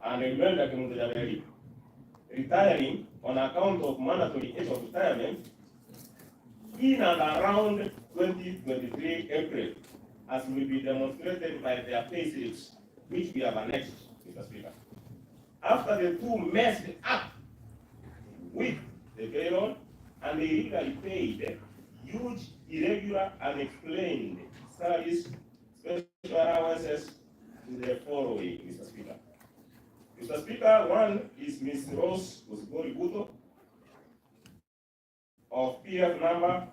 and retiring on account of mandatory age of retirement in and around 2023 April, as will be demonstrated by their pay slips, which we have annexed, Mr. Speaker. After the two messed up with the payroll and they illegally paid huge, irregular, unexplained salaries, special allowances to the following, Mr. Speaker. Mr. Speaker, one is Ms. Rose Buto of PF number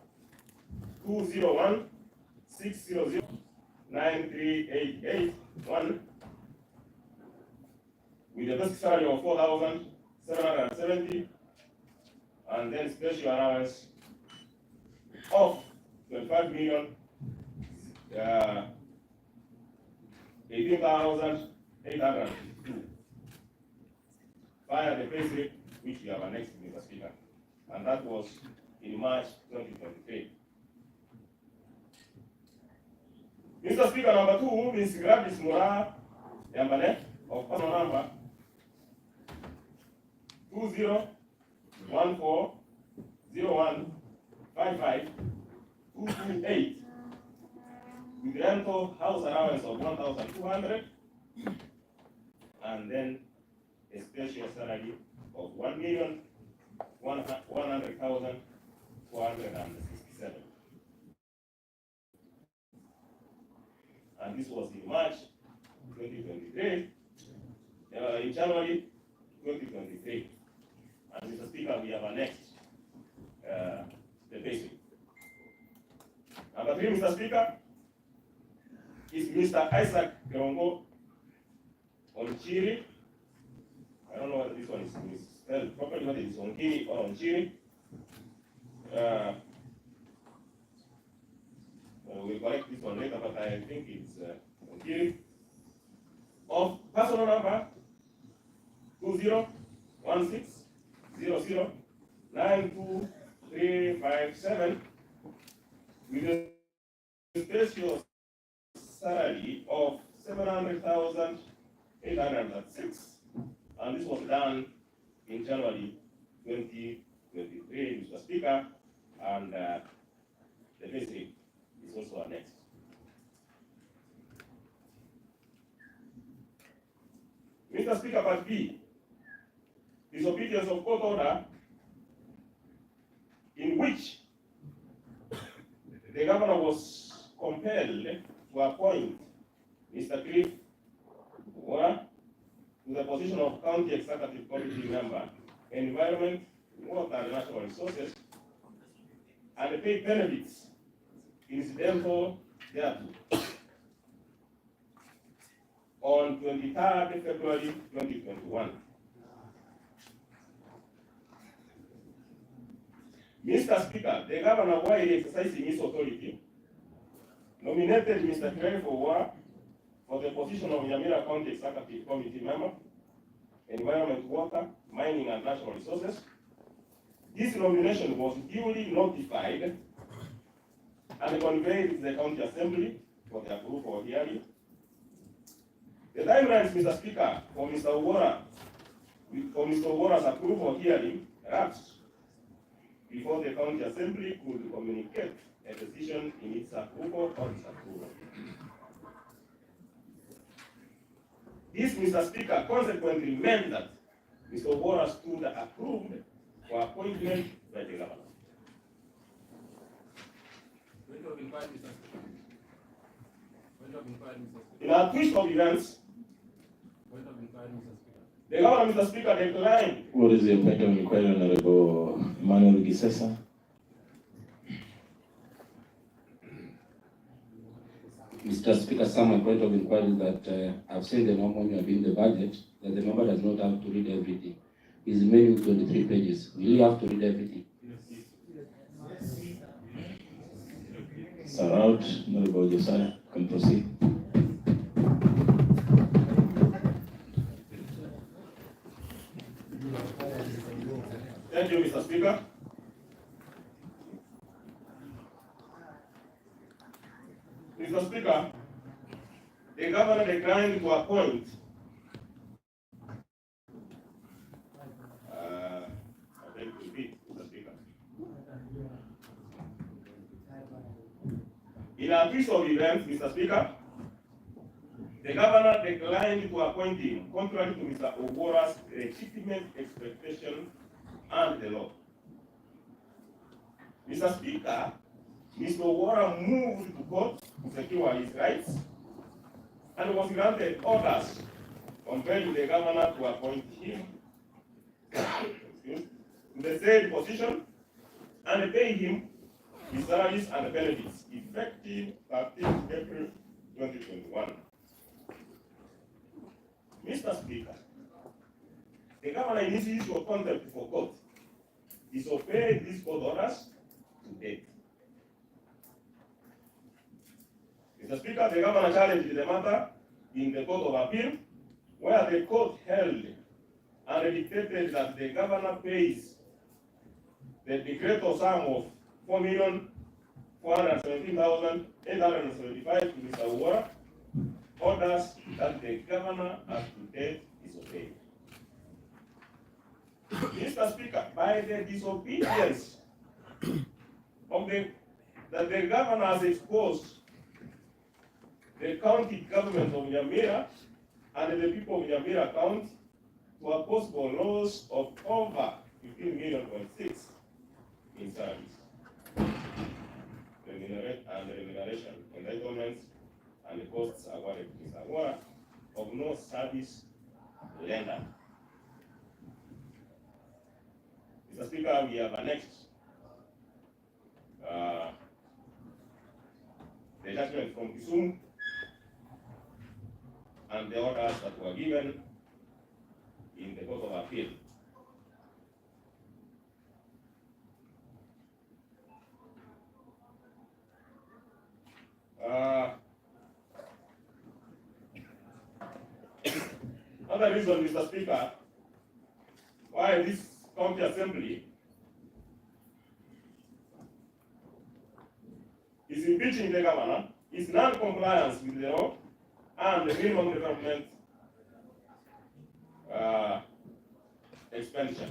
201-600-93881 with a basic salary of 4,770 and then special allowance of 25,018,802 via the payslip which we have annexed, Mr. Speaker, and that was in March 2023. Mr. Speaker, number two, Ms. Gladys Mura Yambane of personal number 201401552228 with rental house allowance of 1,200 and then a special salary of 1,100,467. And this was in March 2023, in January 2023. And Mr. Speaker, we have annexed the basic. Number three, Mr. Speaker, is Mr. Isaac Kerongo Onchiri. I don't know whether this one is spelled properly, whether it's Onkiri or Onchiri. We'll correct this one later, but I think it's Onkiri. Of personal number 2016009237 with a special salary of 700,806, and this was done in January 2023, Mr. Speaker, and the basic is also annexed. Mr. Speaker, part B, disobedience of court order in which the governor was compelled to appoint Mr. Cliff Wara to the position of County Executive Committee member, Environment, Water and Natural Resources, and pay benefits incidental thereto on 23rd February 2021. Mr. Speaker, the governor, while exercising his authority, nominated Mr. Cliff Wara for the position of Nyamira County Executive Committee member, Environment, Water, Mining and Natural Resources. This nomination was duly notified and conveyed to the County Assembly for the approval of hearing. The timelines, Mr. Speaker, for Mr. Wara's approval hearing lapsed before the County Assembly could communicate a decision in its approval or disapproval. This, Mr. Speaker, consequently meant that Mr. Wara stood approved for appointment by the governor. In a twist of events, the governor, Mr. Speaker, declined. What is the point of inquiry, Honorable Manuel Gisesa? Mr. Speaker, some point of inquiry that I've seen the normal when you have in the budget that the member does not have to read everything. His menu 23 pages. Will you have to read everything? Allowed, Honorable Josiah, can proceed. Thank you, Mr. Speaker. Mr. Speaker, the governor declared declined to appoint in a twist of events, Mr. Speaker, the governor declined to appoint him, contrary to Mr. Ogora's legitimate expectation and the law. Mr. Speaker, Mr. Ogora moved to court to secure his rights and was granted orders compelling the governor to appoint him to the said position and pay him his salaries and benefits effective 13th April 2021. Mr. Speaker, the governor in his issue of contempt for court disobeyed these court orders to date. Mr. Speaker, the governor challenged the matter in the Court of Appeal, where the court held and dictated that the governor pays the decretal sum of 4,417,875 to Mr. Ogora, orders that the governor has to date disobeyed. Mr. Speaker, by the disobedience of that the governor has exposed the county government of Nyamira and the people of Nyamira County to a possible loss of over 15 million in salaries, remuneration, entitlements, and the costs awarded to Mr. Ogora of no service lender. Mr. Speaker, we have annexed the judgment from Kisumu and the orders that were given in the Court of Appeal. Another reason, Mr. Speaker, why this county assembly is impeaching the governor is non-compliance with the law and the minimum development expenditure.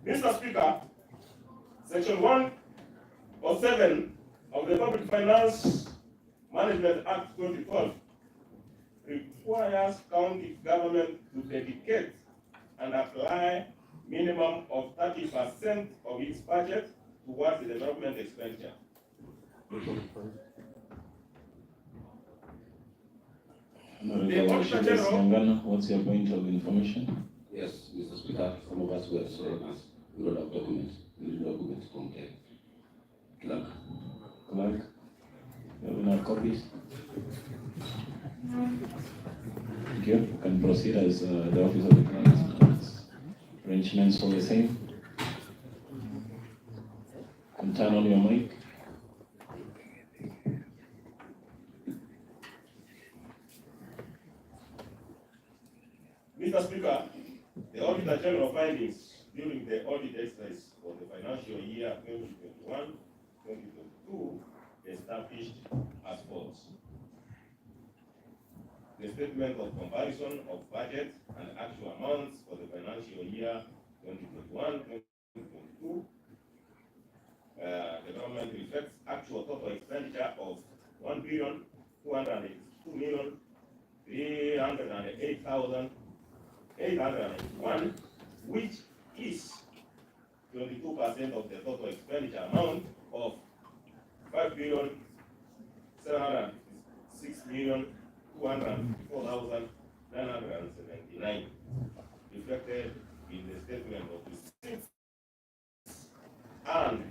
Mr. Speaker, Section 107 of the Public Finance Management Act 2012 requires county government to dedicate and apply minimum of 30% of its budget towards the development expenditure. What's your point of information? Yes, Mr. Speaker, some of us were showing us a lot of documents, contain. Clerk, you have enough copies? Thank you. You can proceed as the office of the clerk. Arrangements for the same. You can turn on your mic. Mr. Speaker, the Auditor General findings during the audit exercise for the financial year 2021-2022 established as follows. The statement of comparison of budget and actual amounts for the financial year 2021-2022. The government reflects actual total expenditure of 1,202,308,801, which is 22% of the total expenditure amount of 5,706,204,979, reflected in the statement of receipts and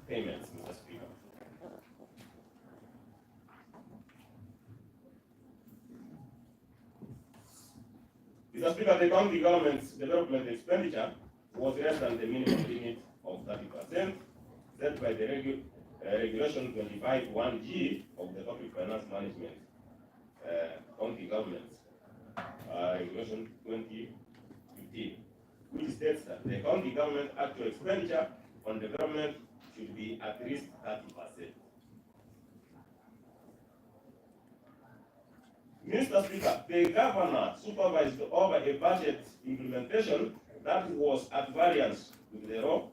payments, Mr. Speaker. Mr. Speaker, the county government's development expenditure was less than the minimum limit of 30% set by the Regulation 25(1)G of the Public Finance Management County Governments, Regulation 2015, which states that the county government actual expenditure on development should be at least 30%. Mr. Speaker, the governor supervised over a budget implementation that was at variance with the law,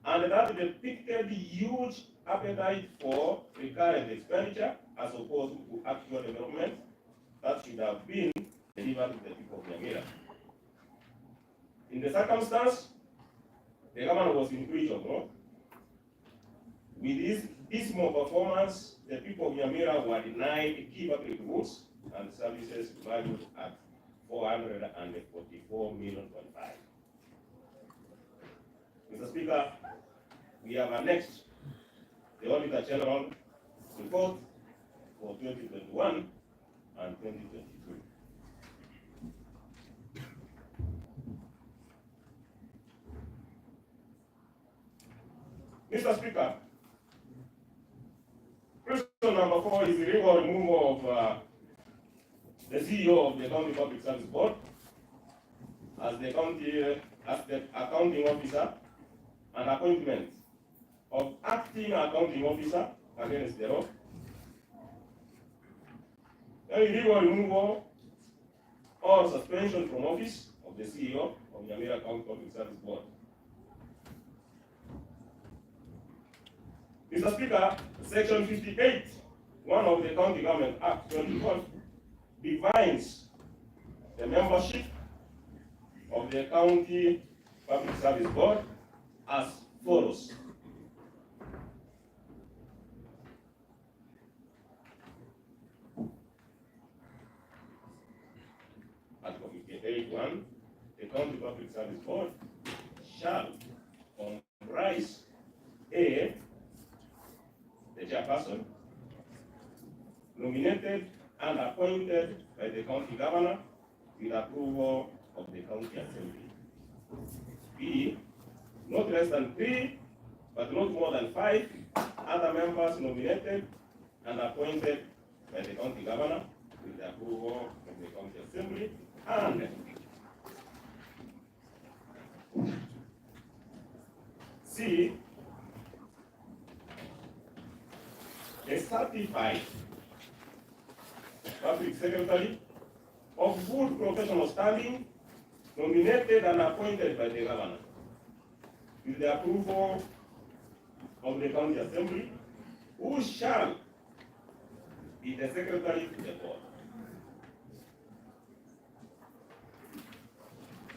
and that depicted huge appetite for recurrent expenditure as opposed to actual development that should have been delivered to the people of Nyamira. In the circumstance, the governor was in breach of law. With this dismal performance, the people of Nyamira were denied key public goods and services valued at 444 million. Mr. Speaker, we have annexed the Auditor General report for 2021 and 2022. Mr. Speaker, question number 4 is the legal removal of the CEO of the County Public Service Board as the accounting officer and appointment of acting accounting officer against the law. Illegal removal or suspension from office of the CEO of Nyamira County Public Service Board. Mr. Speaker, Section 58, one of the County Government Act 2012, defines the membership of the County Public Service Board as follows. Article 58.1, the County Public Service Board shall comprise A, the chairperson, nominated and appointed by the county governor with approval of the county assembly. B, not less than 3, but not more than 5 other members nominated and appointed by the county governor with the approval of the county assembly. And C, a certified public secretary of good professional standing, nominated and appointed by the governor with the approval of the county assembly, who shall be the secretary to the board.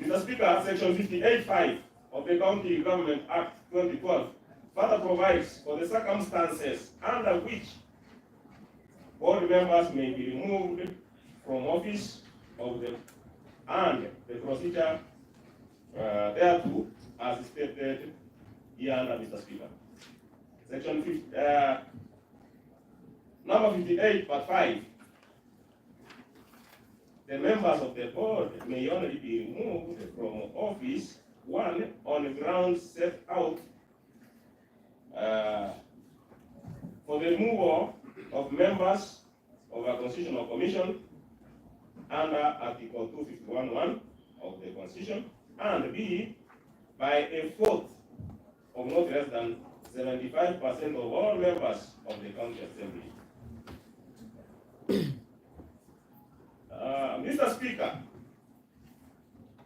Mr. Speaker, Section 58.5 of the County Government Act 2012 further provides for the circumstances under which board members may be removed from office and the procedure thereto as stated here under Mr. Speaker. Section 50, number 58, part 5. The members of the board may only be removed from office, 1, on the grounds set out for the removal of members of a constitutional commission under Article 251(1) of the Constitution, and B, by a vote of not less than 75% of all members of the county assembly. Mr. Speaker,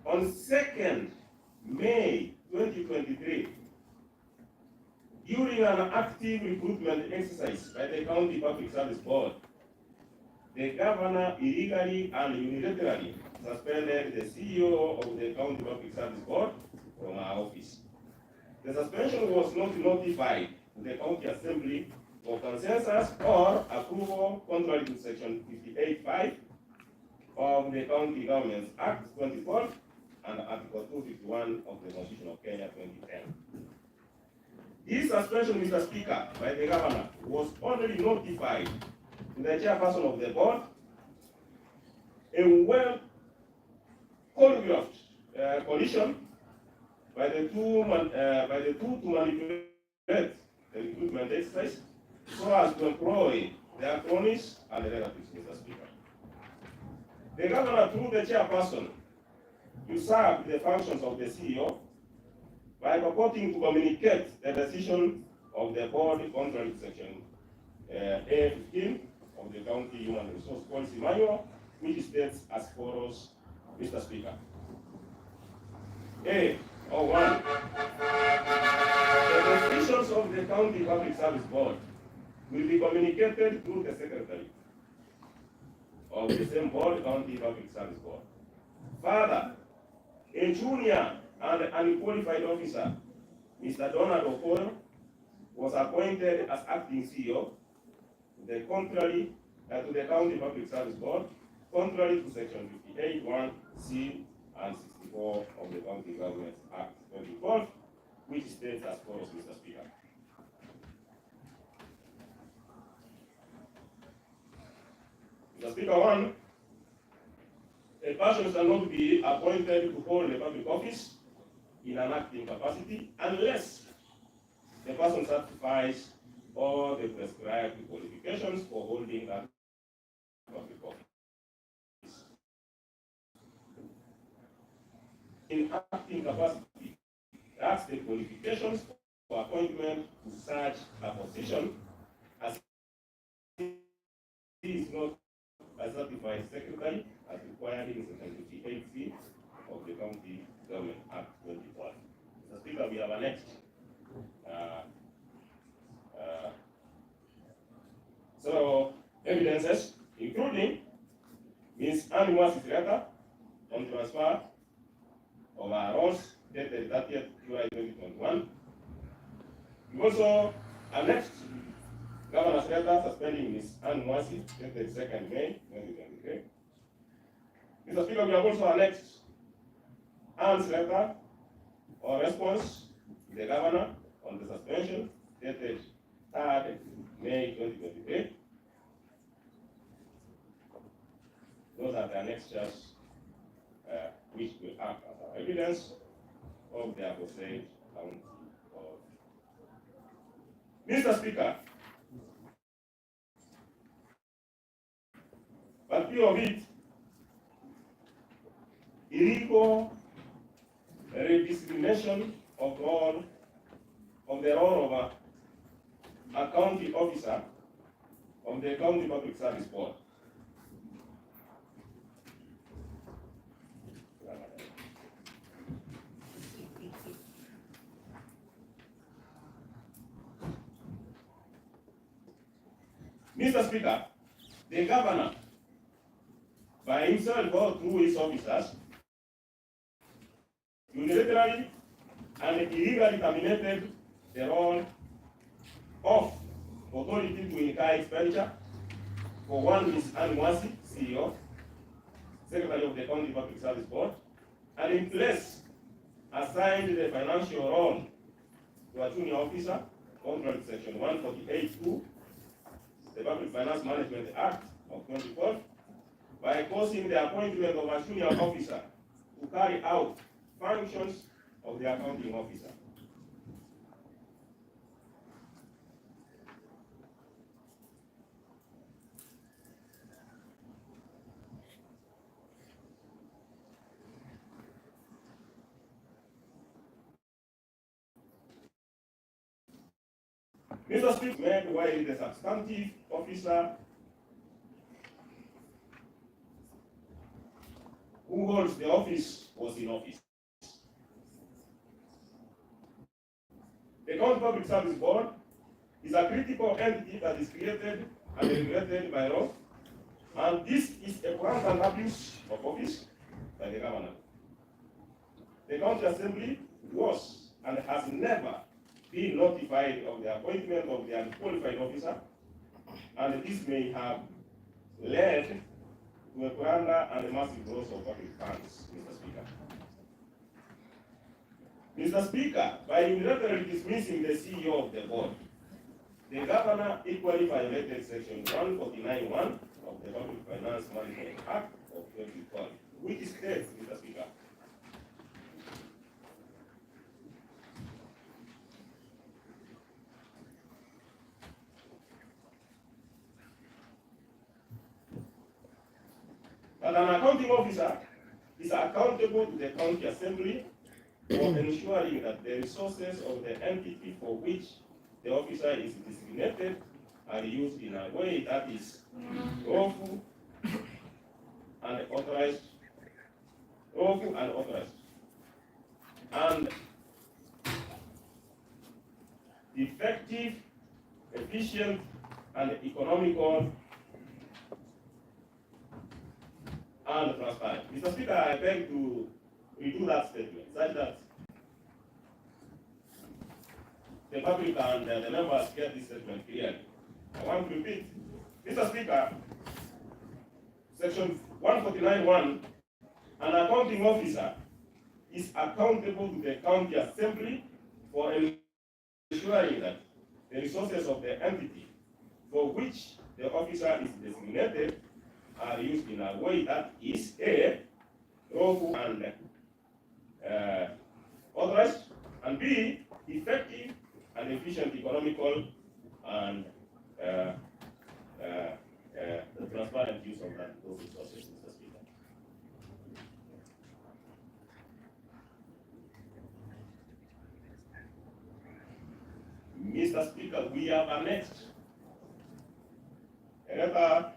on 2nd May 2023, during an active recruitment exercise by the County Public Service Board, the governor illegally and unilaterally suspended the CEO of the County Public Service Board from her office. The suspension was not notified to the County Assembly for consensus or approval contrary to Section 58.5 of the County Government Act 2012 and Article 251 of the Constitution of Kenya 2010. This suspension, Mr. Speaker, by the governor was only notified to the chairperson of the board, a well choreographed coalition by the two to manipulate the recruitment exercise so as to employ their cronies and relatives, Mr. Speaker. The governor, through the chairperson, usurped the functions of the CEO by purporting to communicate the decision of the board contrary to section A15 of the County Human Resource Policy Manual, which states as follows, Mr. Speaker. A01. The decisions of the County Public Service Board will be communicated through the Secretary of the same board, County Public Service Board. Further, a junior and unqualified officer, Mr. Donald Okoro, was appointed as acting CEO to the County Public Service Board, contrary to section 58(1)(c) and 64 of the County Government Act 2012, which states as follows, Mr. Speaker. Mr. Speaker, 1. A person shall not be appointed to hold a public office in an acting capacity unless the person satisfies all the prescribed qualifications for holding that public office. In acting capacity, that's the qualifications for appointment to such a position as he is not a certified secretary as required in section 58(c) of the County Government Act 2012. Mr. Speaker, we have annexed several evidences, including Ms. Anne Mwasi's letter on transfer of our roles dated 30th July 2021. We also annexed Governor's letter suspending Ms. Anne Mwasi dated 2nd May 2023. Mr. Speaker, we have also annexed Anne's letter or response to the Governor on the suspension dated 3rd May 2023. Those are the annexures which will act as evidence of the aforesaid county of. Mr. Speaker, but few of it, illegal redesignation of the role of a county officer of the County Public Service Board. Mr. Speaker, the Governor, by himself or through his officers, unilaterally and illegally terminated the role of authority to incur expenditure for one Ms. Anne Mwasi, CEO, Secretary of the County Public Service Board, and in place assigned the financial role to a junior officer, contrary to section 148(2), the Public Finance Management Act of 2012, by causing the appointment of a junior officer to carry out functions of the accounting officer. Mr. Speaker, made while the substantive officer who holds the office was in office. The County Public Service Board is a critical entity that is created and regulated by law, and this is a blatant abuse of office by the Governor. The County Assembly was and has never been notified of the appointment of the unqualified officer, and this may have led to a plunder and a massive loss of public funds, Mr. Speaker. Mr. Speaker, by unilaterally dismissing the CEO of the board, the Governor equally violated section 149(1) of the Public Finance Management Act of 2012, which states, Mr. Speaker, that an accounting officer is accountable to the County Assembly for ensuring that the resources of the entity for which the officer is designated are used in a way that is lawful and authorized, and effective, efficient, and economical and transparent. Mr. Speaker, I beg to redo that statement such that the public and the members get this statement clearly. I want to repeat. Mr. Speaker, Section 149(1), an accounting officer is accountable to the county assembly for ensuring that the resources of the entity for which the officer is designated are used in a way that is A, lawful and authorized, and B, effective and efficient, economical and the transparent use of those resources, Mr. Speaker. Mr. Speaker, we have annexed a letter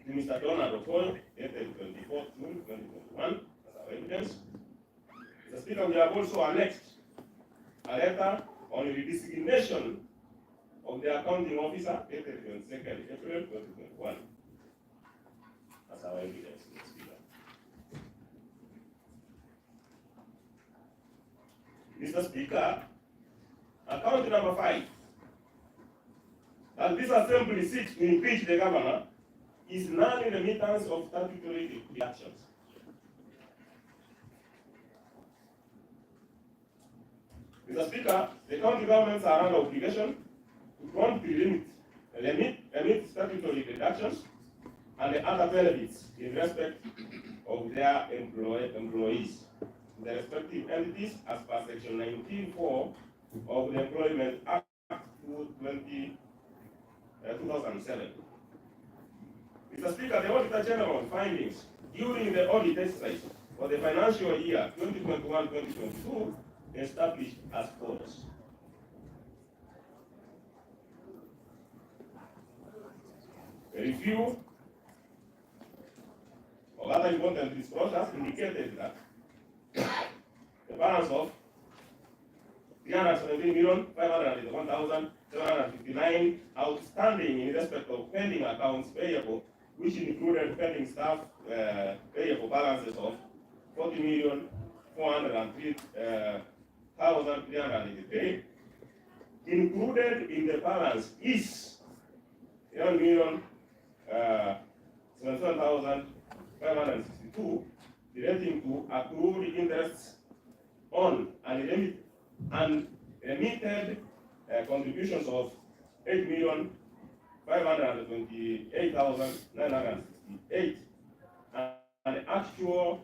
to Mr. Donald Okoye, dated 24th June 2021, as our evidence. Mr. Speaker, we have also annexed a letter on the designation of the accounting officer, dated 22nd April 2021, as our evidence, Mr. Speaker. Mr. Speaker, account number 5, that this assembly seeks to impeach the governor, is non-remittance of statutory deductions. Mr. Speaker, the county governments are under obligation to promptly remit statutory deductions and the other benefits in respect of their employees to the respective entities as per Section 19(4) of the Employment Act 2007. Mr. Speaker, the Auditor General findings during the audit exercise for the financial year 2021-2022 established as follows. A review of other important disclosures indicated that the balance of 317,581,759 outstanding in respect of pending accounts payable, which included pending staff payable balances of 40,403,383, included in the balance is 11,77,562 relating to accrued interests on and remitted contributions of 8,528,968 and actual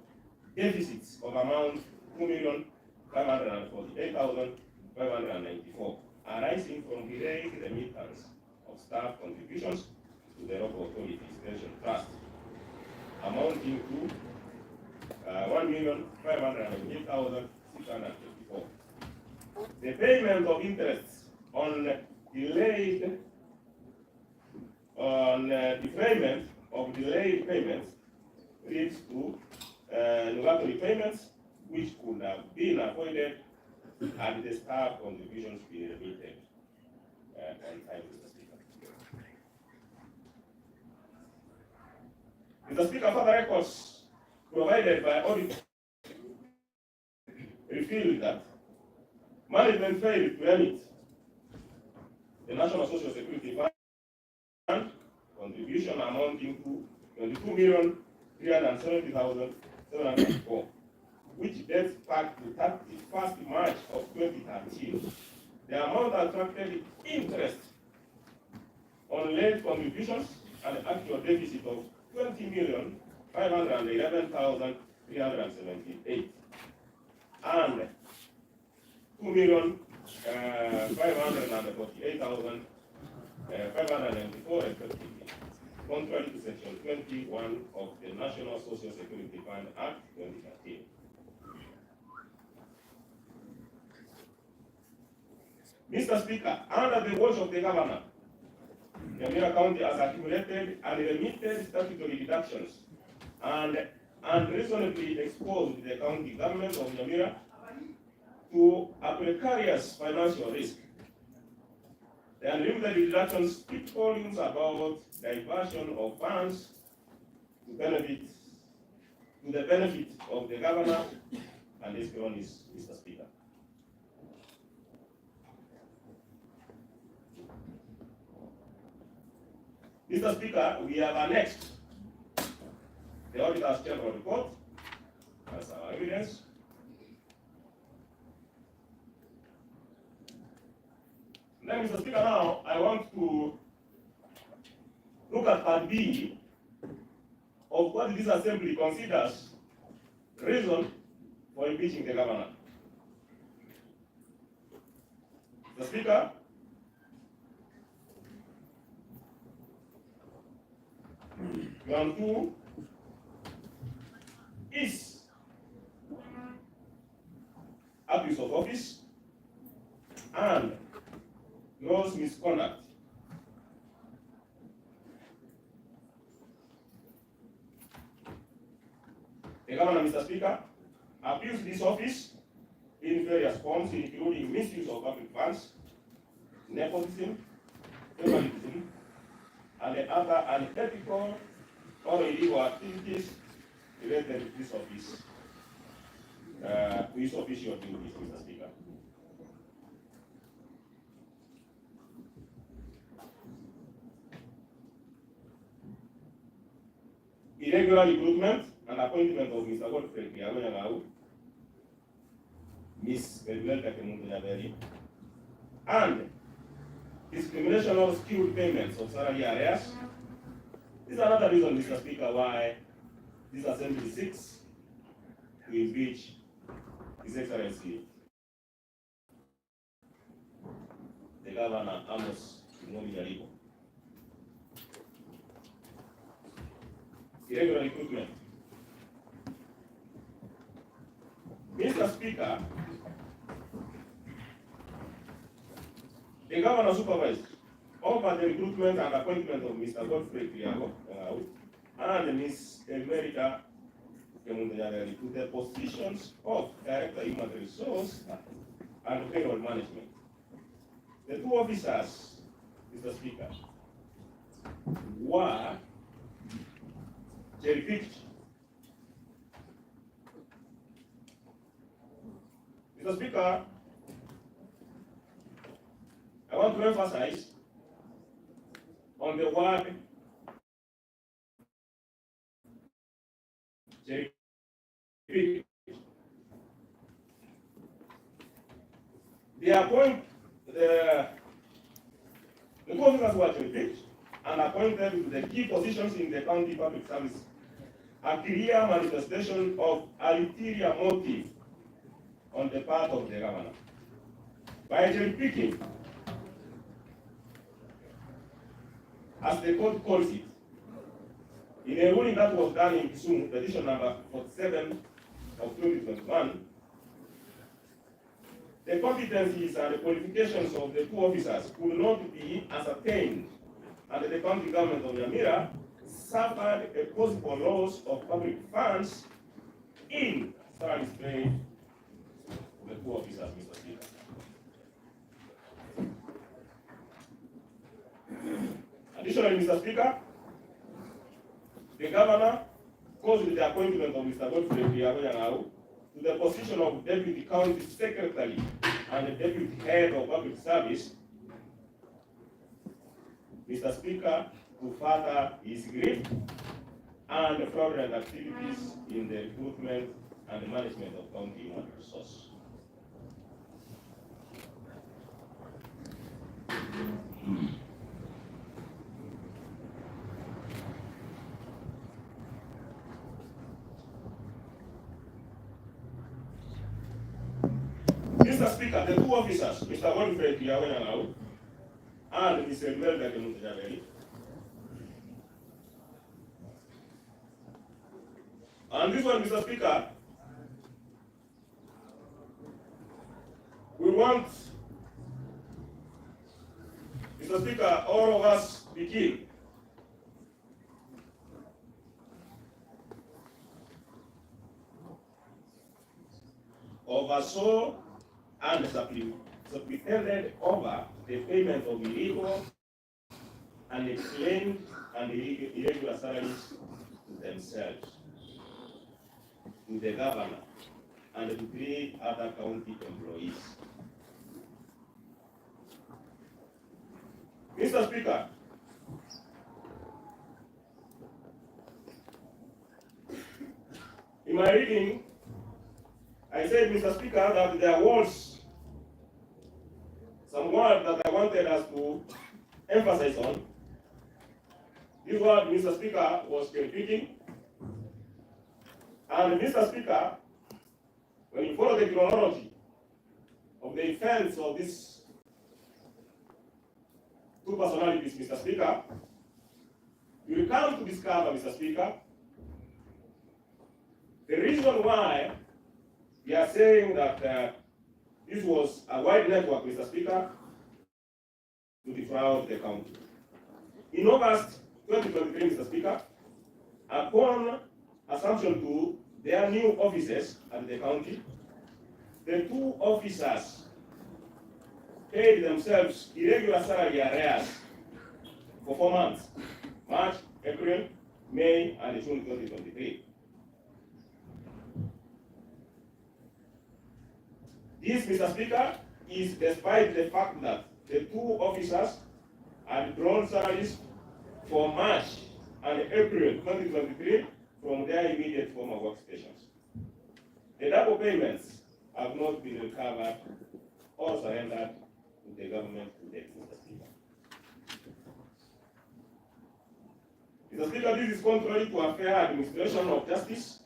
deficits of amount 2,548,594 arising from delayed remittance of staff contributions to the local authorities pension trust amounting to 1,598,654. The payment of interest on deferment of delayed payments leads to nugatory payments which could have been avoided had the staff contributions been remitted on time, Mr. Speaker. Mr. Speaker, further records provided by Audit revealed that management failed to remit the National Social Security Fund contribution amounting to 22,370,704, which dates back to 31st March of 2013. The amount attracted interest on late contributions and actual deficit of 20,511,378 and 2,548,594 respectively, contrary to Section 21 of the National Social Security Fund Act 2013. Mr. Speaker, under the watch of the governor, Nyamira County has accumulated unlimited statutory deductions and unreasonably exposed the county government of Nyamira to a precarious financial risk. The unlimited deductions speak volumes about diversion of funds to the benefit of the governor and his cronies, Mr. Speaker. Mr. Speaker, we have annexed the Auditor's General Report as our evidence. Then, Mr. Speaker, now I want to look at Part B of what this Assembly considers reason for impeaching the governor. Mr. Speaker, Round 2 is abuse of office and gross misconduct. The governor, Mr. Speaker, abused this office in various forms, including misuse of public funds, nepotism, favoritism, and the other unethical or illegal activities related to this office, to his official duties, Mr. Speaker. Irregular recruitment and appointment of Mr. Godfrey Nyaribo, Miss Nyamira, and discrimination of skilled payments of salary arrears. This is another reason, Mr. Speaker, why this Assembly seeks to impeach His Excellency the Governor Amos Nyaribo. Irregular recruitment. Mr. Speaker, the governor supervised over the recruitment and appointment of Mr. Godfrey Nyaribo and Ms. Nyamira to the positions of Director Human Resource and Payroll Management. The two officers, Mr. Speaker, were cherry-picked. Mr. Speaker, I want to emphasize on the word cherry-picked. The two officers were cherry-picked and appointed to the key positions in the county public service, a clear manifestation of ulterior motive on the part of the governor. By cherry-picking, as the court calls it, in a ruling that was done in Kisumu, petition number 47 of 2021, the competencies and the qualifications of the two officers could not be ascertained, and the county government of Nyamira suffered a possible loss of public funds in salaries paid to the two officers, Mr. Speaker. Additionally, Mr. Speaker, the governor caused the appointment of Mr. Godfrey Nyaribo to the position of Deputy County Secretary and the Deputy Head of Public Service, Mr. Speaker, to further his grief and fraudulent activities in the recruitment and management of county human resource. Mr. Speaker, the two officers, Mr. Godfrey Nyaribo and Mr. Nyamira, and this one, Mr. Speaker, we want Speaker, all of us begin. Oversaw and superintended over the payment of illegal and claimed and irregular salaries to themselves, to the governor, and to 3 other county employees. Mr. Speaker, in my reading, I said, Mr. Speaker, that there was some word that I wanted us to emphasize on. This word, Mr. Speaker, was repeating. And Mr. Speaker, when you follow the chronology of the events of these 2 personalities, Mr. Speaker, you will come to discover, Mr. Speaker, the reason why we are saying that this was a wide network, Mr. Speaker, to defraud the county. In August 2023, Mr. Speaker, upon assumption to their new offices at the county, the 2 officers paid themselves irregular salary arrears for 4 months, March, April, May, and June 2023. This, Mr. Speaker, is despite the fact that the 2 officers had drawn salaries for March and April 2023 from their immediate former workstations. The double payments have not been recovered or surrendered to the government to date, Mr. Speaker. Mr. Speaker, this is contrary to a fair administration of justice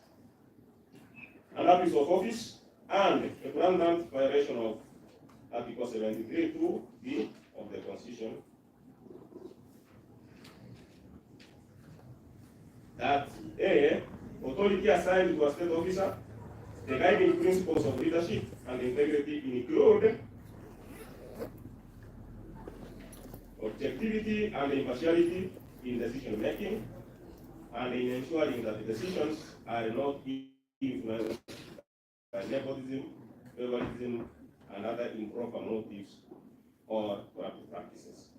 and abuse of office, and a flagrant violation of Article 73(2)(b) of the Constitution, that A, authority assigned to a state officer, the guiding principles of leadership and integrity include objectivity and impartiality in decision making, and in ensuring that the decisions are not influenced by nepotism, favoritism, and other improper motives or corrupt practices.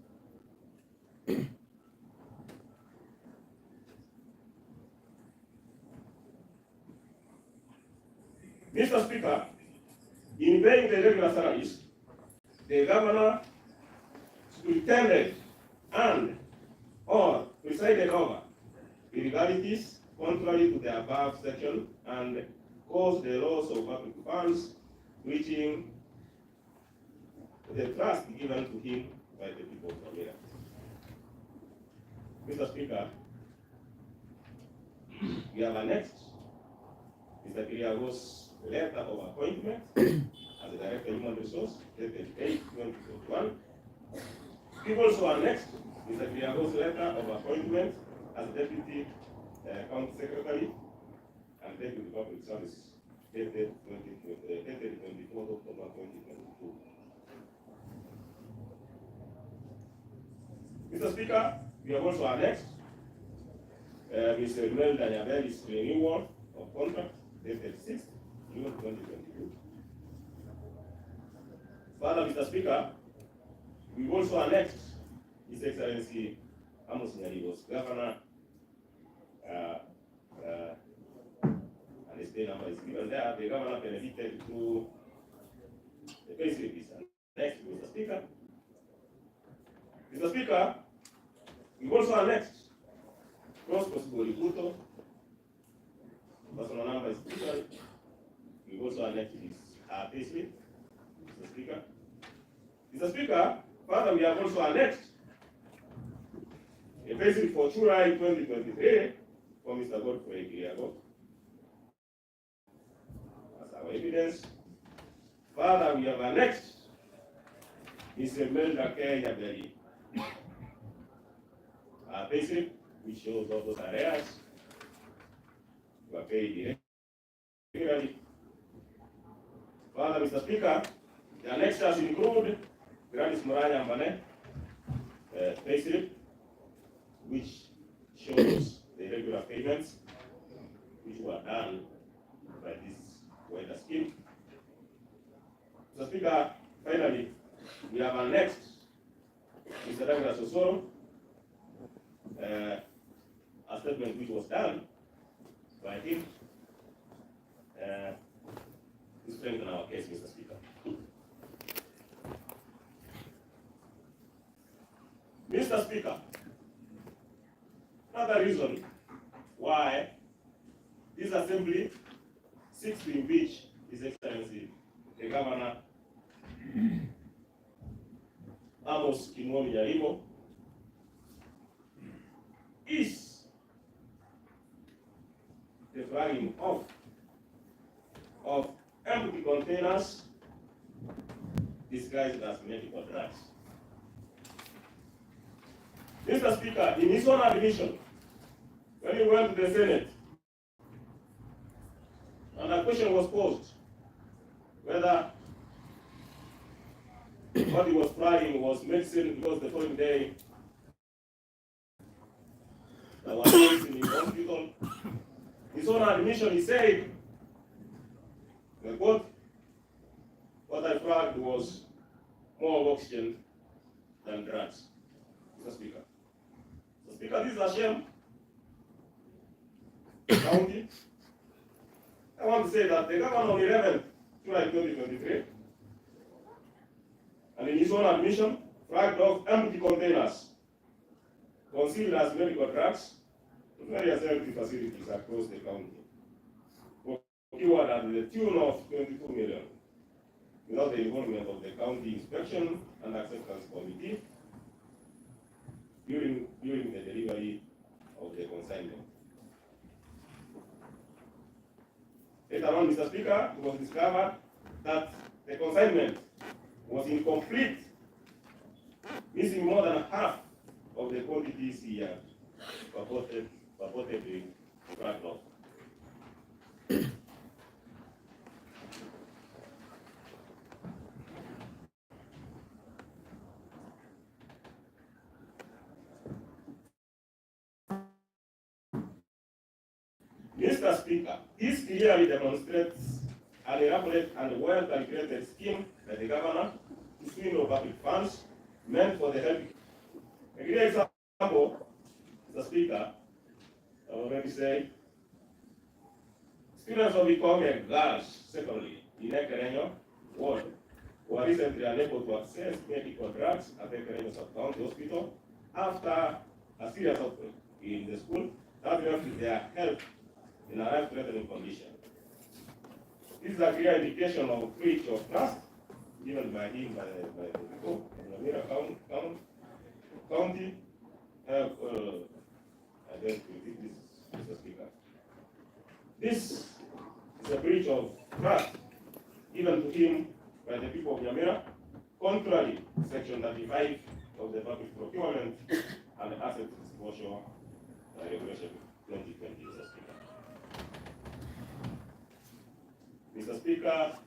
Mr. Speaker, in paying the regular salaries, the governor pretended and or presided over irregularities contrary to the above section and caused the loss of public funds, reaching the trust given to him by the people of Nyamira. Mr. Speaker, we have annexed Mr. Kiriago's letter of appointment as the Director of Human Resources, dated 8/2021. We've also annexed Mr. Kiriago's letter of appointment as Deputy County Secretary and Deputy Public Service, dated 24th October 2022. Mr. Speaker, we have also annexed Mr. Nyaribo's renewal of contract, dated 6th June 2022. Further, Mr. Speaker, we've also annexed His Excellency Nyaribo's governor, and his pay number is given there. The governor benefited through the pay slip is annexed, Mr. Speaker. Mr. Speaker, we've also annexed Cross Possible Liputo, personal number is given. We've also annexed his pay slip, Mr. Speaker. Mr. Speaker, further, we have also annexed a pay slip for July 2023 for Mr. Godfrey Kiriago as our evidence. Further, we have annexed Mr. Nyaribo pay slip, which shows all those areas were paid irregularly. Further, Mr. Speaker, the annexures include Gladys Moranya Mbane, payslip, which shows the regular payments which were done by this wider scheme. Mr. Speaker, finally, we have annexed Mr. Douglas Osoro, a statement which was done by him to strengthen our case, Mr. Speaker. Mr. Speaker, another reason why this assembly seeks to impeach His Excellency the Governor Amos Nyaribo is the flagging off of empty containers disguised as medical drugs. Mr. Speaker, in his own admission, when he went to the Senate, and a question was posed whether what he was flying was medicine, because the following day there was medicine in the hospital. His own admission, he said, what I flagged was more oxygen than drugs. Mr. Speaker. Mr. Speaker, this is a shame. County. I want to say that the governor on 11th July 2023, and in his own admission, flagged off empty containers concealed as medical drugs to various health facilities across the county, procured at the tune of 22 million, without the involvement of the county inspection and acceptance committee during the delivery of the consignment. Later on, Mr. Speaker, it was discovered that the consignment was incomplete, missing more than half of the quantities he had purportedly flagged off. Mr. Speaker, this clearly demonstrates an elaborate and well-calculated scheme by the governor to swindle public funds meant for the health. A clear example, Mr. Speaker, I already said, students of Ikoge Girls Secondary in Ekerenyo Ward were recently unable to access medical drugs at Ekerenyo Sub-County Hospital after a serious outbreak in the school that left their health in a life-threatening condition. This is a clear indication of breach of trust given by him by the people of Nyamira County. I don't repeat this, Mr. Speaker. This is a breach of trust given to him by the people of Nyamira, contrary to Section 35 of the Public Procurement and Asset Disclosure Regulation 2020, Mr. Speaker. Mr. Speaker.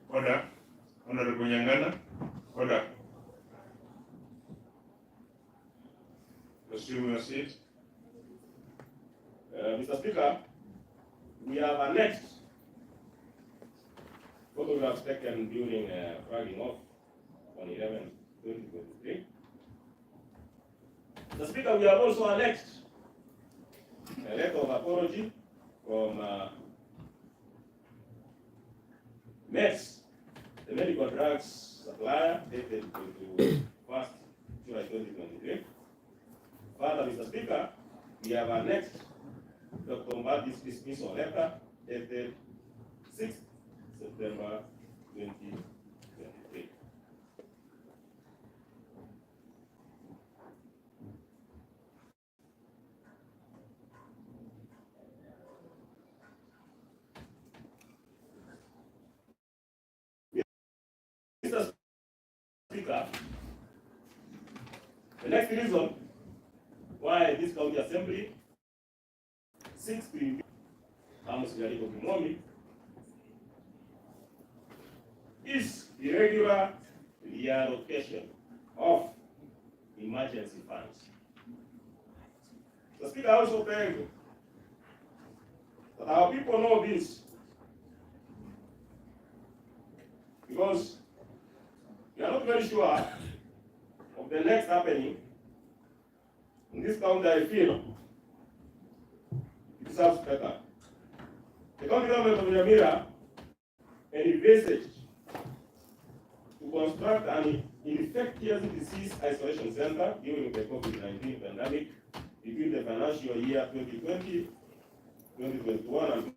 Order. Honorable Nyangana. Order. Resume your seat. Mr. Speaker, we have annexed photographs taken during flagging off on 11/2023. Mr. Speaker, we have also annexed a letter of apology from MEDS, the medical drugs supplier, dated to 1st July 2023. Further, Mr. Speaker, we have annexed Dr. Mbadi's dismissal letter dated 6th September 2023. Mr. Speaker, the next reason why this county assembly seeks to impeach Amos Nyaribo is irregular reallocation of emergency funds. The Speaker also begged that our people know this, because we are not very sure of the next happening in this county. I feel it deserves better. The county government of Nyamira envisaged to construct an infectious disease isolation center during the COVID-19 pandemic between the financial year 2020, 2021, and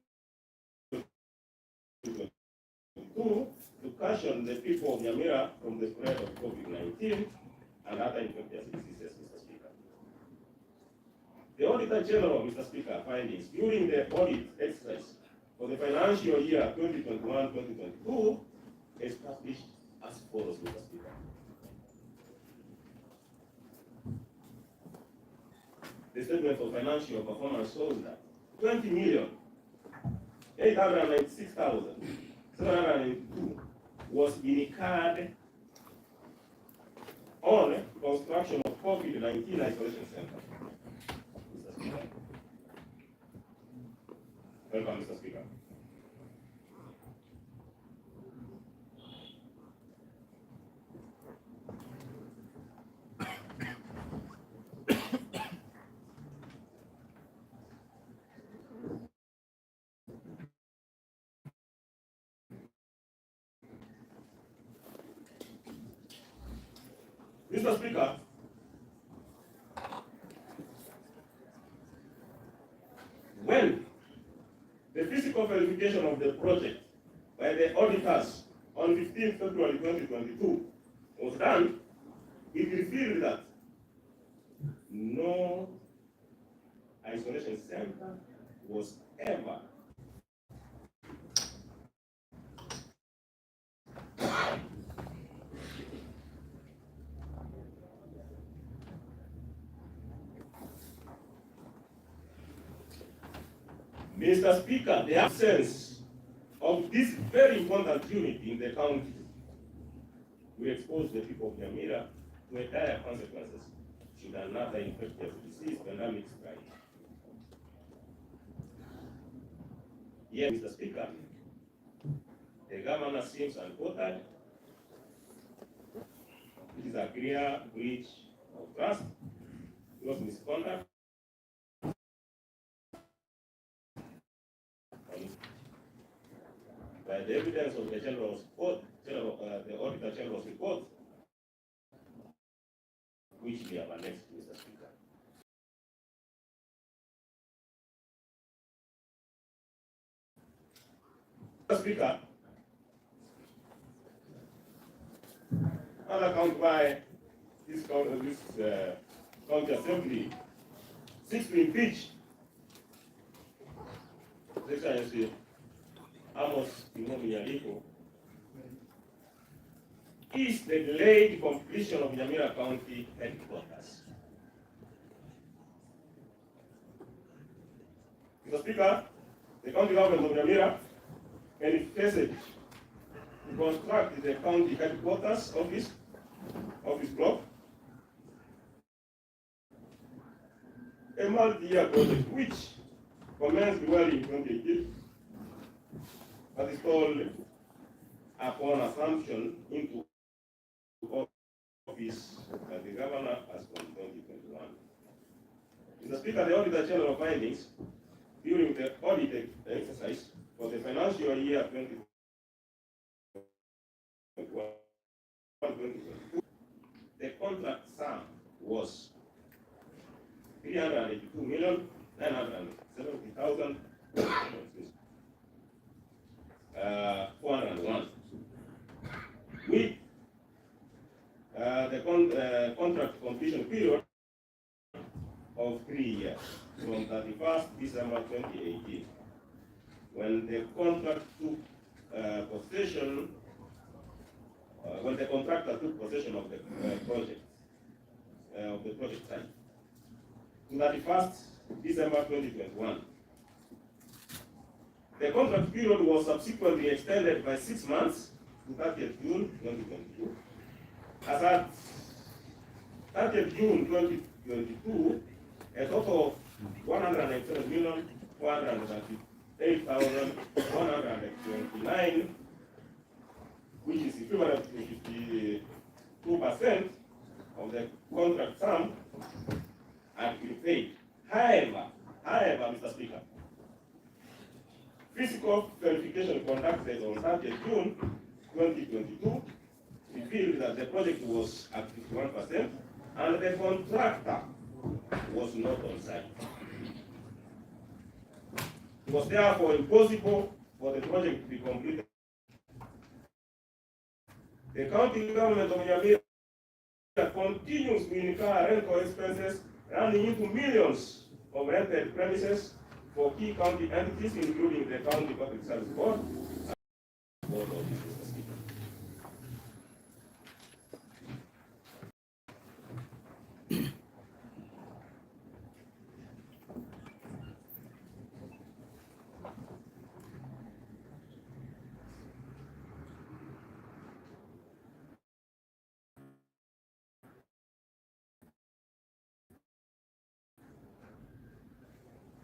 2022 to caution the people of Nyamira from the spread of COVID-19 and other infectious diseases, Mr. Speaker. The Auditor General, Mr. Speaker, findings during the audit exercise for the financial year 2021-2022 established as follows, Mr. Speaker. The statement of financial performance shows that 20,896,702 was incurred on construction of COVID-19 isolation center. Mr. Speaker. Welcome, Mr. Speaker. Mr. Speaker, when the physical verification of the project by the auditors on 15 February 2022 was done, it revealed that no isolation center was ever Mr. Speaker, the absence of this very important unit in the county will expose the people of Nyamira to dire consequences should another infectious disease pandemic strike. Yes, Mr. Speaker, the governor seems unbothered. It is a clear breach of trust, gross misconduct, by the evidence of the General's report, the Auditor General's report, which we have annexed, Mr. Speaker. Mr. Speaker, another count by this county assembly seeks to impeach the Excellency Nyaribo is the delayed completion of Nyamira County headquarters. Mr. Speaker, the county government of Nyamira envisaged to construct the county headquarters office block, a multi-year project which commenced well in 2018. But it's called upon assumption into office by the governor as from 2021. Mr. Speaker, the Auditor General findings during the audit exercise for the financial year 2021-2022, the contract sum was 382,970,000. 401. With the contract completion period of 3 years from 31st December 2018, when the contract took possession, when the contractor took possession of the project site, to 31st December 2021. The contract period was subsequently extended by 6 months to 30th June 2022. As at 30th June 2022, a total of 197,438,129, which is equivalent to 52% of the contract sum, and been paid. However, Mr. Speaker, physical verification conducted on 30th June 2022 revealed that the project was at 51% and the contractor was not on site. It was therefore impossible for the project to be completed. The county government of Nyamira continues to incur rental expenses running into millions of rented premises for key county entities, including the County Public Service Board and Board of Business.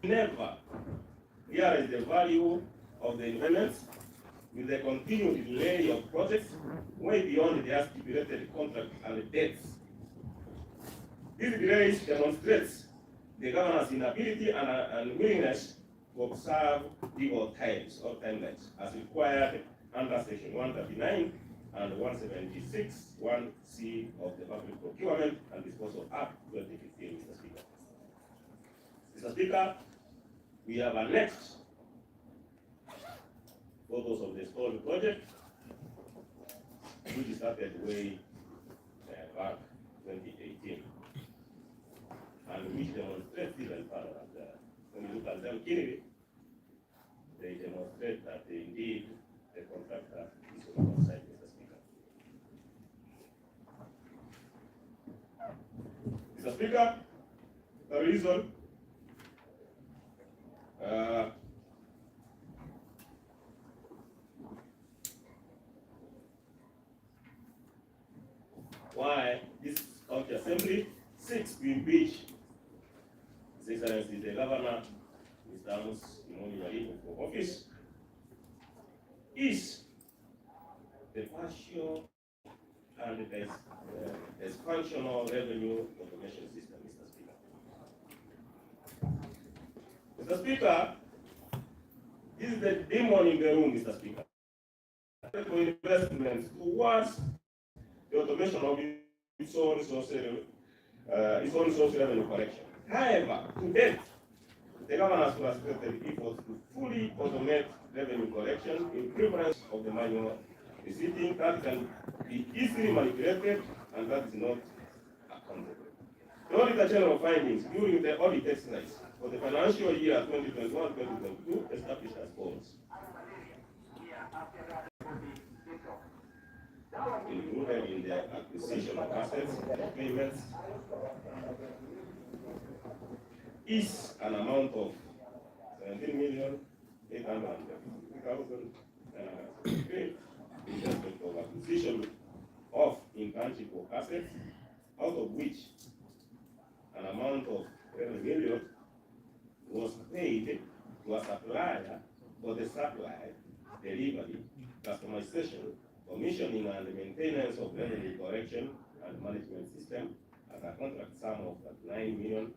Never realize the value of the investments with the continued delay of projects way beyond their stipulated contract and dates. These delays demonstrates the governor's inability and willingness to observe legal times or timelines as required under Section 139 and 176(1)(c) of the Public Procurement and Disposal Act 2015, Mr. Speaker. Mr. Speaker, we have annexed photos of the stalled project, which started way back 2018, and which demonstrates even further that when you look at them clearly, they demonstrate that indeed the contractor is on our side, Mr. Speaker. Mr. Speaker, the reason why this county assembly seeks to impeach His Excellency the Governor, Mr. Nyaribo, for office is the partial and the dysfunctional revenue automation system, Mr. Speaker. Mr. Speaker, this is the demon in the room, Mr. Speaker. For investments towards the automation of its own resource revenue collection. However, to date, the governor has frustrated efforts to fully automate revenue collection in preference of the manual receipting that can be easily manipulated and that is not accountable. The Auditor General findings during the audit exercise for the financial year 2021-2022 established as follows. Included in the acquisition of assets and payments is an amount of 17,850,000 in respect of acquisition of intangible assets, out of which an amount of 11 million was paid to a supplier for the supply, delivery, customization, commissioning and maintenance of revenue collection and management system at a contract sum of 9,500,000.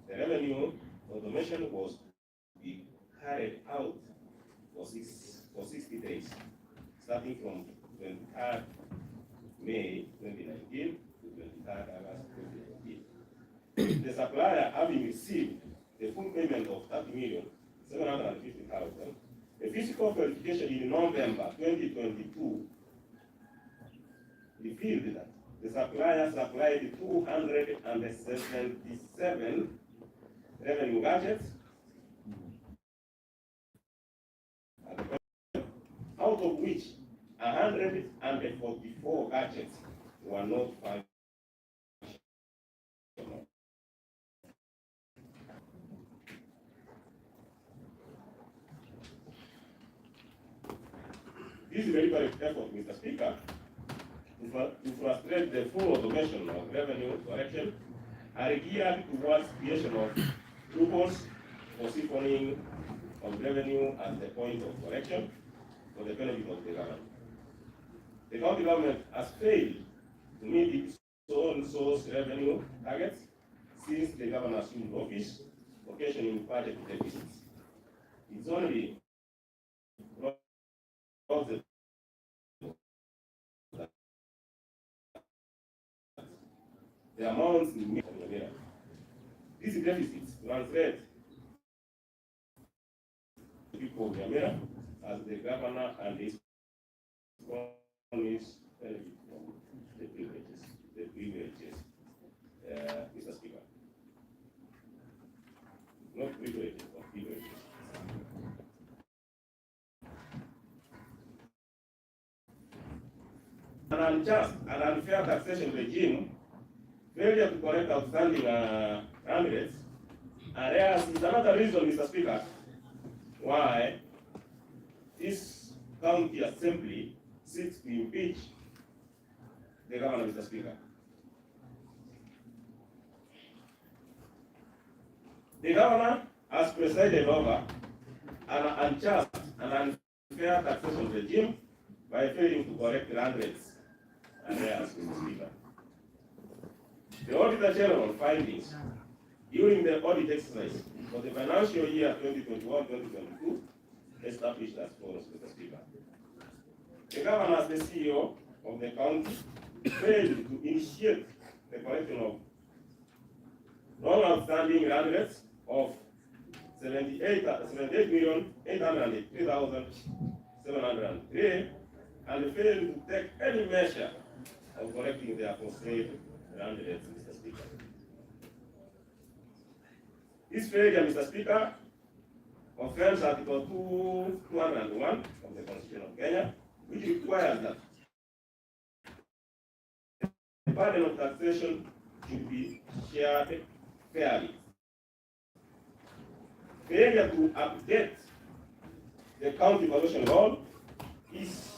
The revenue automation was to be carried out for 60 days, starting from 23rd May 2019 to 23rd August 2019. The supplier, having received the full payment of 30,750,000, the physical verification in November 2022 revealed that the supplier supplied 277 revenue gadgets, out of which 144 gadgets were not functional. This deliberate effort, Mr. Speaker, to frustrate the full automation of revenue collection are geared towards creation of loopholes for siphoning of revenue at the point of collection for the benefit of the government. The county government has failed to meet its own source revenue targets since the governor assumed office, occasioning budget deficits. It's only the amounts in Nyamira. These deficits translate to people of Nyamira as the governor and his cronies benefit from the privileges, Mr. Speaker. Not privileges, but privileges. An unjust and unfair taxation regime, failure to collect outstanding remedies, arrears is another reason, Mr. Speaker, why this county assembly seeks to impeach the governor, Mr. Speaker. The governor has presided over an unjust and unfair taxation regime by failing to correct land rates and arrears, Mr. Speaker. The Auditor General findings during the audit exercise for the financial year 2021-2022 established as follows, Mr. Speaker. The governor, as the CEO of the county, failed to initiate the collection of long outstanding land rates of 78,883,703 and failed to take any measure of collecting the aforesaid land rates, Mr. Speaker. This failure, Mr. Speaker, offends Article 201 of the Constitution of Kenya, which requires that the burden of taxation should be shared fairly. Failure to update the county valuation roll is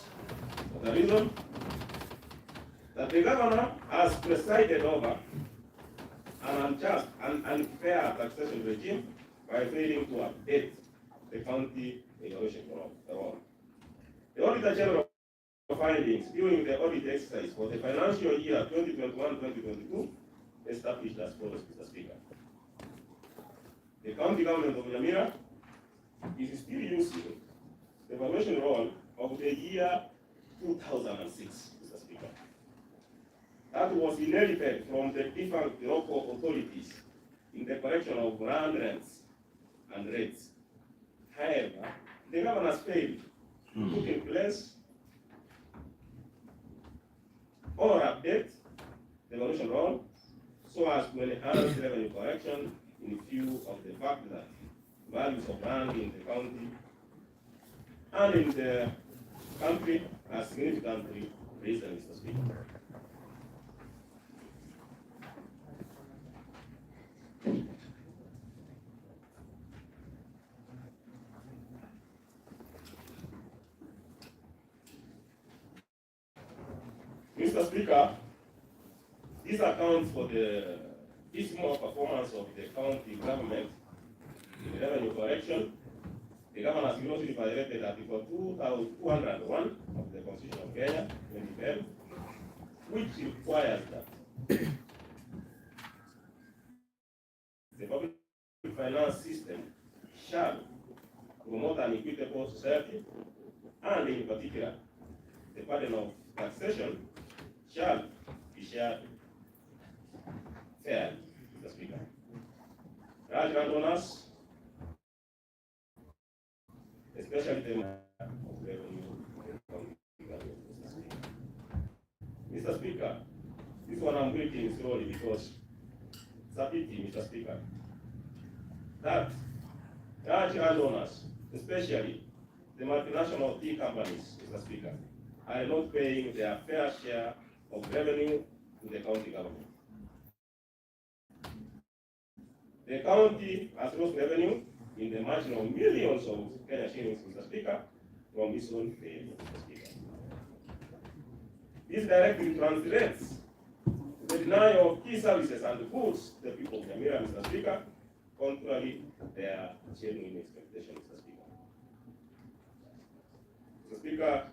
the reason that the governor has presided over an unjust and unfair taxation regime by failing to update the county valuation roll. The Auditor General findings during the audit exercise for the financial year 2021-2022 established as follows, Mr. Speaker. The county government of Nyamira is still using the valuation roll of the year 2006, Mr. Speaker. That was inherited from the different local authorities in the collection of land rents and rates. However, the governor has failed to put in place or update the valuation roll so as to enhance revenue collection in view of the fact that values of land in the county and in the country are significantly risen, Mr. Speaker. Mr. Speaker, this accounts for the dismal performance of the county government in revenue collection. The governor has grossly violated Article 201 of the Constitution of Kenya, 2010, which requires that the public finance system shall promote an equitable society, and in particular, the burden of taxation shall be shared fairly, Mr. Speaker. Large landowners, especially the of revenue, Mr. Speaker, this one I'm greeting slowly because it's a pity, Mr. Speaker, that large landowners, especially the multinational tea companies, Mr. Speaker, are not paying their fair share of revenue to the county government. The county has lost revenue in the margin of millions of Kenya shillings, Mr. Speaker, from its own failure, Mr. Speaker. This directly translates the denial of key services and goods to the people of Nyamira, Mr. Speaker, contrary to their genuine expectation, Mr. Speaker. Mr. Speaker,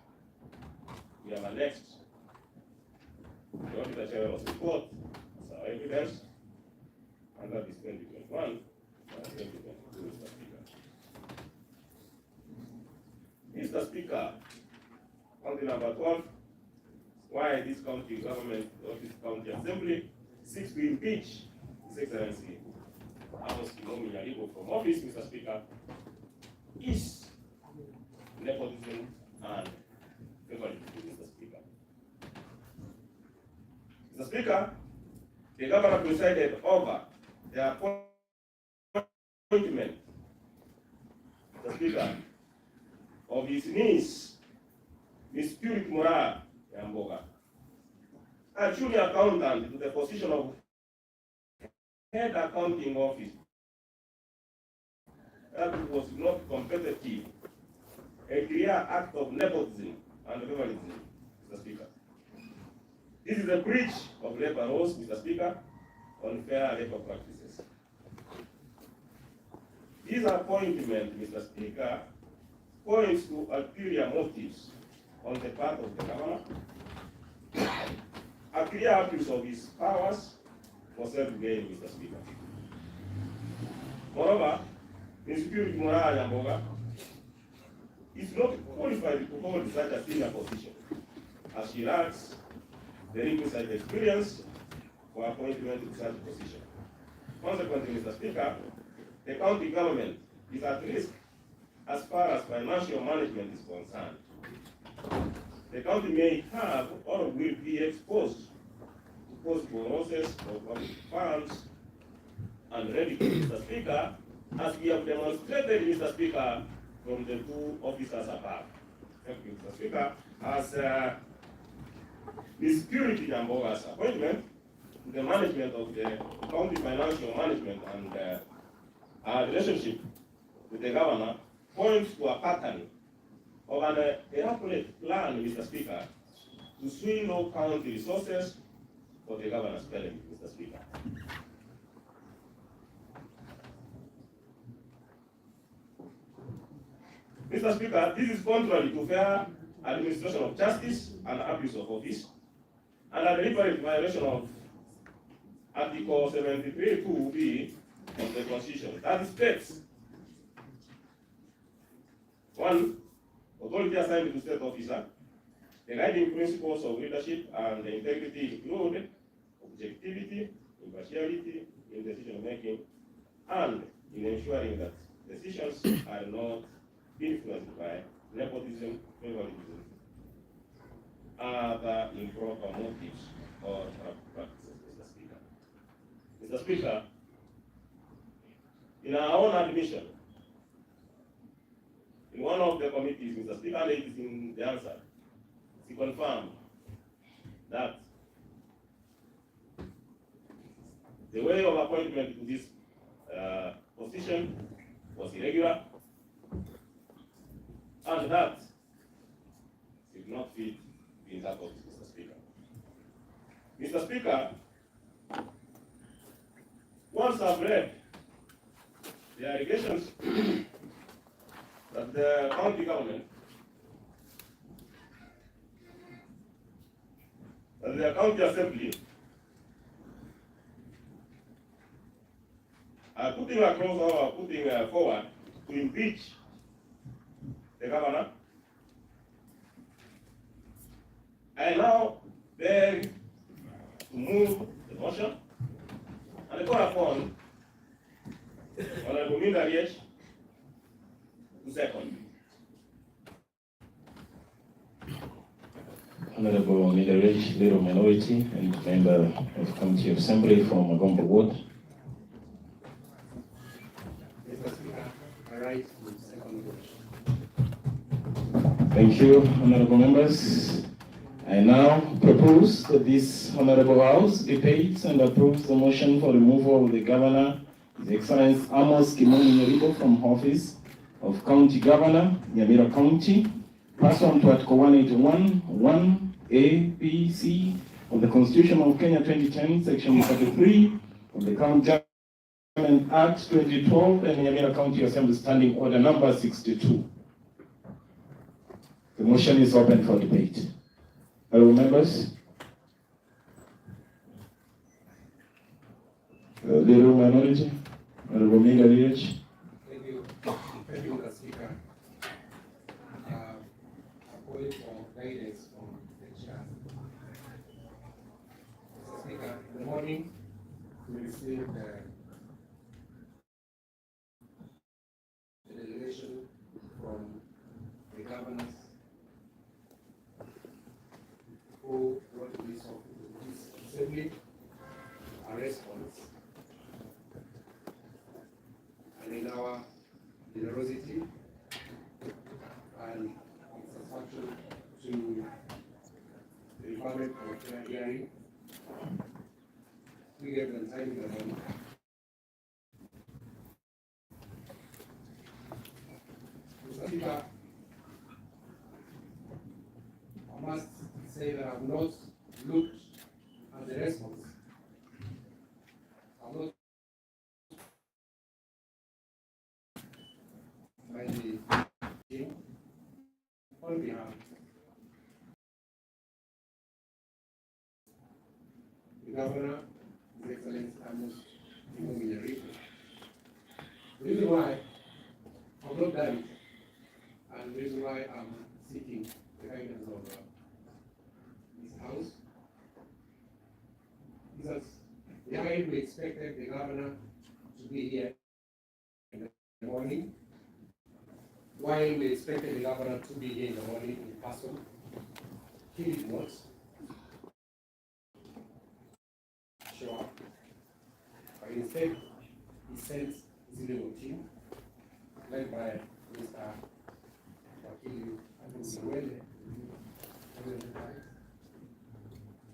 we have annexed the Auditor General's report as our evidence under this 2021 and 2022, Mr. Speaker. Mr. Speaker, county number 12, why this county government or this county assembly seeks to impeach His Excellency Nyaribo from office, Mr. Speaker, is nepotism and favoritism, Mr. Speaker. Mr. Speaker, the governor presided over the appointment, Mr. Speaker, of his niece, Miss Purity Mora Yamboga, a junior accountant to the position of head accounting office. That was not competitive, a clear act of nepotism and favoritism, Mr. Speaker. This is a breach of labor laws, Mr. Speaker, on fair labor practices. This appointment, Mr. Speaker, points to ulterior motives on the part of the governor, a clear abuse of his powers for self-gain, Mr. Speaker. Moreover, Ms. Purity Mora Yamboga is not qualified to hold such a senior position, as she lacks the requisite experience for appointment to such a position. Consequently, Mr. Speaker, the county government is at risk as far as financial management is concerned. The county may have or will be exposed to possible losses of public funds and revenue, Mr. Speaker, as we have demonstrated, Mr. Speaker, from the two officers above. Thank you, Mr. Speaker. As Ms. Purity Yamboga's appointment to the management of the county financial management and our relationship with the governor points to a pattern of an elaborate plan, Mr. Speaker, to swallow county resources for the governor's benefit, Mr. Speaker. Mr. Speaker, this is contrary to fair administration of justice and abuse of office, and a deliberate violation of Article 73(2)(b) of the Constitution. That states, 1. Authority assigned to state officer. The guiding principles of leadership and integrity include objectivity, impartiality in decision making, and in ensuring that decisions are not influenced by nepotism, favoritism, other improper motives or practices, Mr. Speaker. Mr. Speaker, in our own admission, in one of the committees, Mr. Speaker, and it is in the answer, he confirmed that the way of appointment to this position was irregular, and that did not fit in that office, Mr. Speaker. Mr. Speaker, once I've read the allegations that the county government, that the county assembly are putting across or putting forward to impeach the governor, I now beg to move the motion and call upon Honorable Nyaribo to second. Honorable Nyaribo, Leader of Minority and Member of Committee of Assembly from Magombo Ward. Mr. Speaker, I rise to second motion. Thank you, honorable members. I now propose that this honorable House debates and approves the motion for removal of the Governor, His Excellency Amos Nyaribo from office of County Governor, Nyamira County, pursuant to Article 181, 1, A, B, C of the Constitution of Kenya 2010, Section 33 of the County Government Act 2012, and Nyamira County Assembly Standing Order number 62. The motion is open for debate. Honorable members. Leader Minority, Honorable Minga Liech. Thank you, Mr. Speaker. A point for guidance from the chair. Mr. Speaker, in the morning, we received the delegation from the governors who brought this assembly a response. And in our generosity and satisfaction to the requirement of fair hearing, we gave them time in the morning. Mr. Speaker, I must say that I have not looked at the response. I have not by the team on behalf the Governor, His Excellency Nyaribo. The reason why I've not done it, and the reason why I'm seeking the guidance of this House, is that why we expected the Governor to be here in the morning, why we expected the Governor to be here in the morning in person. He did not show up, but instead he sent his little team led by Mr.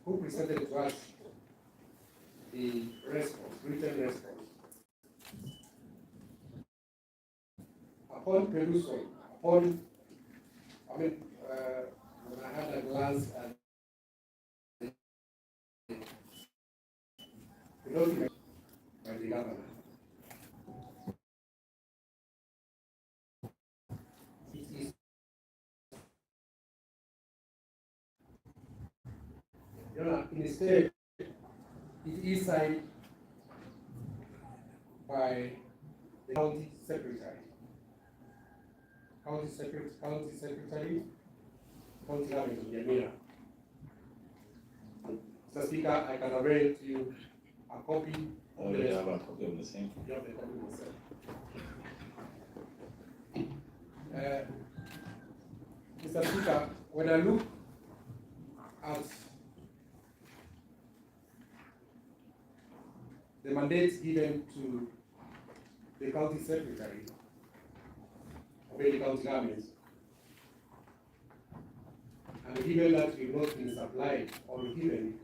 who presented to us the response, written response. Upon perusal, when I had a glance at the document by the Governor, instead, it is signed by the County Secretary. County Secretary, County Government of Nyamira. Mr. Speaker, I can avail to you a copy of the have a copy of the same. You have the copy yourself. Mr. Speaker, when I look at the mandates given to the County Secretary of any county government, and given that we've not been supplied or given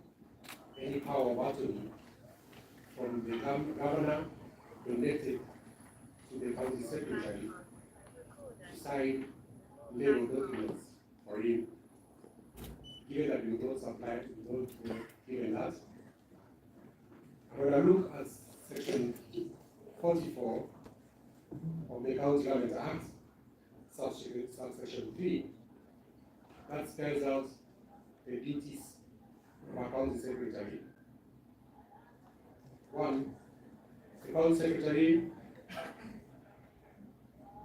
any power of attorney from the Governor donated to the County Secretary to sign legal documents for him, given that we've not supplied, we've not given that. When I look at section 44 of the County Government Act, subsection 3, that spells out the duties of a county secretary. 1, the county secretary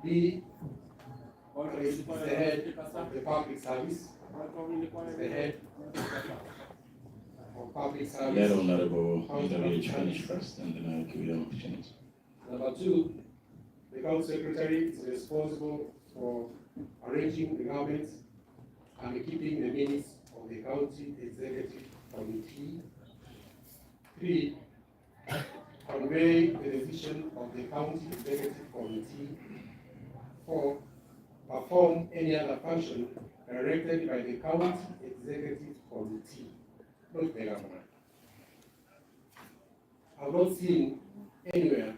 be is the head of the public service, the head of public service. Let Honorable Minga finish first, and then I'll give you an opportunity. Number 2, the county secretary is responsible for arranging the government and keeping the minutes of the county executive committee. 3, convey the decision of the county executive committee. 4, perform any other function directed by the county executive committee, not the governor. I've not seen anywhere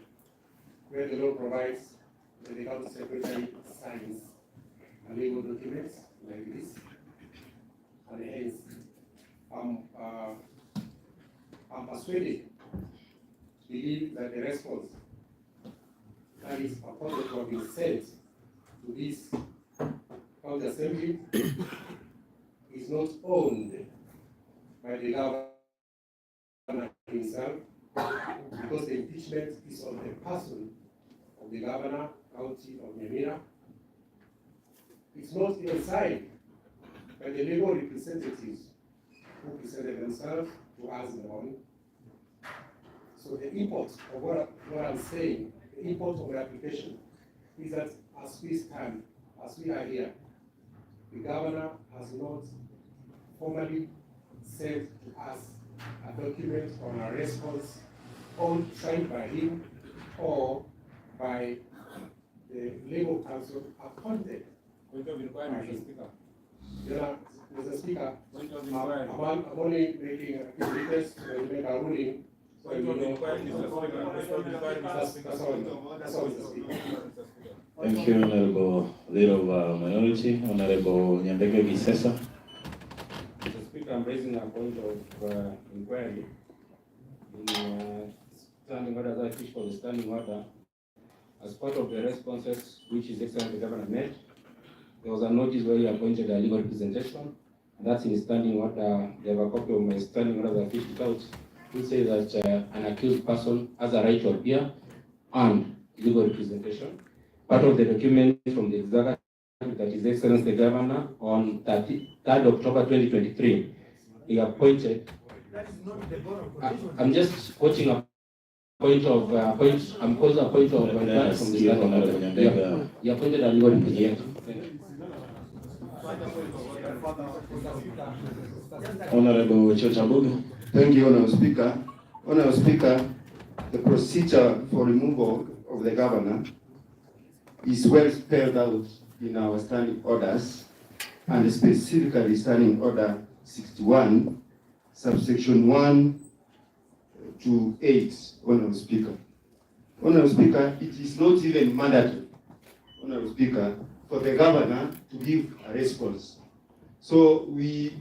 where the law provides that the county secretary signs a legal document like this. and hence I'm persuaded to believe that the response that is purported to have been sent to this county assembly is not owned by the governor himself, because the impeachment is on the person of the governor, county of Nyamira. It's not even signed by the legal representatives who presented themselves to us in the morning. So the import of what I'm saying, the import of the application, is that as we stand, as we are here, the governor has not formally sent to us a document on a response signed by him or by the legal counsel appointed. Point of inquiry, Mr. Speaker. Mr. Speaker, Point of I'm inquiry. only making a request to make a ruling. Point of inquiry, Mr. Speaker. Point of inquiry, Mr. Speaker. That's all, Mr. Speaker. Thank you, Honorable Leader of Minority, Honorable Nyambege Gisesa. Mr. Speaker, I'm raising a point of inquiry in standing order that I fish for the standing order. As part of the responses which His Excellency the Governor made, there was a notice where he appointed a legal representation, and that's in standing order. They have a copy of my standing order that I fished out, which says that an accused person has a right to appear and legal representation. Part of the document from the executive that His Excellency the Governor on 3rd October 2023, he appointed. That is not the board of provision. I'm just quoting a point of I'm quoting a point of from the standing order. He appointed a legal representative. Honorable Chochabuga. Thank you, Honorable Speaker. Honorable Speaker, the procedure for removal of the governor is well spelled out in our standing orders, and specifically standing order 61, subsection 1 to 8, Honorable Speaker. Honorable Speaker, it is not even mandatory, Honorable Speaker, for the governor to give a response. So if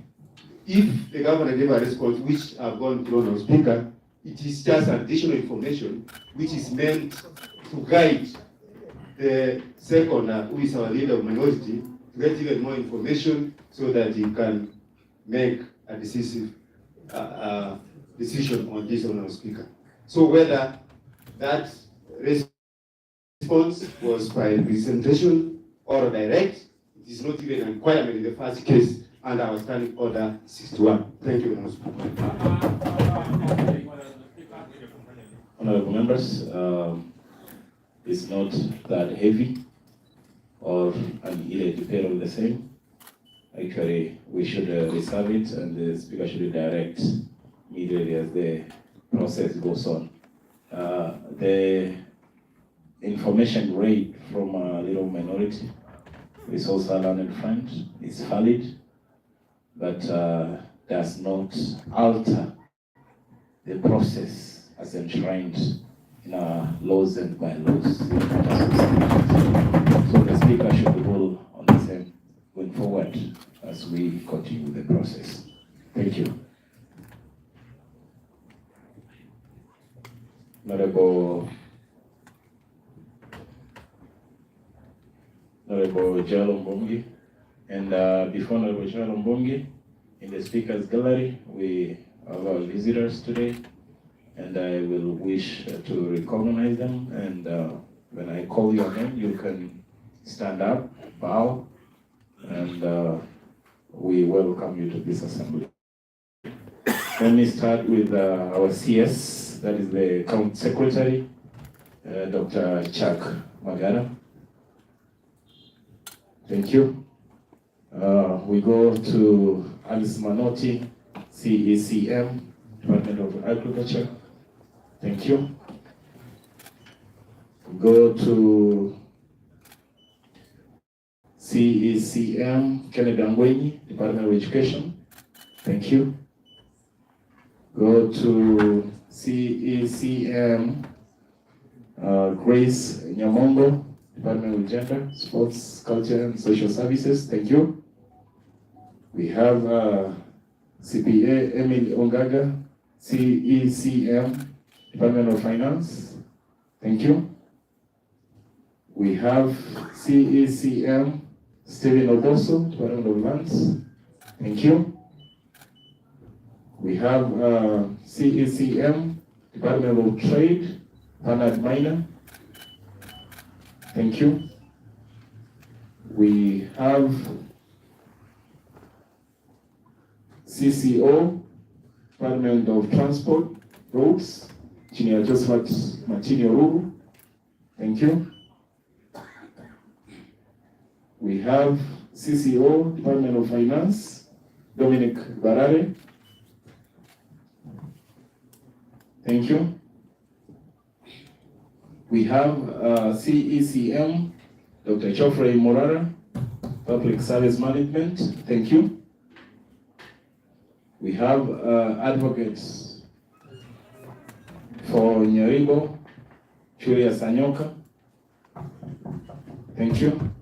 the governor gave a response, which I've gone through, Honorable Speaker, it is just additional information which is meant to guide the second, who is our leader of minority, to get even more information so that he can make a decisive decision on this, Honorable Speaker. So whether that response was by representation or direct, it is not even a requirement in the first case under our standing order 61. Thank you, Honorable Speaker. Honorable members, it's not that heavy or an irregular the same. Actually, we should reserve it, and the Speaker should direct immediately as the process goes on. The information read from a little minority, resource learned friend, is valid, but does not alter the process as enshrined in our laws and bylaws. So the Speaker should rule on the same going forward as we continue the process. Thank you. Honorable Jalo Mbongi, and before Honorable Jalo Mbongi, in the Speaker's gallery, we have our visitors today, and I will wish to recognize them, and when I call your name, you can stand up, bow, and we welcome you to this assembly. Let me start with our CS, that is the County Secretary, Dr. Chuck Magara. Thank you. We go to Alice Manotti, CECM, Department of Agriculture. Thank you. Go to CECM, Kennedy Angwenyi, Department of Education. Thank you. Go to CECM, Grace Nyamongo, Department of Gender, Sports, Culture, and Social Services. Thank you. We have CPA Emily Ongaga, CECM, Department of Finance. Thank you. We have CECM Stephen Oboso, Department of Lands. Thank you. We have CECM Department of Trade, Bernard Minor. Thank you. We have CCO, Department of Transport, Roads, Engineer Josephat Machini Oruru. Thank you. We have CCO, Department of Finance, Dominic Barare. Thank you. We have CECM, Dr. Geoffrey Morara, Public Service Management. Thank you. We have advocates for Nyaribo, Churia Sanyoka. Thank you.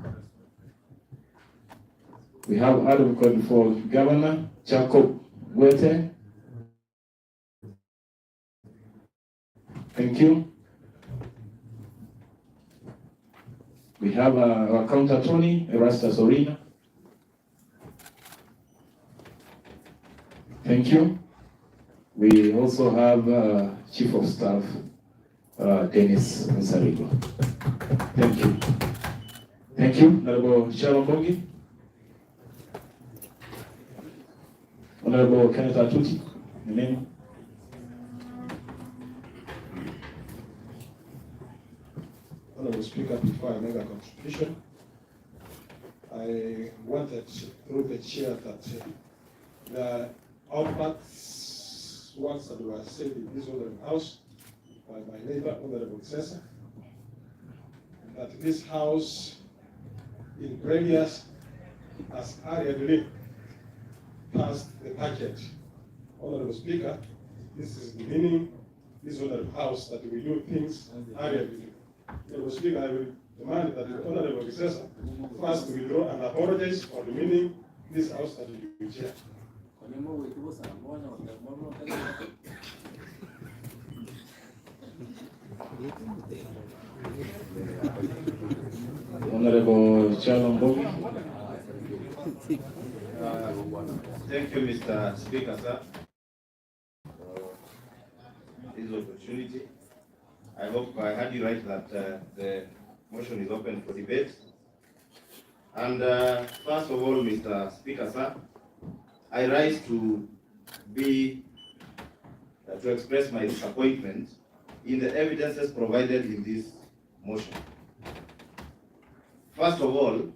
We have advocate for Governor Jacob Gwete. Thank you. We have our counter attorney, Erastus Orina. Thank you. We also have Chief of Staff, Dennis Nsarigo. Thank you. Thank you, Honorable Shalombogi. Honorable Kenneth Atuti, your name. Honorable Speaker, before I make a contribution, I wanted through the chair that the outback works that were said in this honorable house by my neighbor, Honorable Cesar, that this house in previous has arguably passed the packet. Honorable Speaker, this is the meaning, this honorable house, that we do things arguably. Honorable Speaker, I will demand that the Honorable Cesar first withdraw and apologize for the meaning this house that you chair. Honorable Shalombogi. Thank you, Mr. Speaker, sir, for this opportunity. I hope I heard you right that the motion is open for debate. And first of all, Mr. Speaker, sir, I rise to express my disappointment in the evidences provided in this motion. First of all,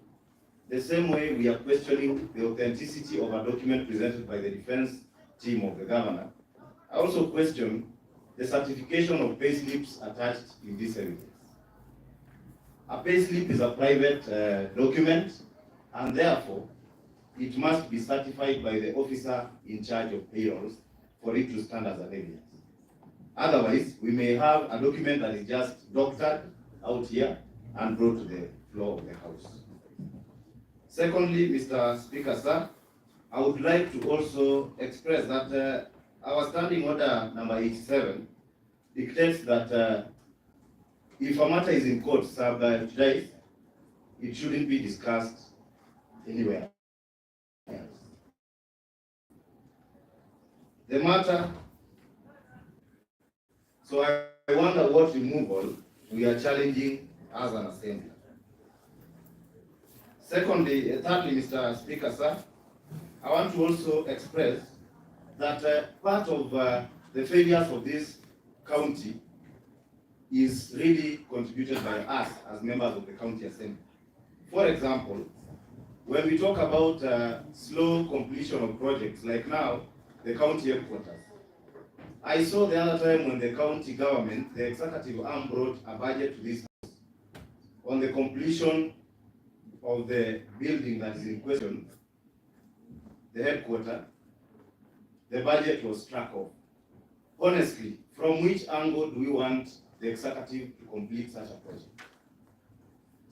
the same way we are questioning the authenticity of a document presented by the defense team of the governor, I also question the certification of payslips attached in this evidence. A payslip is a private document, and therefore it must be certified by the officer in charge of payrolls for it to stand as an evidence. Otherwise, we may have a document that is just doctored out here and brought to the floor of the House. Secondly, Mr. Speaker, sir, I would like to also express that our standing order number 87 dictates that if a matter is in court served today, it shouldn't be discussed anywhere else. The matter, so I wonder what removal we are challenging as an assembly. Thirdly, Mr. Speaker, sir, I want to also express that part of the failures of this county is really contributed by us as members of the county assembly. For example, when we talk about slow completion of projects, like now, the county headquarters, I saw the other time when the county government, the executive arm, brought a budget to this house on the completion of the building that is in question, the headquarters. The budget was struck off. Honestly, from which angle do we want the executive to complete such a project?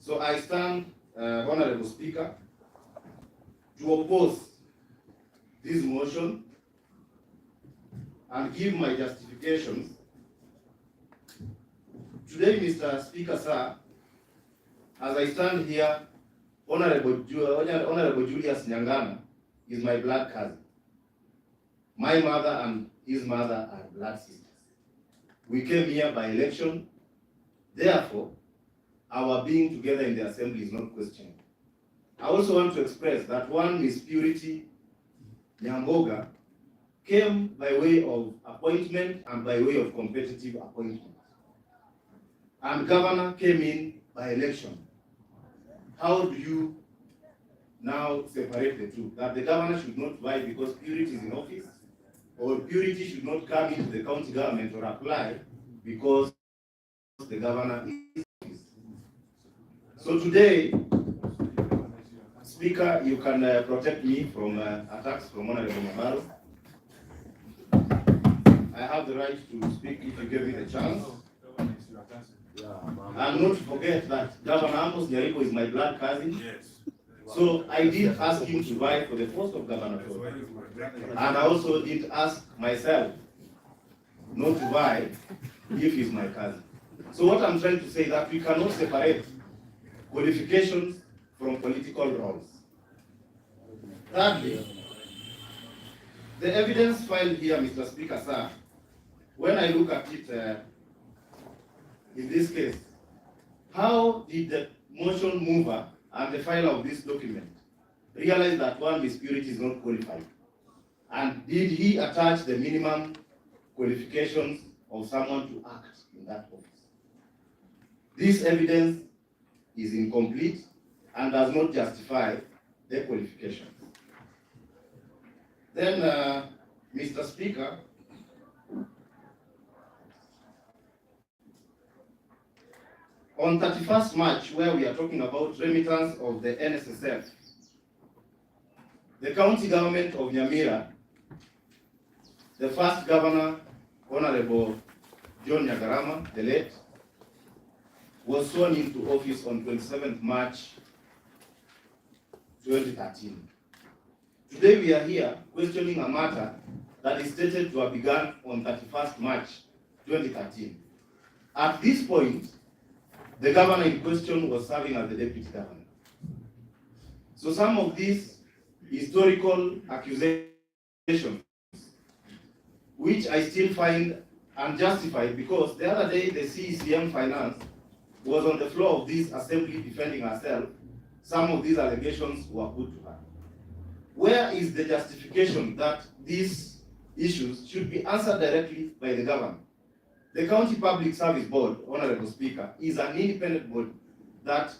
So I stand, Honorable Speaker, to oppose this motion and give my justifications. Today, Mr. Speaker, sir, as I stand here, Honorable Julius Nyangana is my blood cousin. My mother and his mother are blood sisters. We came here by election. Therefore, our being together in the assembly is not questioned. I also want to express that one Miss Purity Nyamboga came by way of appointment and by way of competitive appointment. And governor came in by election. How do you now separate the two? That the governor should not vie because Purity is in office, or Purity should not come into the county government or apply because the governor is in office. So today, Speaker, you can protect me from attacks from Honorable Nyamira. I have the right to speak if you give me the chance. And not to forget that Governor Nyaribo is my blood cousin. Yes. So I did ask him to vie for the post of governor. And I also did ask myself not to vie if he's my cousin. So what I'm trying to say is that we cannot separate qualifications from political roles. Thirdly, the evidence filed here, Mr. Speaker, sir, when I look at it in this case, how did the motion mover and the filer of this document realize that one Miss Purity is not qualified? And did he attach the minimum qualifications of someone to act in that office? This evidence is incomplete and does not justify the qualifications. Then, Mr. Speaker, on 31st March, where we are talking about remittance of the NSSF, the county government of Nyamira, the first governor, Honorable John Nyagarama, the late, was sworn into office on 27th March 2013. Today we are here questioning a matter that is stated to have begun on 31st March 2013. At this point, the governor in question was serving as the deputy governor. So some of these historical accusations, which I still find unjustified, because the other day the CECM Finance was on the floor of this assembly defending herself. Some of these allegations were put to her. Where is the justification that these issues should be answered directly by the government? The County Public Service Board, Honorable Speaker, is an independent body that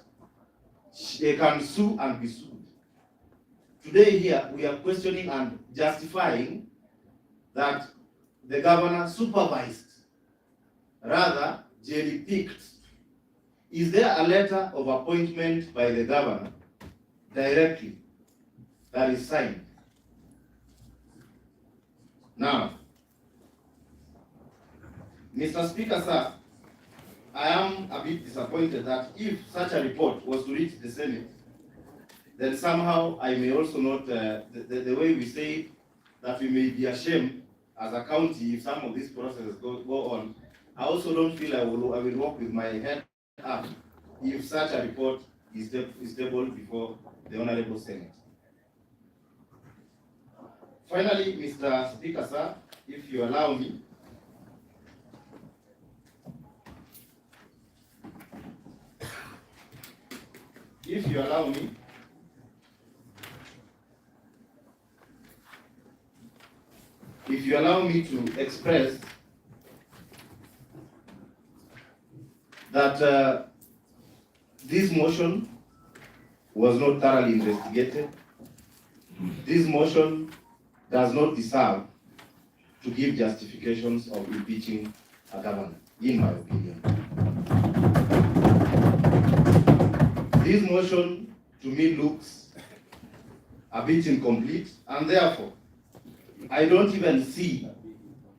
they can sue and be sued. Today here, we are questioning and justifying that the governor supervised, rather jelly-picked. Is there a letter of appointment by the governor directly that is signed? Now, Mr. Speaker, sir, I am a bit disappointed that if such a report was to reach the Senate, then somehow I may also not, the way we say it, that we may be ashamed as a county if some of these processes go on. I also don't feel I will walk with my head up if such a report is tabled before the Honorable Senate. Finally, Mr. Speaker, sir, if you allow me, to express that this motion was not thoroughly investigated. This motion does not deserve to give justifications of impeaching a governor, in my opinion. This motion, to me, looks a bit incomplete, and therefore, I don't even see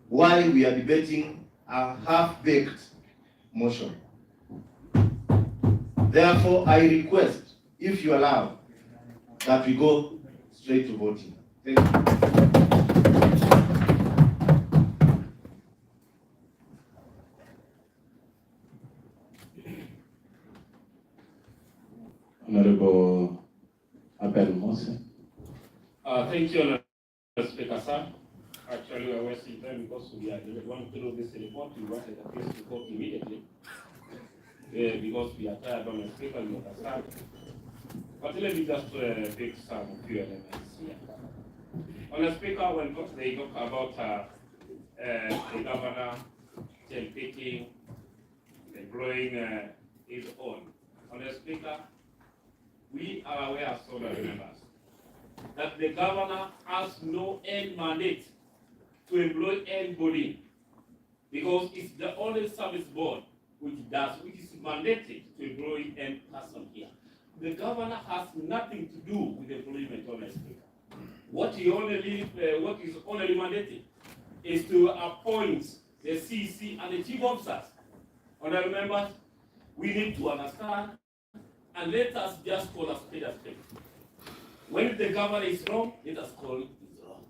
why we are debating a half-baked motion. Therefore, I request, if you allow, that we go straight to voting. Thank you. Honorable Abel Mose. Thank you, Honorable Speaker, sir. Actually, we are wasting time because we are going through this report. We wanted the case to go immediately because we are tired on the speaker, you understand. But let me just pick some few elements here. On the speaker, when they talk about the governor taking, employing his own. On the speaker, we are aware, as all members, that the governor has no end mandate to employ anybody because it's the only service board which is mandated to employ any person here. The governor has nothing to do with employment on the speaker. What is only mandated is to appoint the CC and the chief officers. Honorable members, we need to understand and let us just call a spade a spade. When the governor is wrong, let us call it wrong.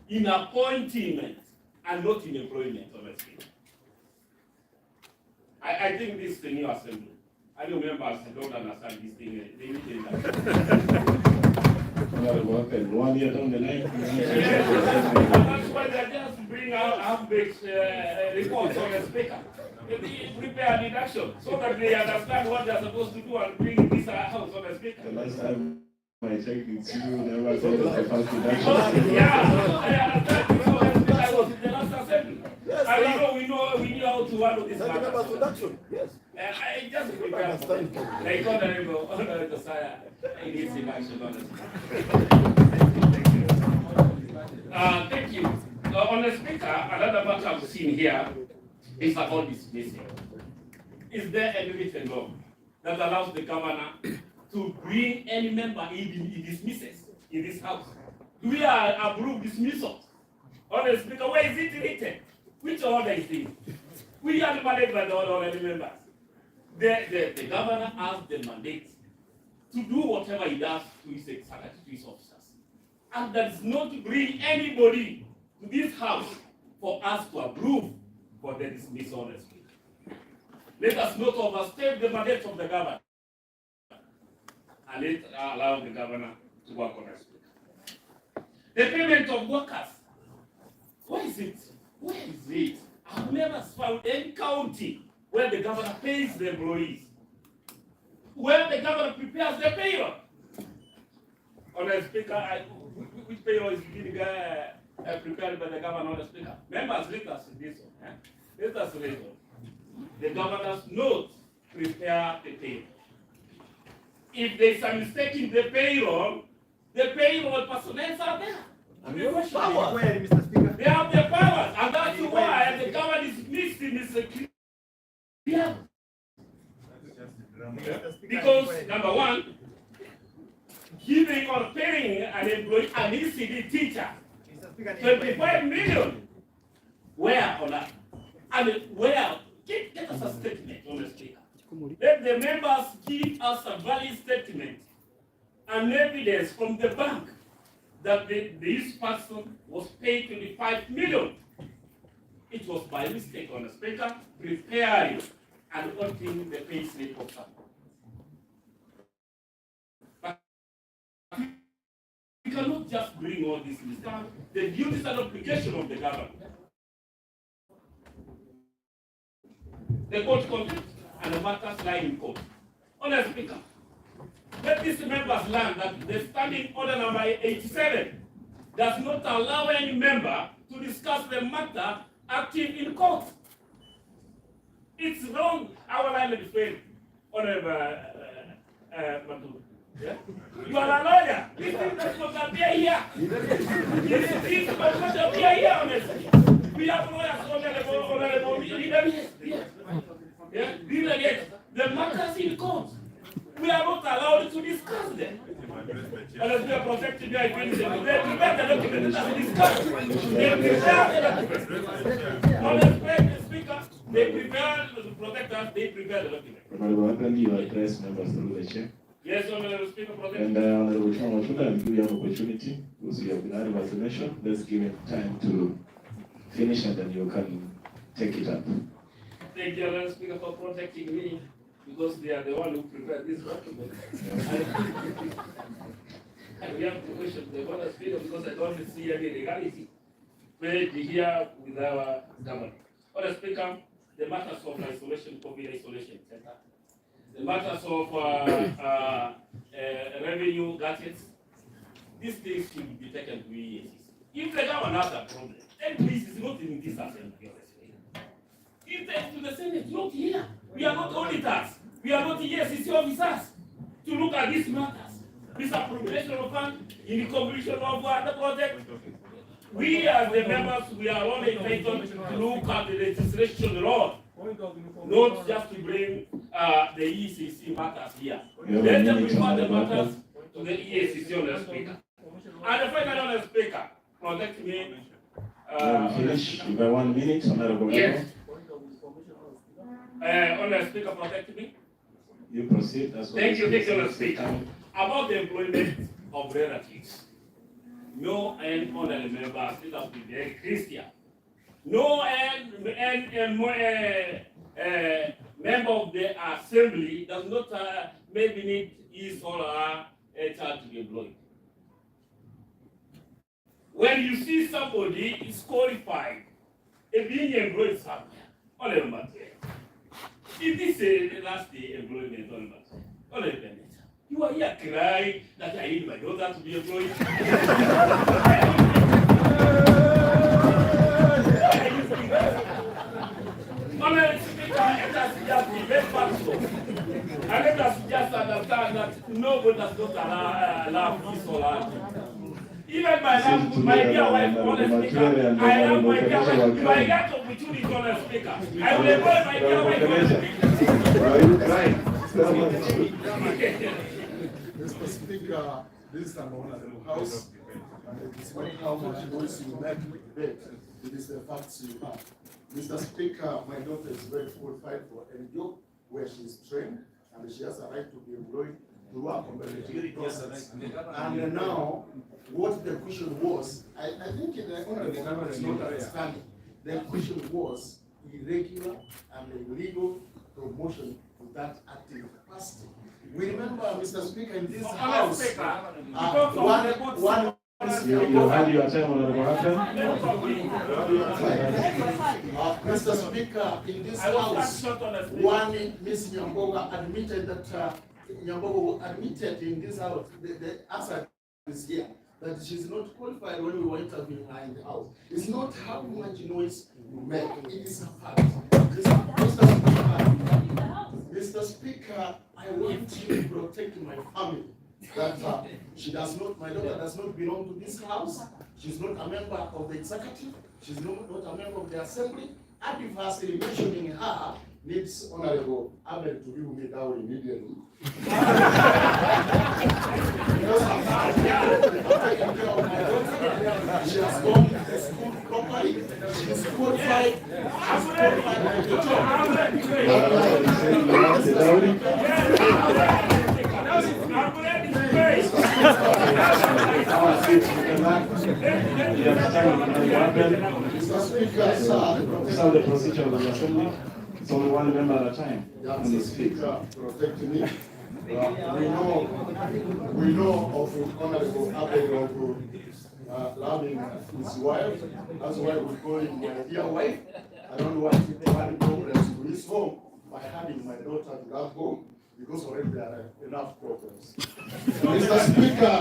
In appointment and not in employment, honestly. I think this is the new assembly. I know members don't understand this thing. They need to Honorable Abel, 1 year down the line. That's why they just bring out half-baked reports on the speaker. They prepare a deduction so that they understand what they're supposed to do and bring this house on the speaker. The last time I checked with you, never said the first reduction. Yeah, I understand because I was in the last assembly. And we knew how to handle this matter. Yes. I just prepare for it. Like Honorable Saya, I need some action on this. Thank you. On the speaker, another matter I've seen here is about dismissal. Is there any written law that allows the governor to bring any member he dismisses in this house? Do we approve dismissal? On the speaker, where is it written? Which order is it? We are mandated by the order of the members. The governor has the mandate to do whatever he does to his secretary, to his officers. And that is not to bring anybody to this house for us to approve for the dismissal of the speaker. Let us not overstep the mandate of the governor. And let allow the governor to work on the speaker. The payment of workers. What is it? Where is it? I've never found any county where the governor pays the employees, where the governor prepares the payroll. On the speaker, which payroll is being prepared by the governor on the speaker? Members, let us read this one. Let us read it. The governor's notes prepare the payroll. If there is a mistake in the payroll personnel are there. And you have power. Mr. Speaker. They have the powers, and that's why the government is missing this clear. Because number one, giving or paying an employee, an ECD teacher, 25 million. Where on that? And where? Get us a statement on the speaker. Let the members give us a valid statement and evidence from the bank that this person was paid 25 million. It was by mistake on the speaker, preparing and auditing the pay slip of someone. But we cannot just bring all this down. The duties and obligation of the government. The court contempt and the matters lie in court. On the speaker, let these members learn that the standing order number 87 does not allow any member to discuss the matter active in court. It's wrong. Our line is failed. Honorable Matu. Yeah? You are a lawyer. This thing does not appear here. This thing does not appear here, honestly. We have lawyers, honorable leaders. Yeah? The matters in court. We are not allowed to discuss them. Unless we are protected by agreement. They prepare the document. Let us discuss. They prepare the document. On the speaker, they prepare to protect us. They prepare the document. Honorable Abel, you address members through the chair. Yes, Honorable Speaker, protect And me. Honorable Chamachuka, I'll give you an opportunity because you have been out of vaccination. Let's give him time to finish and then you can take it up. Thank you, Honorable Speaker, for protecting me because they are the one who prepared this document. And we have to question the Honorable Speaker because I don't see any legality played here with our government. Honorable Speaker, the matters of isolation, COVID isolation center, the matters of revenue gadgets, these things should be taken to EACC. If the government has a problem, then please, it's not in this assembly. Give them to the Senate, not here. We are not auditors. We are not EACC officers to look at these matters. Misappropriation of funds in the completion of the project. We as the members, we are only entitled to look at the legislation law, not just to bring the EACC matters here. Let them report the matters to the EACC on the speaker. And the final on the speaker, protect me. Finish by 1 minute, Honorable. Yes. On the speaker, protect me. You proceed. That's what Thank you, Mr. Speaker. About the employment of relatives. No and honorable members, let us be very Christian. No member of the assembly does not maybe need his or her child to be employed. When you see somebody is qualified and being employed somewhere, honorable member, if this is the last day employment, honorable member, you are here crying that I need my daughter to be employed. Honorable Speaker, let us just be very factual. And let us just understand that nobody does not allow this or that. Even my dear wife, Honorable Speaker, I love my dear wife. If I get opportunity, Honorable Speaker, I will employ my dear wife, Honorable Speaker. Why are you crying? Mr. Speaker, this is an honorable house, and it is not how much noise you make with debate, it is the facts you have. Mr. Speaker, my daughter is very qualified for a job where she is trained, and she has a right to be employed through a competitive process. And now, what the question was, I think the honorable member is not understanding. The question was irregular and illegal promotion without active capacity. We remember, Mr. Speaker, in this house, You had your time, Honorable Hassan. Mr. Speaker, in this house, one Ms. Nyamboga admitted that Nyamboga admitted in this house, the answer is here, that she's not qualified when we were interviewing her in the house. It's not how much noise you make, it is a fact. Mr. Speaker, I want to protect my family. That she does not, my daughter does not belong to this house. She's not a member of the executive. She's not a member of the assembly. Adversely mentioning her needs Honorable Abel to give me down immediately. Because I'm taking care of my daughter. She has gone to the school properly. She's qualified. She's qualified for the job. So the procedure of the assembly, it's only one member at a time. Mr. Speaker, protect me. We know of Honorable Abel of loving his wife. That's why we call him my dear wife. I don't want any problems to his home by having my daughter to that home, because already there are enough problems. Mr. Speaker,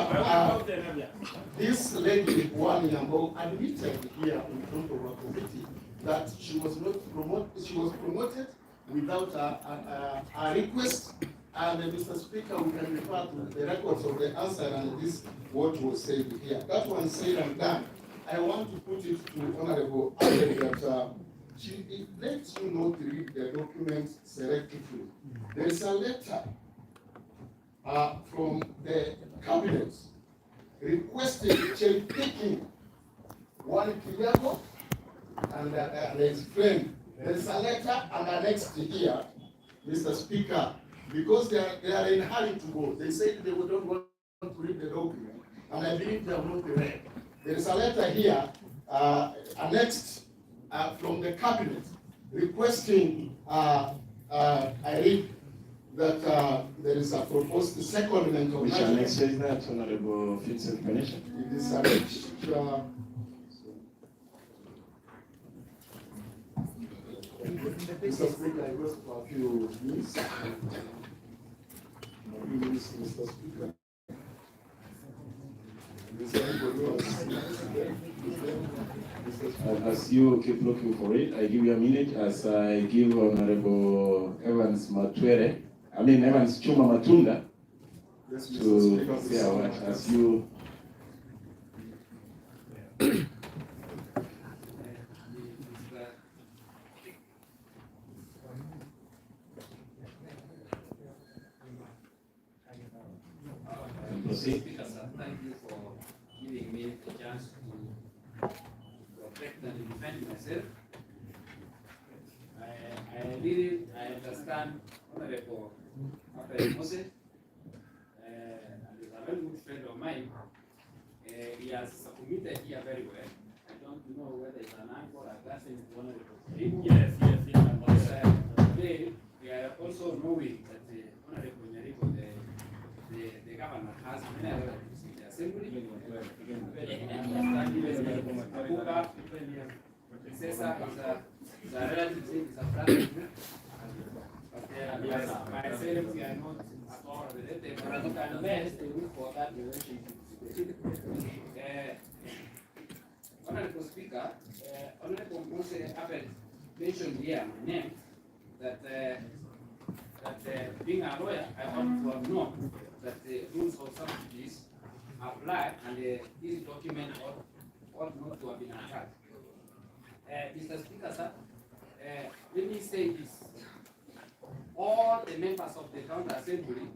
this lady, One Nyambo, admitted here in front of our committee that she was not promoted. She was promoted without a request. And Mr. Speaker, we can refer to the records of the answer and this what was said here. That one said and done. I want to put it to Honorable Audit that it lets you not read the document selectively. There is a letter from the cabinet requesting cherry picking one Kiliako and explain. There is a letter and annexed here, Mr. Speaker, because they are in a hurry to go. They said they don't want to read the document, and I believe they have not read. There is a letter here annexed from the cabinet requesting, I read that there is a proposed secondment of Which annex is that, Honorable Vincent Ganesha? It is annexed. Mr. Speaker, I go for a few minutes. Mr. Speaker. As you keep looking for it, I give you a minute as I give Honorable Evans Chuma Matunda to say a word as you. Speaker, sir, thank you for giving me a chance to protect and defend myself. I understand Honorable Moses, and is a very good friend of mine. He has submitted here very well. I don't know whether it's an anchor or a glassing to Honorable. Yes. Today, we are also knowing that Honorable Nyaribo, the governor has many other in the assembly. Cesar is a relative, is a brother. But myself, we are not at all related, but I can best look for that relationship. Honorable Speaker, Honorable Mose Abed mentioned here my name that being a lawyer, I want to have known that the rules of subsidies apply and this document ought not to have been attached. Mr. Speaker, sir, let me say this. All the members of the county assembly,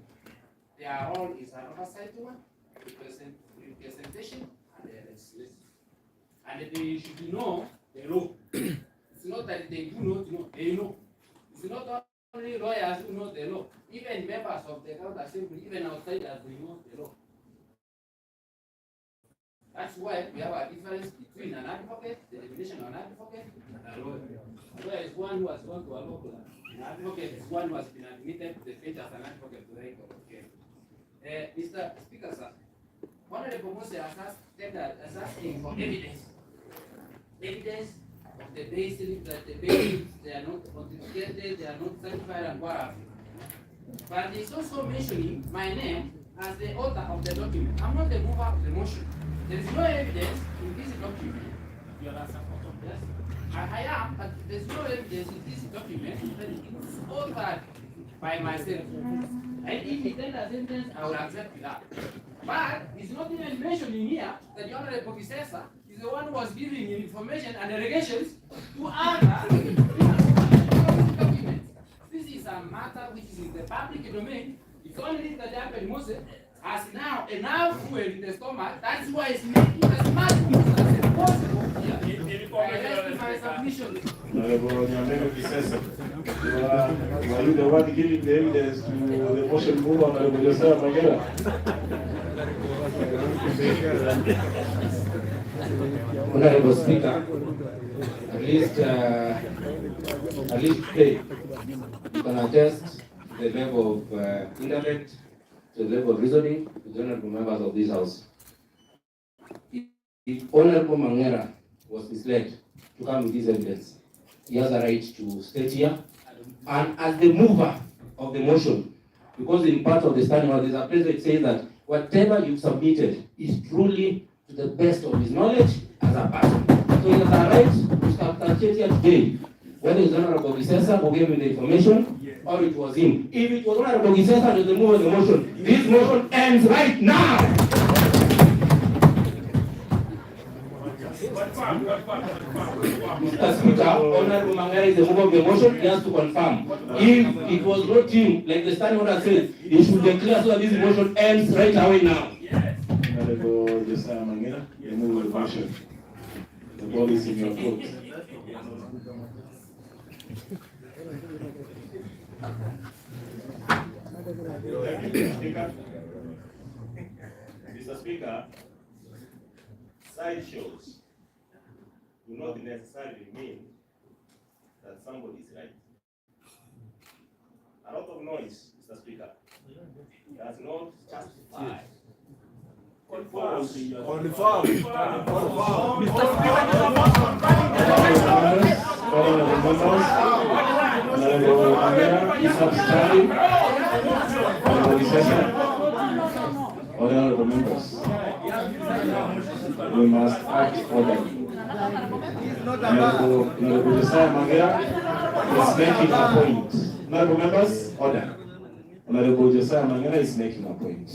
their role is an oversight one, representation, and legislation. And they should know the law. It's not that they do not know, they know. It's not only lawyers who know the law. Even members of the county assembly, even outsiders, they know the law. That's why we have a difference between an advocate, the definition of an advocate, and a lawyer. A lawyer is one who has gone to a law class. An advocate is one who has been admitted to the faith as an advocate to the High Court of Kenya. Mr. Speaker, sir, Honorable Mose is asking for evidence. Evidence of the basis that the basis they are not authenticated, they are not certified, and what have you. But he's also mentioning my name as the author of the document. I'm not the mover of the motion. There is no evidence in this document. You are a supporter of this. I am, but there is no evidence in this document that it is authored by myself. And if he tenders evidence, I will accept that. But it's not even mentioned in here that the Honorable Professor is the one who was giving information and allegations to other documents. This is a matter which is in the public domain. It's only that happened Moses has now enough fuel in the stomach. That's why it's making as much as possible here. I rest my submission. Honorable Nyamira, were you the one giving the evidence to the motion move on Honorable Joseph Magera? Honorable Speaker, at least today, you can attest the level of intellect, the level of reasoning to the honorable members of this House. If Honorable Mangera was misled to come with this evidence, he has a right to state here. And as the mover of the motion, because in part of the standing order, there's a place that says that whatever you submitted is truly to the best of his knowledge as a person. So he has a right to substantiate here today whether it's Honorable Gisesa who gave him the information or it was him. If it was Honorable Gisesa who was the mover of the motion, this motion ends right now. Mr. Speaker, Honorable Mangera is the mover of the motion, he has to confirm. If it was not him, like the standing order says, he should declare so that this motion ends right away now. Honorable Josiah Mangera, you move the motion. The ball is in your court. Mr. Speaker, sideshows do not necessarily mean that somebody is right. A lot of noise, Mr. Speaker, does not justify. On the farm. Honorable members, we must act orderly. Honorable Josiah Mangera is making a point. Honorable members, order. Honorable Josiah Mangera is making a point.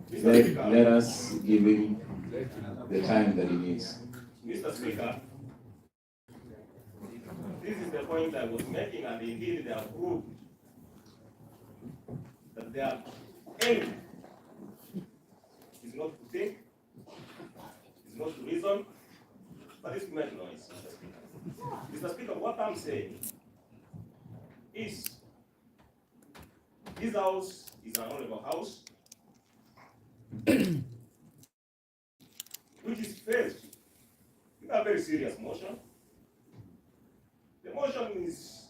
Let us give him the time that he needs. Mr. Speaker, this is the point I was making, and indeed they have proved that their aim is not to think, is not to reason, but it's to make noise, Mr. Speaker. Mr. Speaker, what I'm saying is this house is an honorable house which is faced with a very serious motion. The motion is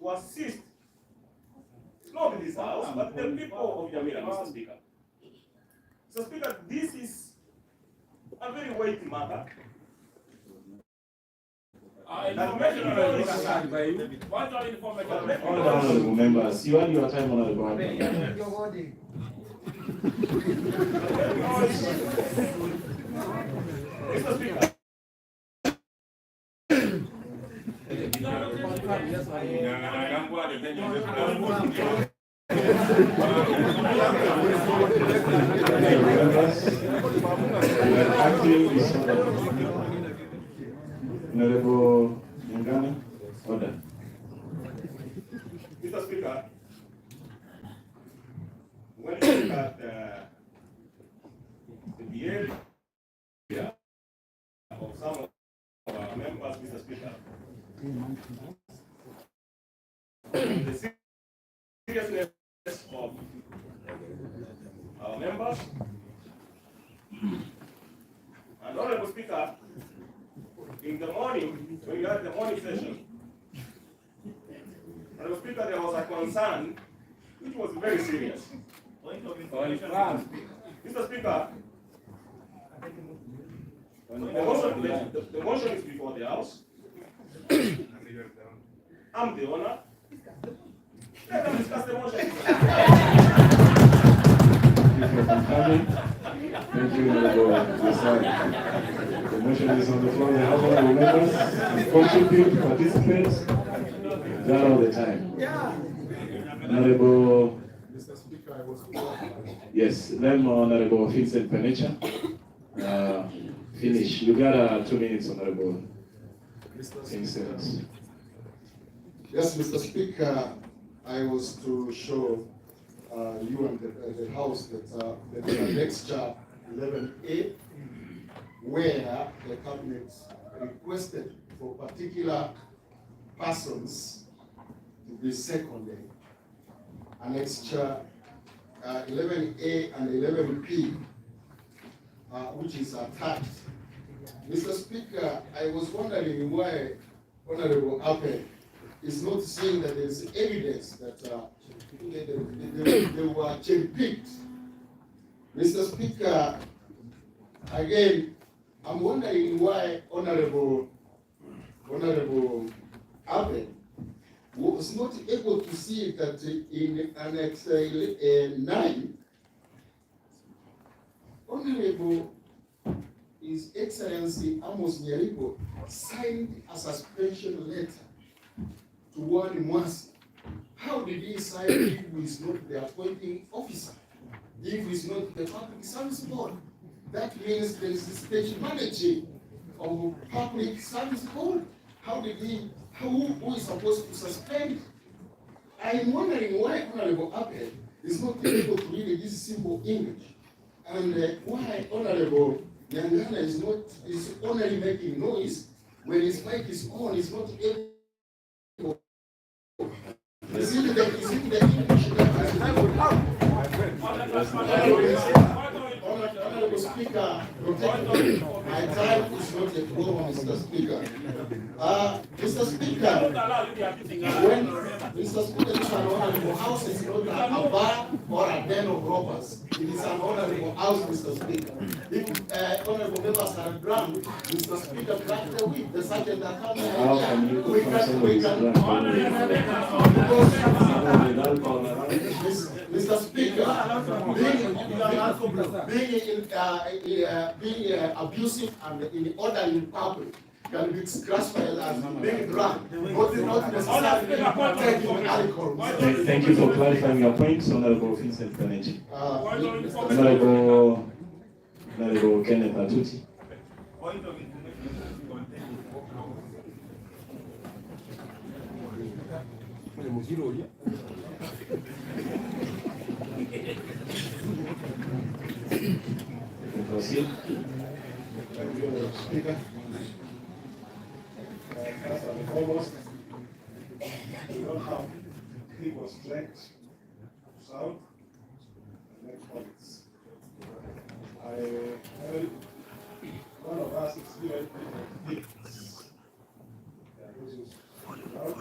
to assist not this house, but the people of Nyamira, Mr. Speaker. Mr. Speaker, this is a very weighty matter. Honorable members, you had your time, honorable members. Mr. Speaker. Honorable Nyangana, order. Mr. Speaker, when you look at the behavior of some of our members, Mr. Speaker, the seriousness of our members, and Honorable Speaker, in the morning, when you had the morning session, Honorable Speaker, there was a concern which was very serious. Mr. Speaker, the motion is before the House. I'm the owner. Let them discuss the motion. Thank you, Honorable Josiah. The motion is on the floor. The House honorable members contribute, participate, done all the time. Honorable. Mr. Speaker, I was. Yes, then Honorable Vincent Penecha. Finish. You got 2 minutes, Honorable Vincent. Yes, Mr. Speaker, I was to show you and the House that the next chart 11A, where the cabinet requested for particular persons to be seconded. Annexure 11A and 11P, which is attached. Mr. Speaker, I was wondering why Honorable Ape is not saying that there's evidence that they were cherry-picked. Mr. Speaker, again, I'm wondering why Honorable Ape was not able to see that in Annex 9, Honorable His Excellency Amos Nyaribo signed a suspension letter to Ward Mwasi. How did he sign if he is not the appointing officer? If he is not the public service board? That means there is a state manager of public service board. How did he, who is supposed to suspend? I'm wondering why Honorable Ape is not able to read this simple English. And why Honorable Nyangana is only making noise when his mic is on, is not able. Is it the English that Honorable Speaker, protect my time is not yet over, Mr. Speaker. Mr. Speaker, when Mr. Speaker, this is an honorable house, it's not a bar or a den of robbers. It is an honorable house, Mr. Speaker. If honorable members are drunk, Mr. Speaker, grant the whip, the sergeant that comes here. We can. Mr. Speaker, being abusive and in order in public can be classified as being drunk, but it's not necessarily taking alcohol. Thank you for clarifying your point, Honorable Vincent Kanechi. Honorable Kenneth Atuti. Proceed. Thank you, Speaker. First and foremost, we don't have equal strength to south and make points. I heard one of us is given gifts. There are those who speak out,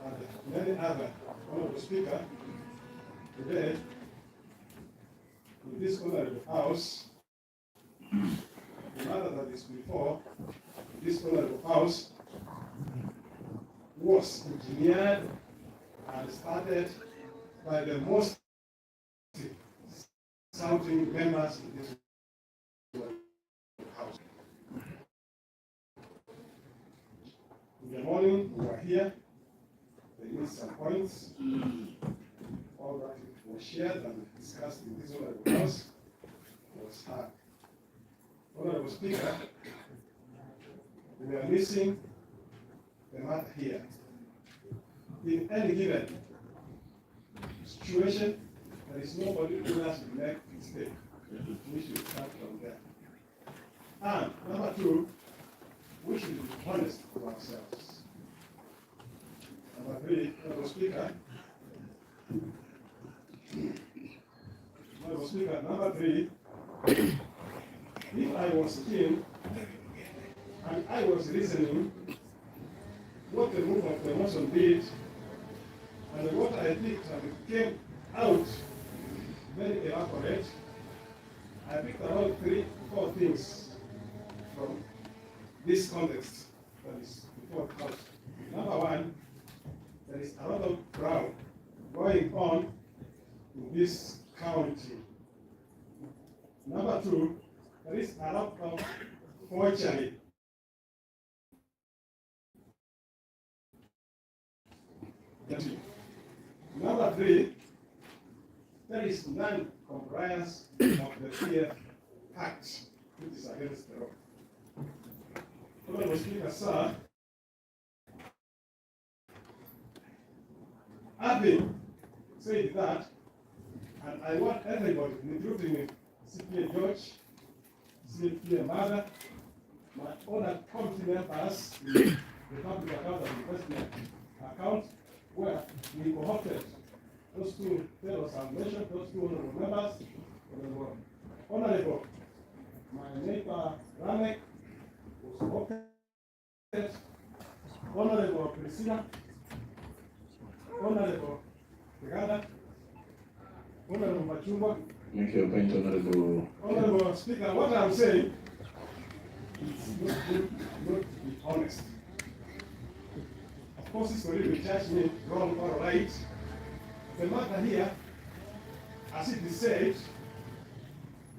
and many other. Honorable Speaker, today, in this honorable house, the matter that is before this honorable house was engineered and started by the most sounding members in this house. In the morning, we were here. They made some points. All that was shared and discussed in this honorable house was heard. Honorable Speaker, we are missing the matter here. In any given situation, there is nobody who has to make a mistake. We should start from there. And number two, we should be honest with ourselves. Number three, Honorable Speaker, number three, if I was king and I was reasoning what the move of the motion did and what I did and came out very elaborate, I picked about 3-4 things from this context that is before the House. Number one, there is a lot of fraud going on in this county. Number two, there is a lot of forgery. Number three, there is non-compliance of the PF Act, which is against the law. Honorable Speaker, sir, having said that, and I want everybody, including CPA George, CPA Mother, my other committee members, the Public Account and Investment Account, where we co-opted those two fellows I mentioned, those two honorable members, honorable, my neighbor Ramek was co-opted, honorable Priscilla, honorable Tegada, honorable Machumba. Make your point, Honorable. Honorable Speaker, what I'm saying is not to be honest. Of course, it's going to be judge me wrong or right. The matter here, as it is said,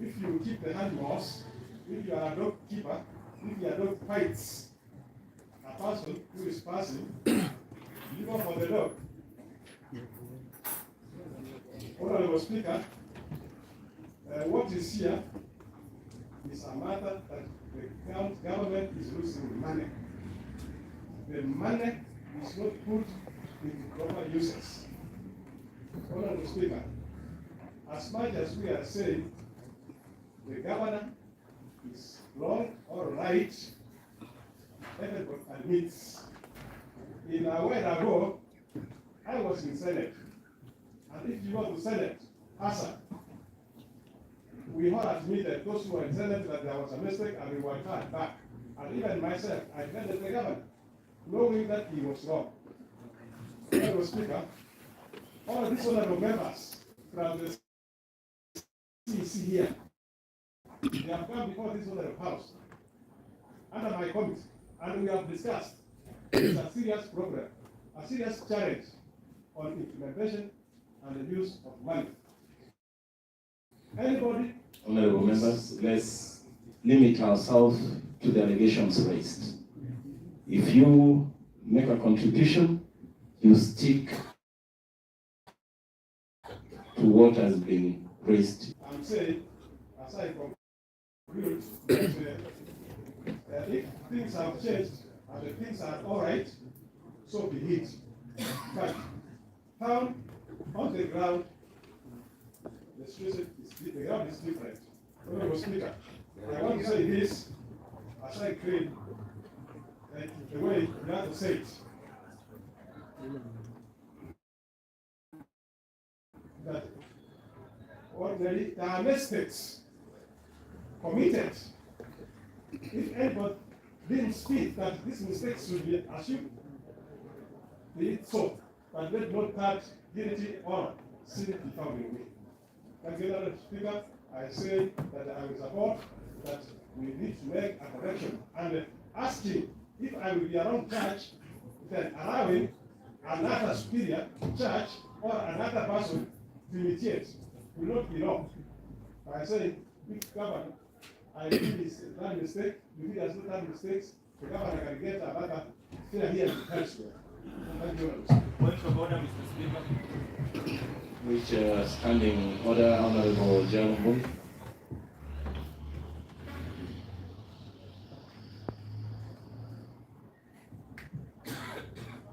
if you keep the animals, if you are a dog keeper, if your dog fights a person who is passing, you go for the dog. Honorable Speaker, what is here is a matter that the government is losing money. The money is not put into proper uses. Honorable Speaker, as much as we are saying the governor is wrong or right, everybody admits. In a while ago, I was in Senate. And if you go to Senate, ASA, we all admitted, those who were in Senate, that there was a mistake and we were turned back. And even myself, I defended the governor, knowing that he was wrong. Mr. Speaker, all of these honorable members from the CEC here, they have come before this honorable house under my committee, and we have discussed it's a serious problem, a serious challenge on implementation and the use of money. Anybody? Honorable members, let's limit ourselves to the allegations raised. If you make a contribution, you stick to what has been raised. I'm saying, aside from conclude, that if things have changed and the things are all right, so be it. But found on the ground, the situation is the ground is different. Honorable Speaker, I want to say this as I claim the way you have to say it. That ordinarily there are mistakes committed. If anybody didn't speak that these mistakes should be assumed, be it so, but let not touch dignity or sin be found in me. Thank you, Mr. Speaker. I say that I will support that we need to make a correction and asking if I will be around church, then allowing another superior church or another person to imitate will not be wrong. I say, if governor, I did this one mistake, you did as not done mistakes, the governor can get another fair here elsewhere. Thank you. Point of order, Mr. Speaker. Which standing order, Honorable Nyaribo.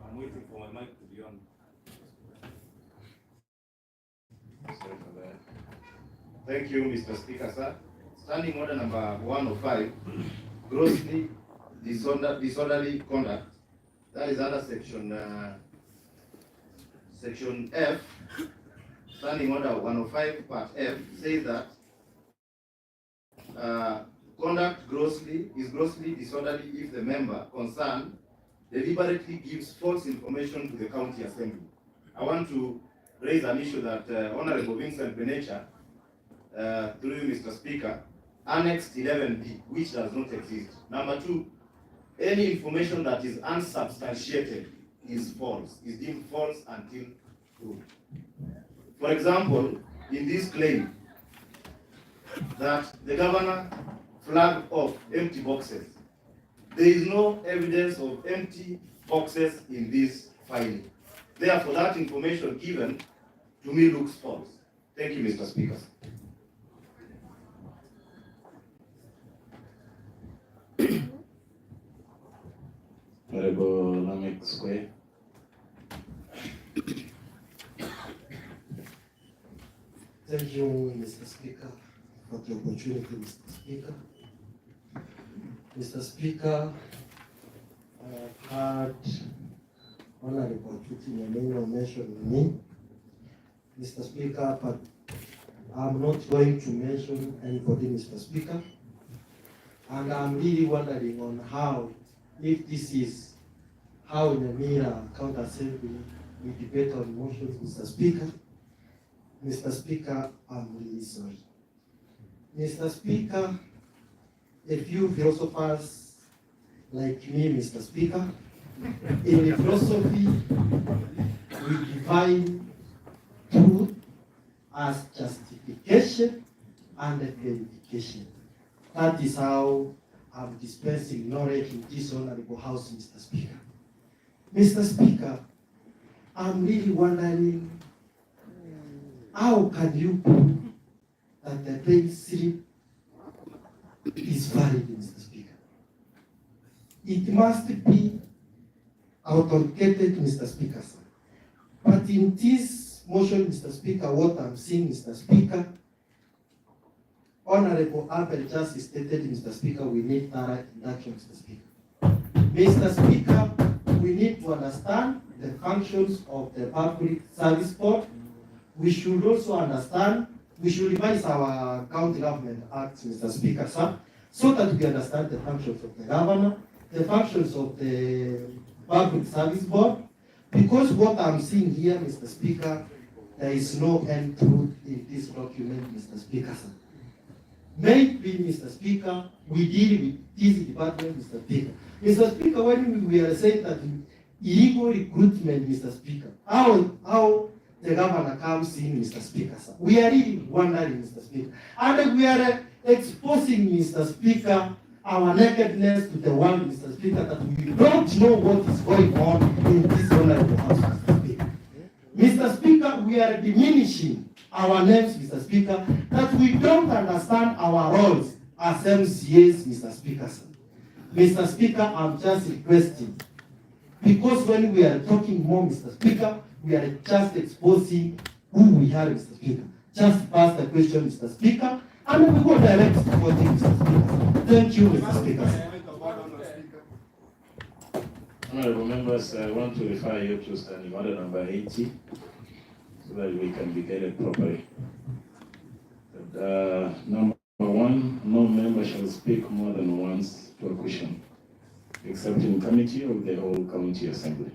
I'm waiting for my mic to be on. Thank you, Mr. Speaker, sir. Standing order number 105, grossly disorderly conduct. That is under section F. Standing order 105, part F, says that conduct is grossly disorderly if the member concerned deliberately gives false information to the county assembly. I want to raise an issue that Honorable Vincent Benecha, through you, Mr. Speaker, annexed 11B, which does not exist. Number 2, any information that is unsubstantiated is false, is deemed false until proved. For example, in this claim that the governor flagged off empty boxes, there is no evidence of empty boxes in this filing. Therefore, that information given to me looks false. Thank you, Mr. Speaker. Honorable Lamek Square. Thank you, Mr. Speaker, for the opportunity, Mr. Speaker. Mr. Speaker, I have heard Honorable Nyamira mention me, Mr. Speaker, but I'm not going to mention anybody, Mr. Speaker. And I'm really wondering on how, if this is how Nyamira County Assembly we debate on motions, Mr. Speaker. Mr. Speaker, I'm really sorry. Mr. Speaker, a few philosophers like me, Mr. Speaker, in the philosophy, we define truth as justification and verification. That is how I'm dispensing knowledge in this honorable house, Mr. Speaker. Mr. Speaker, I'm really wondering, how can you prove that the pay slip is valid, Mr. Speaker? It must be authenticated, Mr. Speaker, sir. But in this motion, Mr. Speaker, what I'm seeing, Mr. Speaker, Honorable Abel just stated, Mr. Speaker, we need thorough induction, Mr. Speaker. Mr. Speaker, we need to understand the functions of the Public Service Board. We should also understand, we should revise our County Government Act, Mr. Speaker, sir, so that we understand the functions of the governor, the functions of the Public Service Board, because what I'm seeing here, Mr. Speaker, there is no end truth in this document, Mr. Speaker, sir. Maybe, Mr. Speaker, we deal with this department, Mr. Speaker. Mr. Speaker, when we are saying that illegal recruitment, Mr. Speaker, how the governor comes in, Mr. Speaker, sir. We are really wondering, Mr. Speaker. And we are exposing, Mr. Speaker, our nakedness to the world, Mr. Speaker, that we don't know what is going on in this honorable house, Mr. Speaker. Mr. Speaker, we are diminishing our names, Mr. Speaker, that we don't understand our roles as MCAs, Mr. Speaker, sir. Mr. Speaker, I'm just requesting, because when we are talking more, Mr. Speaker, we are just exposing who we are, Mr. Speaker. Just ask the question, Mr. Speaker, and we go direct to voting, Mr. Speaker. Thank you, Mr. Speaker. Honorable members, I want to refer you to standing order number 80 so that we can be guided properly. Number one, no member shall speak more than once to a question, except in committee of the whole county assembly.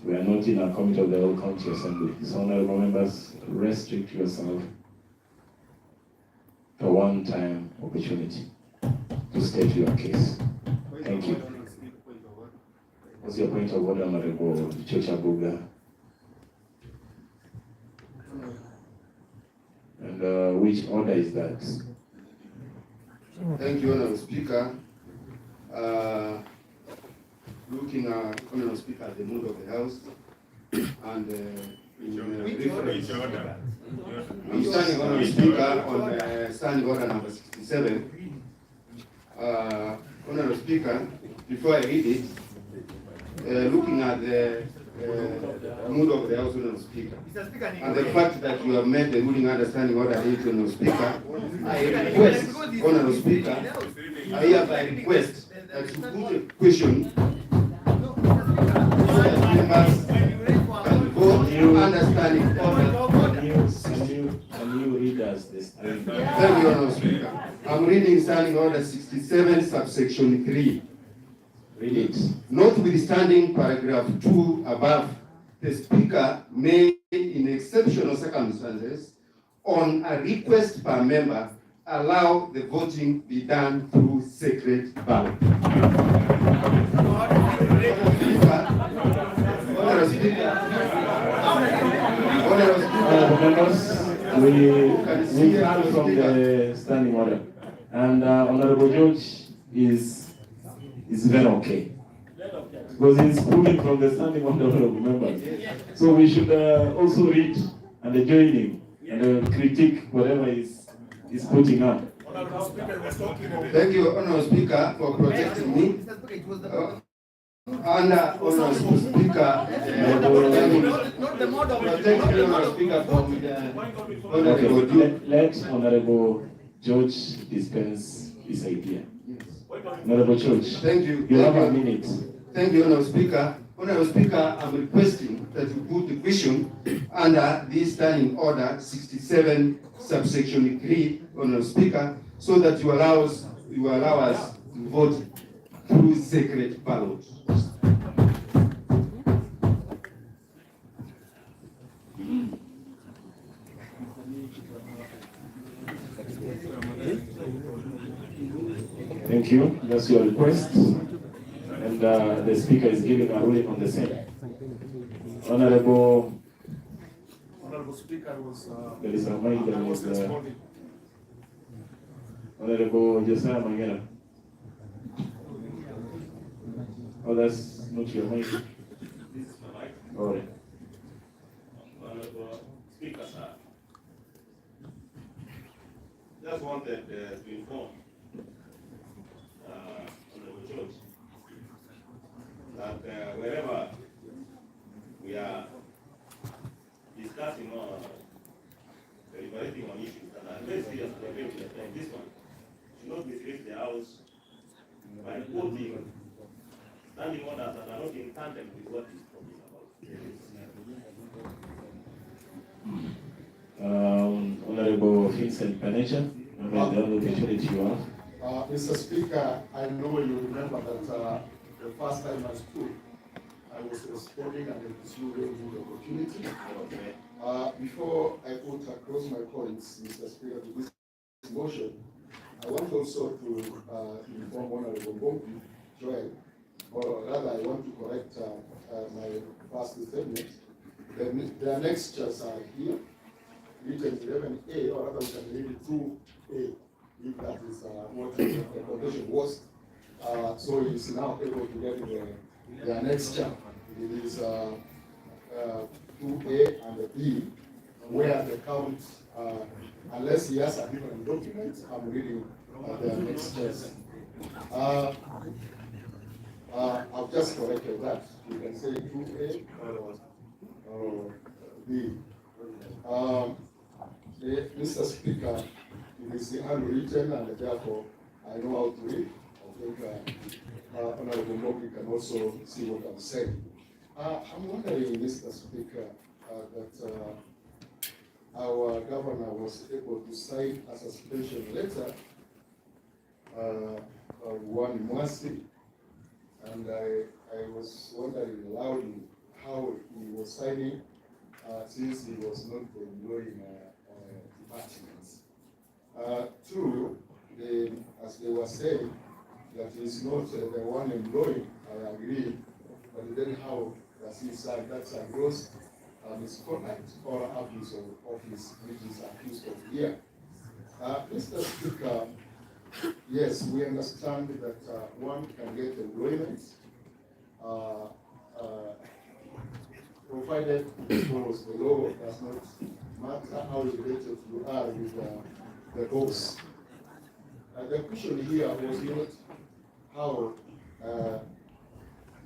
We are not in a committee of the whole county assembly. So, honorable members, restrict yourself to a one-time opportunity to state your case. Thank you. What's your point of order, Honorable Chochabuga? And which order is that? Thank you, Honorable Speaker. Looking at, Honorable Speaker, at the mood of the House, and Which order? I'm standing, Honorable Speaker, on standing order number 67. Honorable Speaker, before I read it, looking at the mood of the House, Honorable Speaker, and the fact that you have made the ruling understanding order 8, Honorable Speaker, I request, Honorable Speaker, I hereby request that you put a question so that members can vote understanding order. Can you read us this? Thank you, Honorable Speaker. I'm reading standing order 67, subsection 3. Read it. Notwithstanding paragraph 2 above, the Speaker may, in exceptional circumstances, on a request per member, allow the voting be done through secret ballot. Honorable Members, we come from the standing order, and Honorable George is very okay, because he's pulling from the standing order of members. So we should also read and join him and critique whatever he's putting up. Thank you, Honorable Speaker, for protecting me. And Honorable Speaker, protect me, Honorable Speaker, from the Honorable. Let Honorable George dispense his idea. Honorable George, thank you. You have a minute. Thank you, Honorable Speaker. Honorable Speaker, I'm requesting that you put the question under this standing order 67, subsection 3, Honorable Speaker, so that you allow us to vote through secret ballot. Thank you. That's your request. And the Speaker is giving a ruling on the same. Honorable Speaker was there is a mic that was Honorable Josiah Mangela. Oh, that's not your mic. This is my mic. All right. Honorable Speaker, sir. Just wanted to inform Honorable George that wherever we are discussing or deliberating on issues that are very serious to the people, like this one, should not mislead the House by quoting standing orders that are not in tandem with what he's talking about. Honorable Vincent Panecha, the opportunity you have. Mr. Speaker, I know you remember that the first time I spoke, I was responding and it was you gave me the opportunity. Before I put across my points, Mr. Speaker, to this motion, I want also to inform Honorable Mbombi, Joel, or rather I want to correct my first statement. The annexures are here, written 11A, or rather we can read it 2A, if that is what the condition was. So he is now able to get the annexure. It is 2A and a B, where the count, unless he has a different document, I'm reading the annexures. I've just corrected that. You can say 2A or B. Mr. Speaker, it is handwritten and therefore I know how to read. I think Honorable Moki can also see what I'm saying. I'm wondering, Mr. Speaker, that our governor was able to sign a suspension letter of one Mwasi, and I was wondering loudly how he was signing since he was not employing departments. True, as they were saying, that he's not the one employing, I agree, but then how does he sign? That's a gross misconduct or abuse of office, which is accused of here. Mr. Speaker, yes, we understand that one can get employment, provided because the law does not matter how related you are with the boss. The question here was not how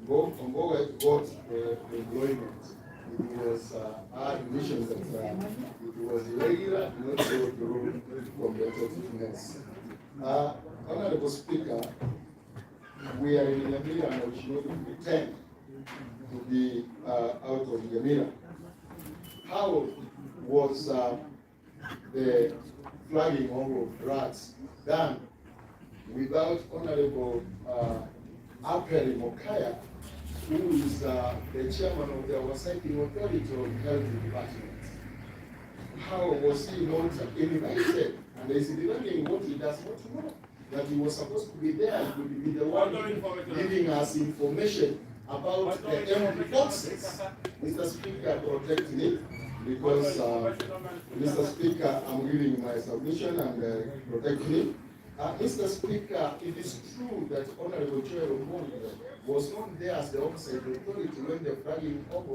Mboga got the employment. It was our admission that it was irregular, not so through competitiveness. Honorable Speaker, we are in Nyamira and we should not pretend to be out of Nyamira. How was the flagging of drugs done without Honorable Aperi Mokaya, who is the chairman of the Oversighting Authority of Health Department? How was he not invited? And is demanding what he does not know? That he was supposed to be there and would be the one giving us information about the empty boxes. Mr. Speaker, protecting it because, Mr. Speaker, I'm giving my submission and protecting it. Mr. Speaker, it is true that Honorable Joel was not there as the oversight authority when the flagging of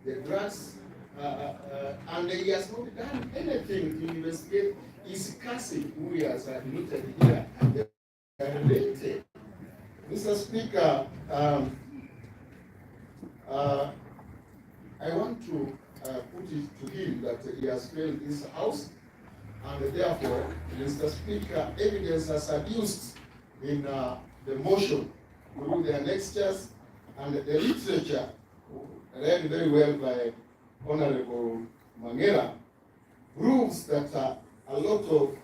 the drugs, and he has not done anything to investigate his cousin who he has admitted here. They are related. Mr. Speaker, I want to put it to him that he has failed this house, and therefore, Mr. Speaker, evidence has adduced in the motion through the annexures and the literature read very well by Honorable Mangera proves that a lot of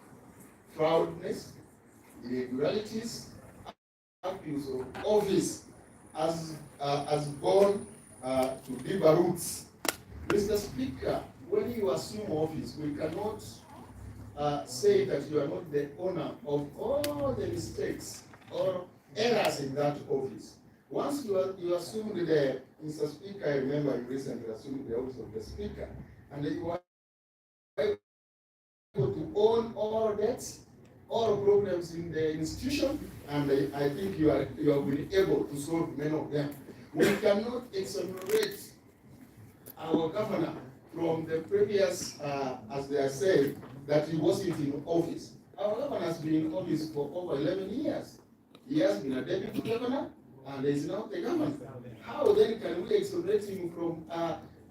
fraudness, irregularities, abuse of office has gone to deeper roots. Mr. Speaker, when you assume office, we cannot say that you are not the owner of all the mistakes or errors in that office. Once you assumed the, Mr. Speaker, I remember you recently assumed the office of the Speaker, and you are able to own all debts, all problems in the institution, and I think you have been able to solve many of them. We cannot exonerate our governor from the previous, as they are saying, that he wasn't in office. Our governor has been in office for over 11 years. He has been a deputy governor, and is now the governor. How then can we exonerate him from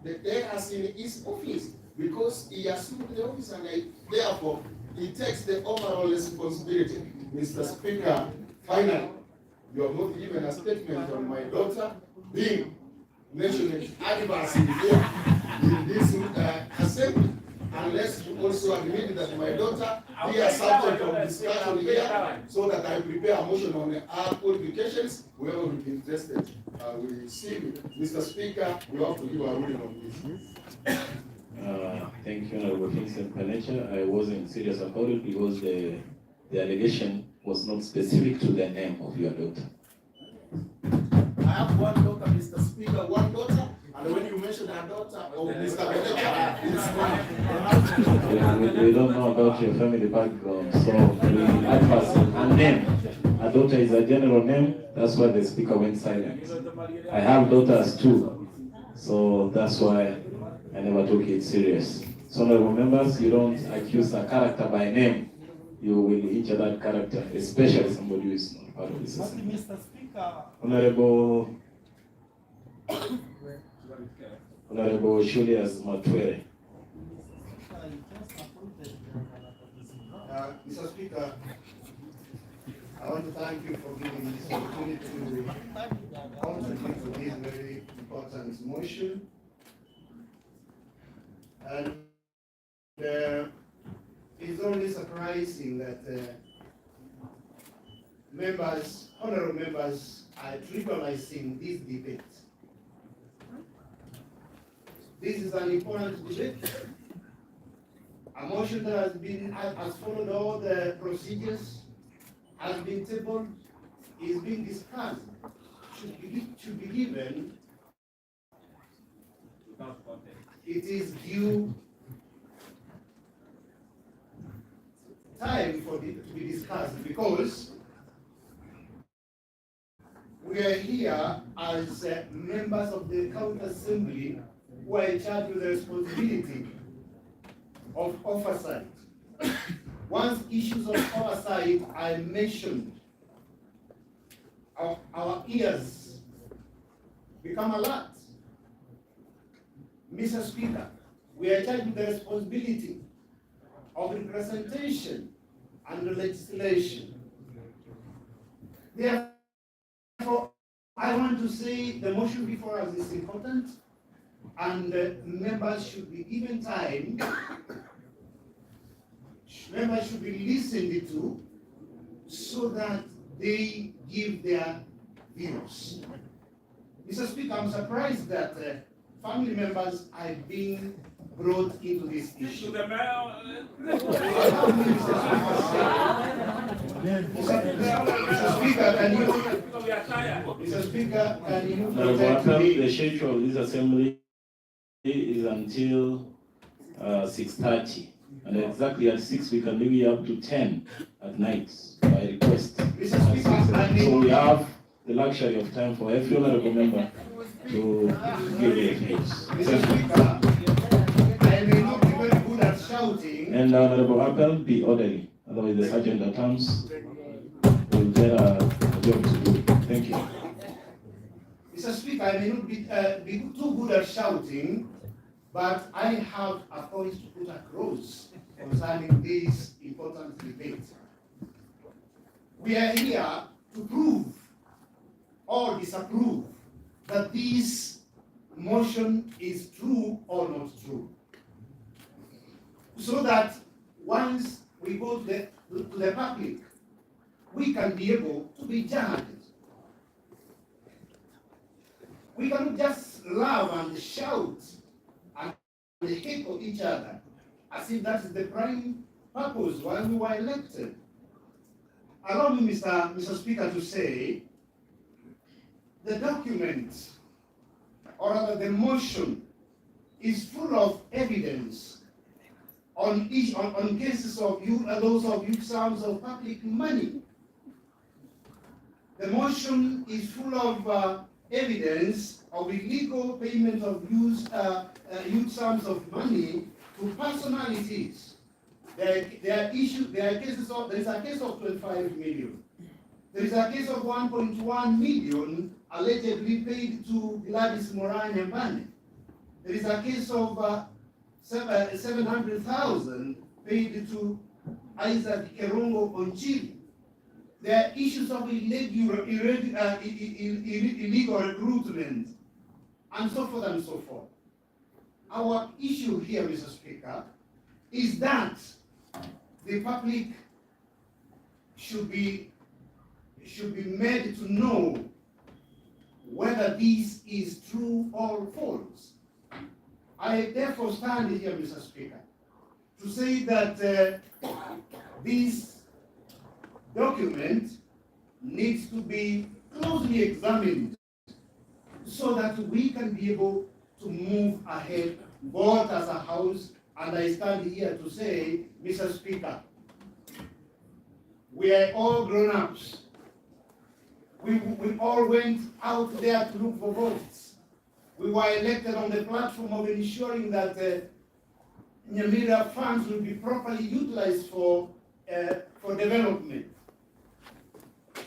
the errors in his office? Because he assumed the office, and therefore he takes the overall responsibility. Mr. Speaker, finally, you have not given a statement on my daughter being mentioned advocacy before in this assembly, unless you also admit that my daughter be a subject of discussion here, so that I prepare a motion on our qualifications. Whoever will be interested will see me. Mr. Speaker, you have to give a ruling on this. Thank you, Honorable Vincent Panecha. I wasn't serious about it because the allegation was not specific to the name of your daughter. I have one daughter, Mr. Speaker, one daughter, and when you mention her daughter, Mr. Panecha, it's We don't know about your family background, so we advise a name. A daughter is a general name, that's why the speaker went silent. I have daughters too, so that's why I never took it serious. So, honorable members, you don't accuse a character by name. You will injure that character, especially somebody who is not part of the system. Mr. Speaker. Honorable Julius Matwere. Mr. Speaker, I want to thank you for giving me this opportunity to contribute to this very important motion. And it's only surprising that members, honorable members, are trivializing this debate. This is an important debate. A motion that has followed all the procedures, has been tabled, is being discussed, should be given. It is due time for it to be discussed, because we are here as members of the county assembly who are in charge with the responsibility of oversight. Once issues of oversight are mentioned, our ears become alert. Mr. Speaker, we are charged with the responsibility of representation and legislation. Therefore, I want to say the motion before us is important, and members should be given time. Members should be listened to so that they give their views. Mr. Speaker, I'm surprised that family members are being brought into this issue. Mr. Speaker, can you protect me? The schedule of this assembly is until 6:30, and exactly at 6 we can leave up to 10 at night by request. Mr. Speaker, so we have the luxury of time for every honorable member to give their views. Mr. Speaker, I may not be very good at shouting. And Honorable Appel, be orderly. Otherwise, the sergeant at arms will get a job to do. Thank you. Mr. Speaker, I may not be too good at shouting, but I have a point to put across concerning this important debate. We are here to prove or disapprove that this motion is true or not true, so that once we go to the public, we can be able to be judged. We cannot just laugh and shout and heckle each other as if that is the prime purpose why we were elected. Allow me, Mr. Speaker, to say the document, or rather the motion, is full of evidence on cases of those of use of public money. The motion is full of evidence of illegal payment of huge sums of money to personalities. There is a case of 25 million. There is a case of 1.1 million allegedly paid to Gladys Moran Mbane. There is a case of 700,000 paid to Isaac Kerongo Onchiri. There are issues of illegal recruitment and so forth and so forth. Our issue here, Mr. Speaker, is that the public should be made to know whether this is true or false. I therefore stand here, Mr. Speaker, to say that this document needs to be closely examined so that we can be able to move ahead, both as a House, and I stand here to say, Mr. Speaker, we are all grown-ups. We all went out there to look for votes. We were elected on the platform of ensuring that Nyamira funds will be properly utilized for development.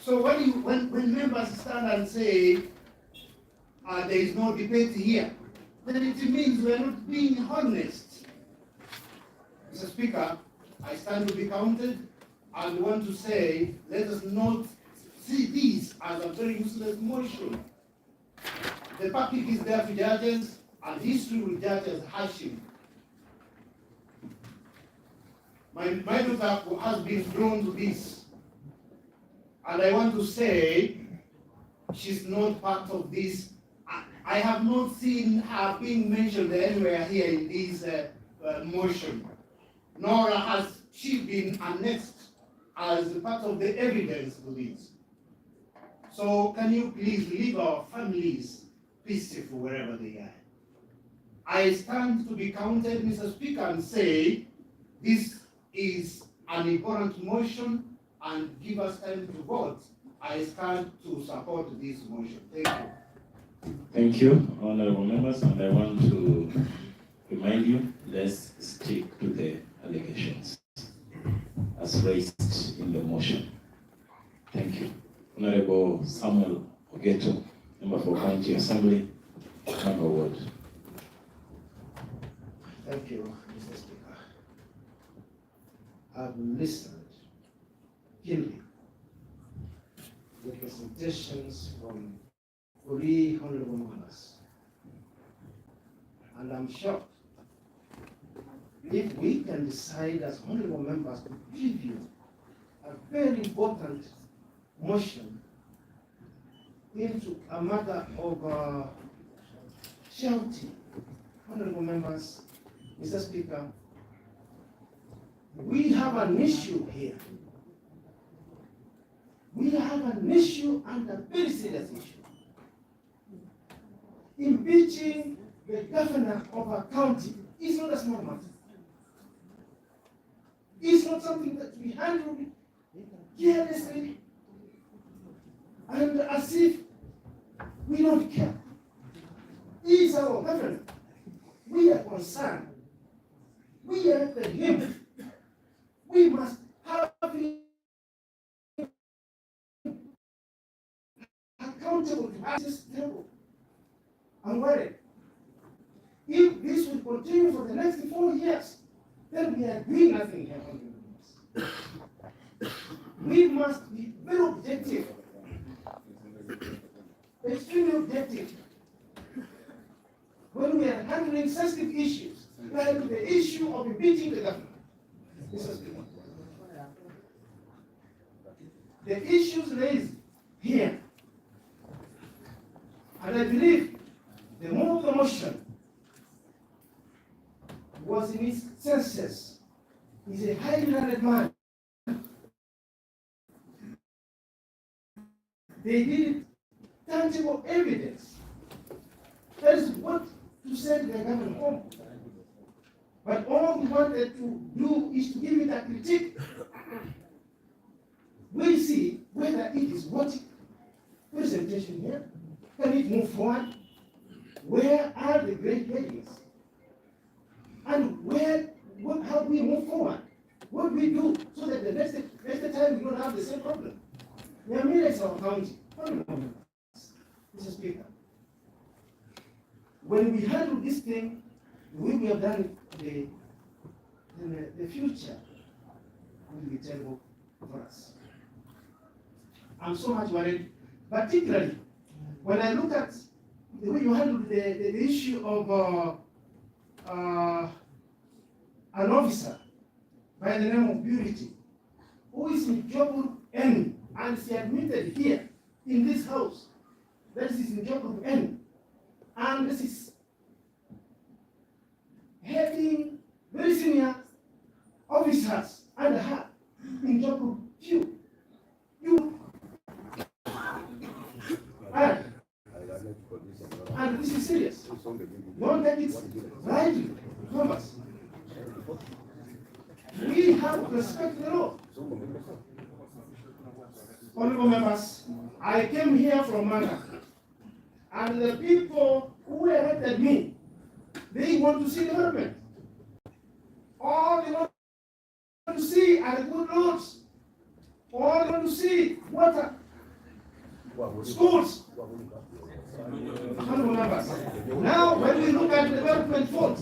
So when members stand and say there is no debate here, then it means we are not being honest. Mr. Speaker, I stand to be counted and want to say, let us not see this as a very useless motion. The public is there to judge us, and history will judge us harshly. My daughter has been drawn to this, and I want to say she's not part of this. I have not seen her being mentioned anywhere here in this motion, nor has she been annexed as part of the evidence to this. So can you please leave our families peaceful wherever they are? I stand to be counted, Mr. Speaker, and say this is an important motion and give us time to vote. I stand to support this motion. Thank you. Thank you, honorable members, and I want to remind you, let's stick to the allegations as raised in the motion. Thank you. Honorable Samuel Ogeto, member for County Assembly, member ward. Thank you, Mr. Speaker. I've listened keenly to the presentations from 3 honorable members, and I'm shocked if we can decide as honorable members to preview a very important motion into a matter of shouting. Honorable members, Mr. Speaker, we have an issue here. We have an issue, and a very serious issue. Impeaching the governor of a county is not a small matter. It's not something that we handle carelessly and as if we don't care. He is our governor. We are concerned. We are the him. We must have him accountable to this table. I'm worried. If this will continue for the next 4 years, then we are doing nothing here. We must be very objective, extremely objective, when we are handling sensitive issues, like the issue of impeaching the government. The issues raised here, and I believe the more of the motion was in its senses. He's a highly learned man. They did tangible evidence. That is what to send the government home. But all we wanted to do is to give it a critique. We'll see whether it is what presentation here. Can it move forward? Where are the great headings? And how we move forward? What we do so that the next time we don't have the same problem. Nyamira is our county. Mr. Speaker, when we handle this thing, the way we have done it, the future will be terrible for us. I'm so much worried, particularly when I look at the way you handled the issue of an officer by the name of Purity, who is in job N, and she admitted here in this house that she's in job N, and this is having very senior officers under her in job group few. You and this is serious. Don't take it lightly, Thomas. We have to respect the law. Honorable members, I came here from Manga, and the people who elected me, they want to see development. All they want to see are good roads. All they want to see water, schools. Honorable members, now when we look at the development fault,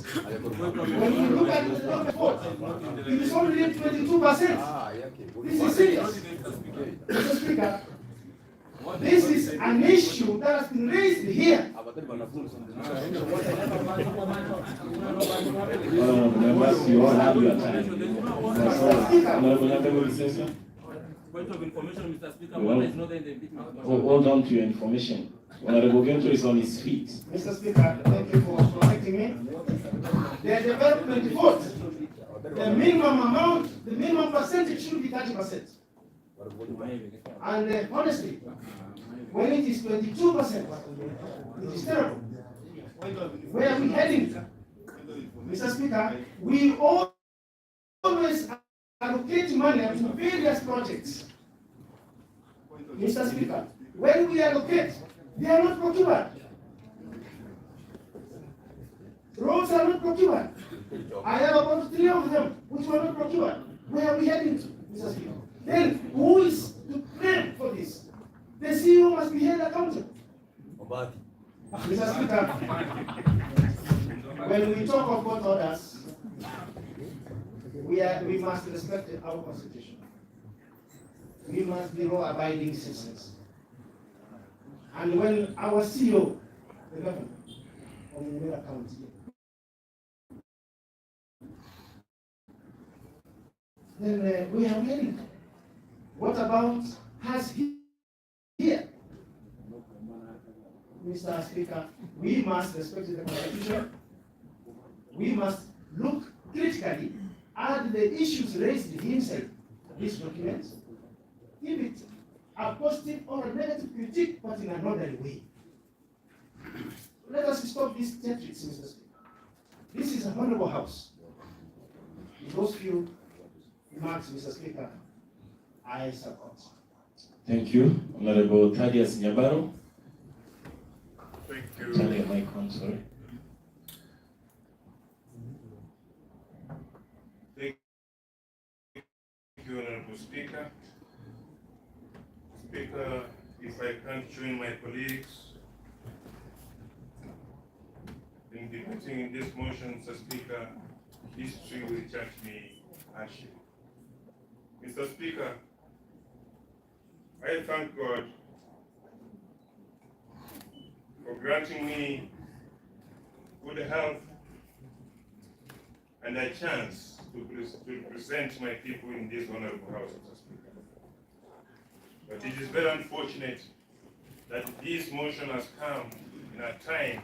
it is only 22%. This is serious. Mr. Speaker, this is an issue that has been raised here. Members, you all have your time. Point of information, Mr. Speaker, what is not in the impeachment. Hold on to your information. Honorable Gento is on his feet. Mr. Speaker, thank you for correcting me. The development vote, the minimum amount, the minimum percentage should be 30%. And honestly, when it is 22%, it is terrible. Where are we heading? Mr. Speaker, we always allocate money to various projects. Mr. Speaker, when we allocate, they are not procured. Roads are not procured. I have about 3 of them which were not procured. Where are we heading to, Mr. Speaker? Then who is to blame for this? The CEO must be held accountable. Mr. Speaker, when we talk of court orders, we must respect our constitution. We must be law-abiding citizens. And when our CEO, the governor of Nyamira County, then we are waiting. What about us here? Mr. Speaker, we must respect the constitution. We must look critically at the issues raised inside this document. Give it a positive or a negative critique, but in another way. Let us stop these theatrics, Mr. Speaker. This is a honorable house. With those few remarks, Mr. Speaker, I support. Thank you. Honorable Thaddeus Nyabaro. Thank you. Turn your mic on, sorry. Thank you, Honorable Speaker. Speaker, if I can't join my colleagues in debating in this motion, Mr. Speaker, history will judge me harshly. Mr. Speaker, I thank God for granting me good health and a chance to represent my people in this honorable house, Mr. Speaker. But it is very unfortunate that this motion has come in a time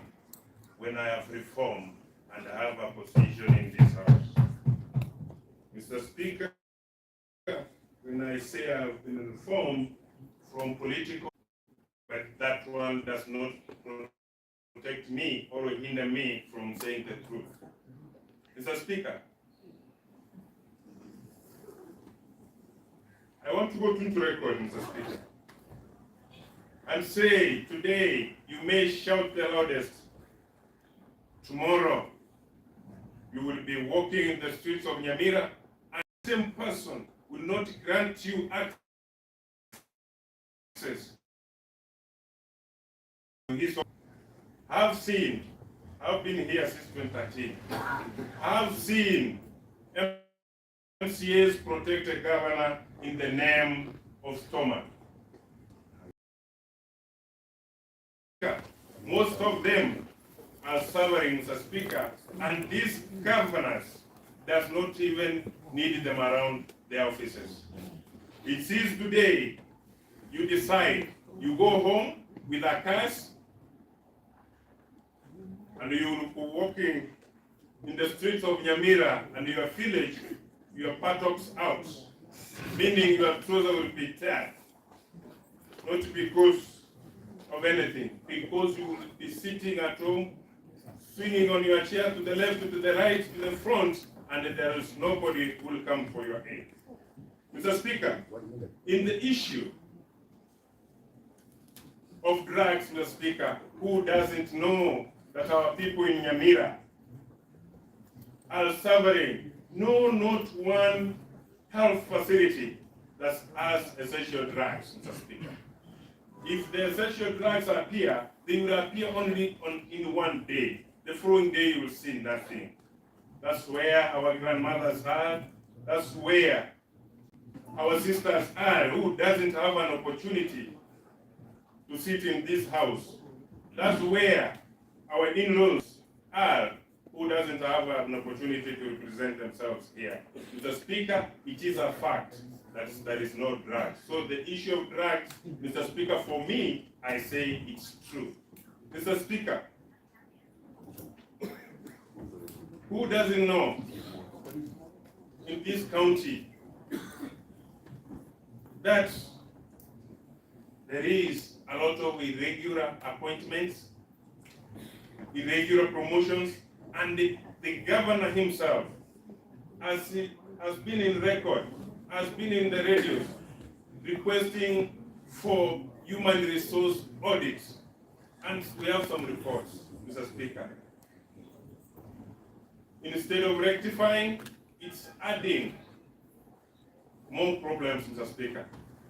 when I have reformed and have a position in this house. Mr. Speaker, when I say I have been reformed from political, but that one does not protect me or hinder me from saying the truth. Mr. Speaker, I want to go into record, Mr. Speaker, and say today you may shout the loudest. Tomorrow you will be walking in the streets of Nyamira, and the same person will not grant you access to his. I've been here since 2013. I've seen MCAs protect a governor in the name of stomach. Most of them are suffering, Mr. Speaker, and these governors does not even need them around their offices. It is today you decide, you go home with a curse, and you will be walking in the streets of Nyamira and your village, your buttocks out, meaning your trousers will be teared, not because of anything, because you will be sitting at home, swinging on your chair to the left, to the right, to the front, and there is nobody who will come for your aid. Mr. Speaker, in the issue of drugs, Mr. Speaker, who doesn't know that our people in Nyamira are suffering? No, not one health facility that has essential drugs, Mr. Speaker. If the essential drugs appear, they will appear only in one day. The following day you will see nothing. That's where our grandmothers are. That's where our sisters are, who doesn't have an opportunity to sit in this house. That's where our in-laws are, who doesn't have an opportunity to represent themselves here. Mr. Speaker, it is a fact that there is no drugs. So the issue of drugs, Mr. Speaker, for me, I say it's true. Mr. Speaker, who doesn't know in this county that there is a lot of irregular appointments, irregular promotions, and the governor himself has been in record, has been in the radio requesting for human resource audits, and we have some reports, Mr. Speaker. Instead of rectifying, it's adding more problems, Mr. Speaker.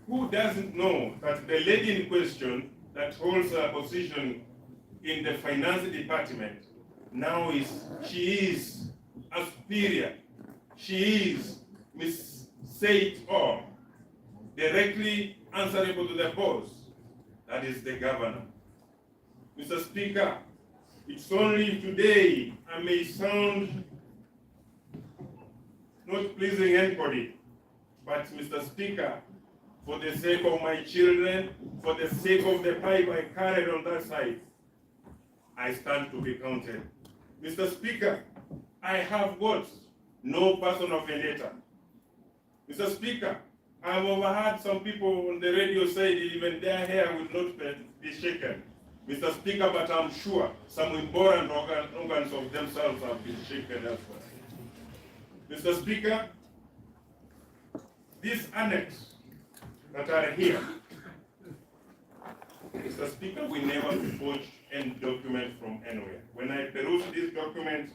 Who doesn't know that the lady in question that holds a position in the finance department now she is a superior. She is Miss Say It All, directly answerable to the boss, that is the governor. Mr. Speaker, it's only today I may sound not pleasing anybody, but Mr. Speaker, for the sake of my children, for the sake of the pipe I carried on that side, I stand to be counted. Mr. Speaker, I have got no personal vendetta. Mr. Speaker, I have overheard some people on the radio say even their hair will not be shaken. Mr. Speaker, but I'm sure some important organs of themselves have been shaken as well. Mr. Speaker, this annex that are here, Mr. Speaker, we never forged any document from anywhere. When I peruse this document,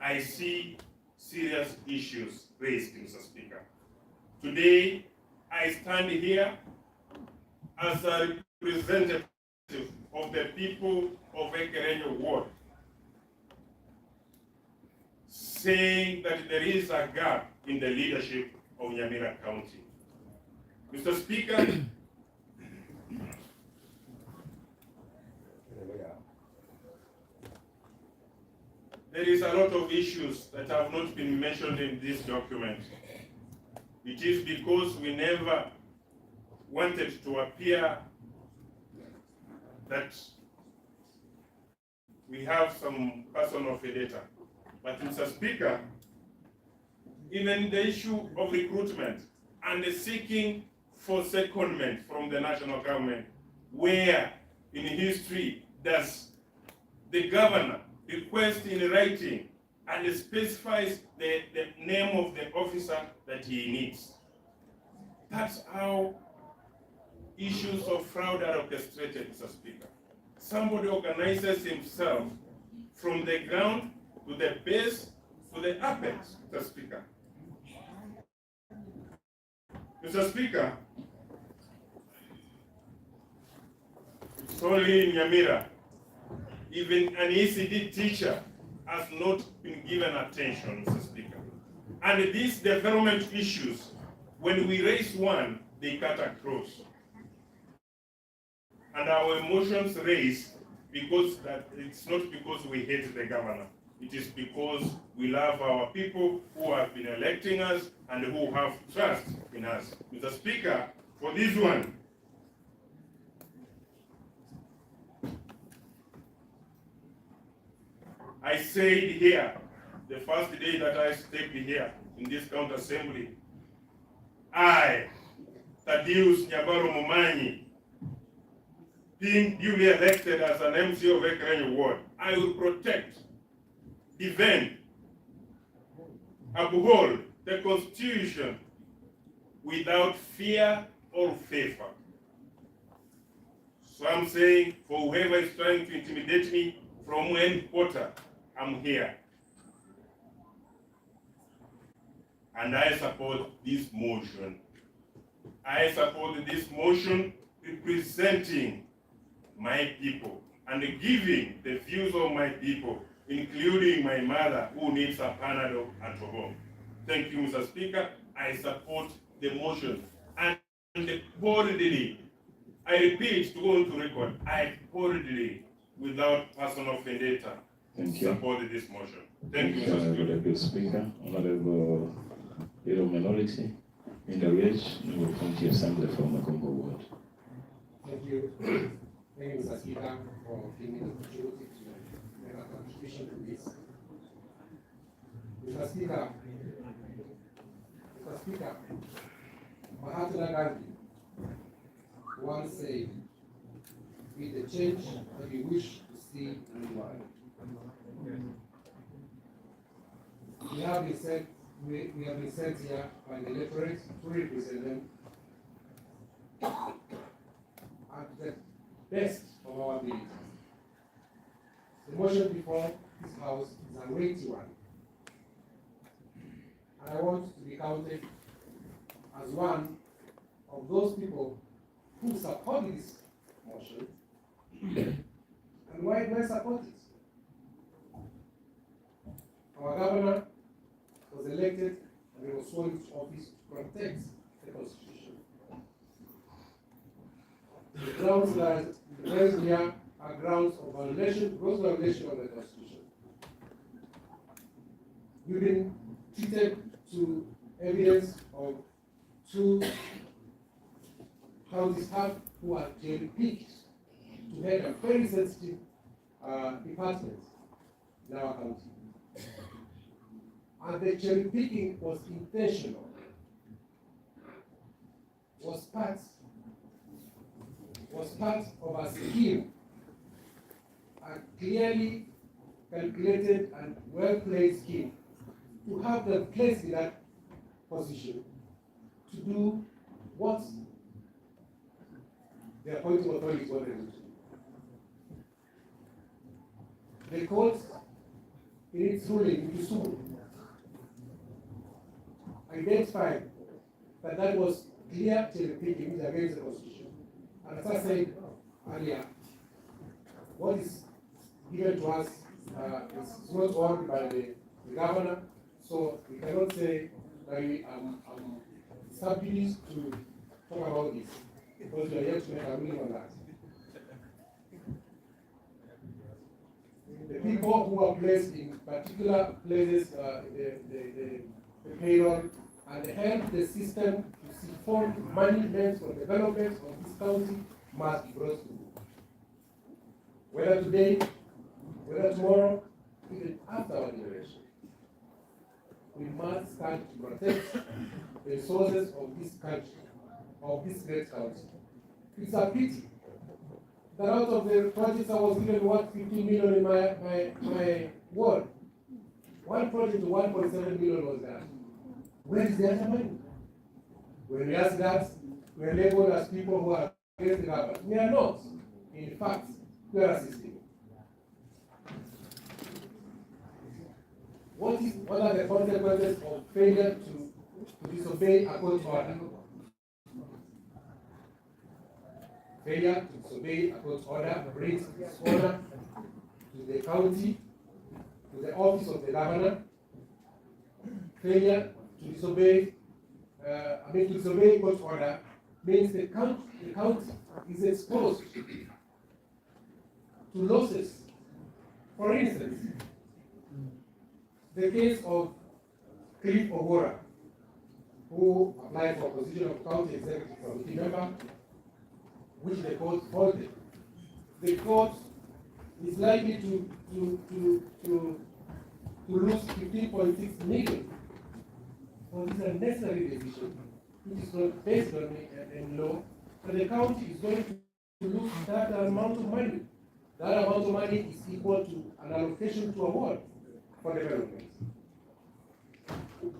I see serious issues raised, Mr. Speaker. Today, I stand here as a representative of the people of Ekerenyo Ward, saying that there is a gap in the leadership of Nyamira County. Mr. Speaker, there is a lot of issues that have not been mentioned in this document. It is because we never wanted to appear that we have some personal vendetta. But Mr. Speaker, even the issue of recruitment and the seeking for secondment from the national government, where in history does the governor request in writing and specifies the name of the officer that he needs. That's how issues of fraud are orchestrated, Mr. Speaker. Somebody organizes himself from the ground to the base to the apex, Mr. Speaker. Mr. Speaker, it's only in Nyamira, even an ECD teacher has not been given attention, Mr. Speaker. And these development issues, when we raise one, they cut across. And our emotions raised because that it's not because we hate the governor. It is because we love our people who have been electing us and who have trust in us. Mr. Speaker, for this one, I said here, the first day that I stepped here in this county assembly, I, Thaddeus Nyabaro Momanyi, being duly elected as an MC of Ekerenyi Ward, I will protect, defend, uphold the Constitution without fear or favor. So I'm saying, for whoever is trying to intimidate me from any quarter, I'm here. And I support this motion. I support this motion representing my people and giving the views of my people, including my mother who needs a Panadol at home. Thank you, Mr. Speaker. I support the motion. And boldly, I repeat to go into record, I boldly, without personal vendetta, support this motion. Thank you, Mr. Speaker. Honorable Speaker, Honorable Hero Minority, in the ridge, New County Assembly from Makumbo Ward. Thank you. Thank you, Mr. Speaker, for giving me the opportunity to make a contribution to this. Mr. Speaker, Mahatma Gandhi once said, "Be the change that we wish to see in the world." We have been sent here by the electorate to represent them at the best of our abilities. The motion before this House is a weighty one, and I want to be counted as one of those people who support this motion. And why do I support it? Our governor was elected and he was sworn into office to protect the Constitution. The grounds that raised here are grounds of violation, gross violation of the Constitution. You've been treated to evidence of two county staff who are cherry-picked to head a very sensitive department in our county. And the cherry picking was intentional, was part of a scheme, a clearly calculated and well-played scheme to have them placed in that position to do what the appointing authorities wanted them to do. The court, in its ruling, in Kisumu, identified that that was clear cherry-picking against the Constitution. And as I said earlier, what is given to us is not owned by the governor, so we cannot say that we subject to talk about this, because we are yet to make a ruling on that. The people who are placed in particular places, the payroll, and help the system to siphon management or development of this county must be brought to. Whether today, whether tomorrow, even after our generation, we must stand to protect the resources of this country, of this great county. It's a pity that out of the projects I was given 15 million in my ward, one project to 1.7 million was there. Where is the other money? When we ask that, we are labeled as people who are against the government. We are not. In fact, we are assisting. What are the consequences of failure to disobey a court order? Failure to disobey a court order brings dishonor to the county, to the office of the governor. Failure to disobey, to disobey court order means the county is exposed to to losses. For instance, the case of Cliff Ogora, who applied for position of county executive committee member, which the court faulted. The court is likely to lose 15.6 million for this unnecessary decision, which is not based on law, but the county is going to lose that amount of money. That amount of money is equal to an allocation to award for development.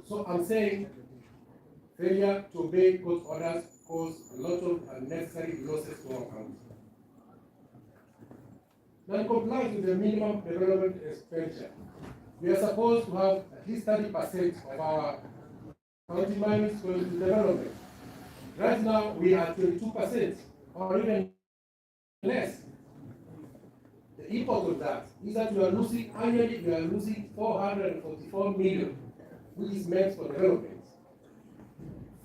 So I'm saying failure to obey court orders cause a lot of unnecessary losses to our county. Non-compliance with the minimum development expenditure. We are supposed to have at least 30% of our county monies going to development. Right now, we are 22% or even less. The import of that is that we are losing annually, we are losing 444 million, which is meant for development.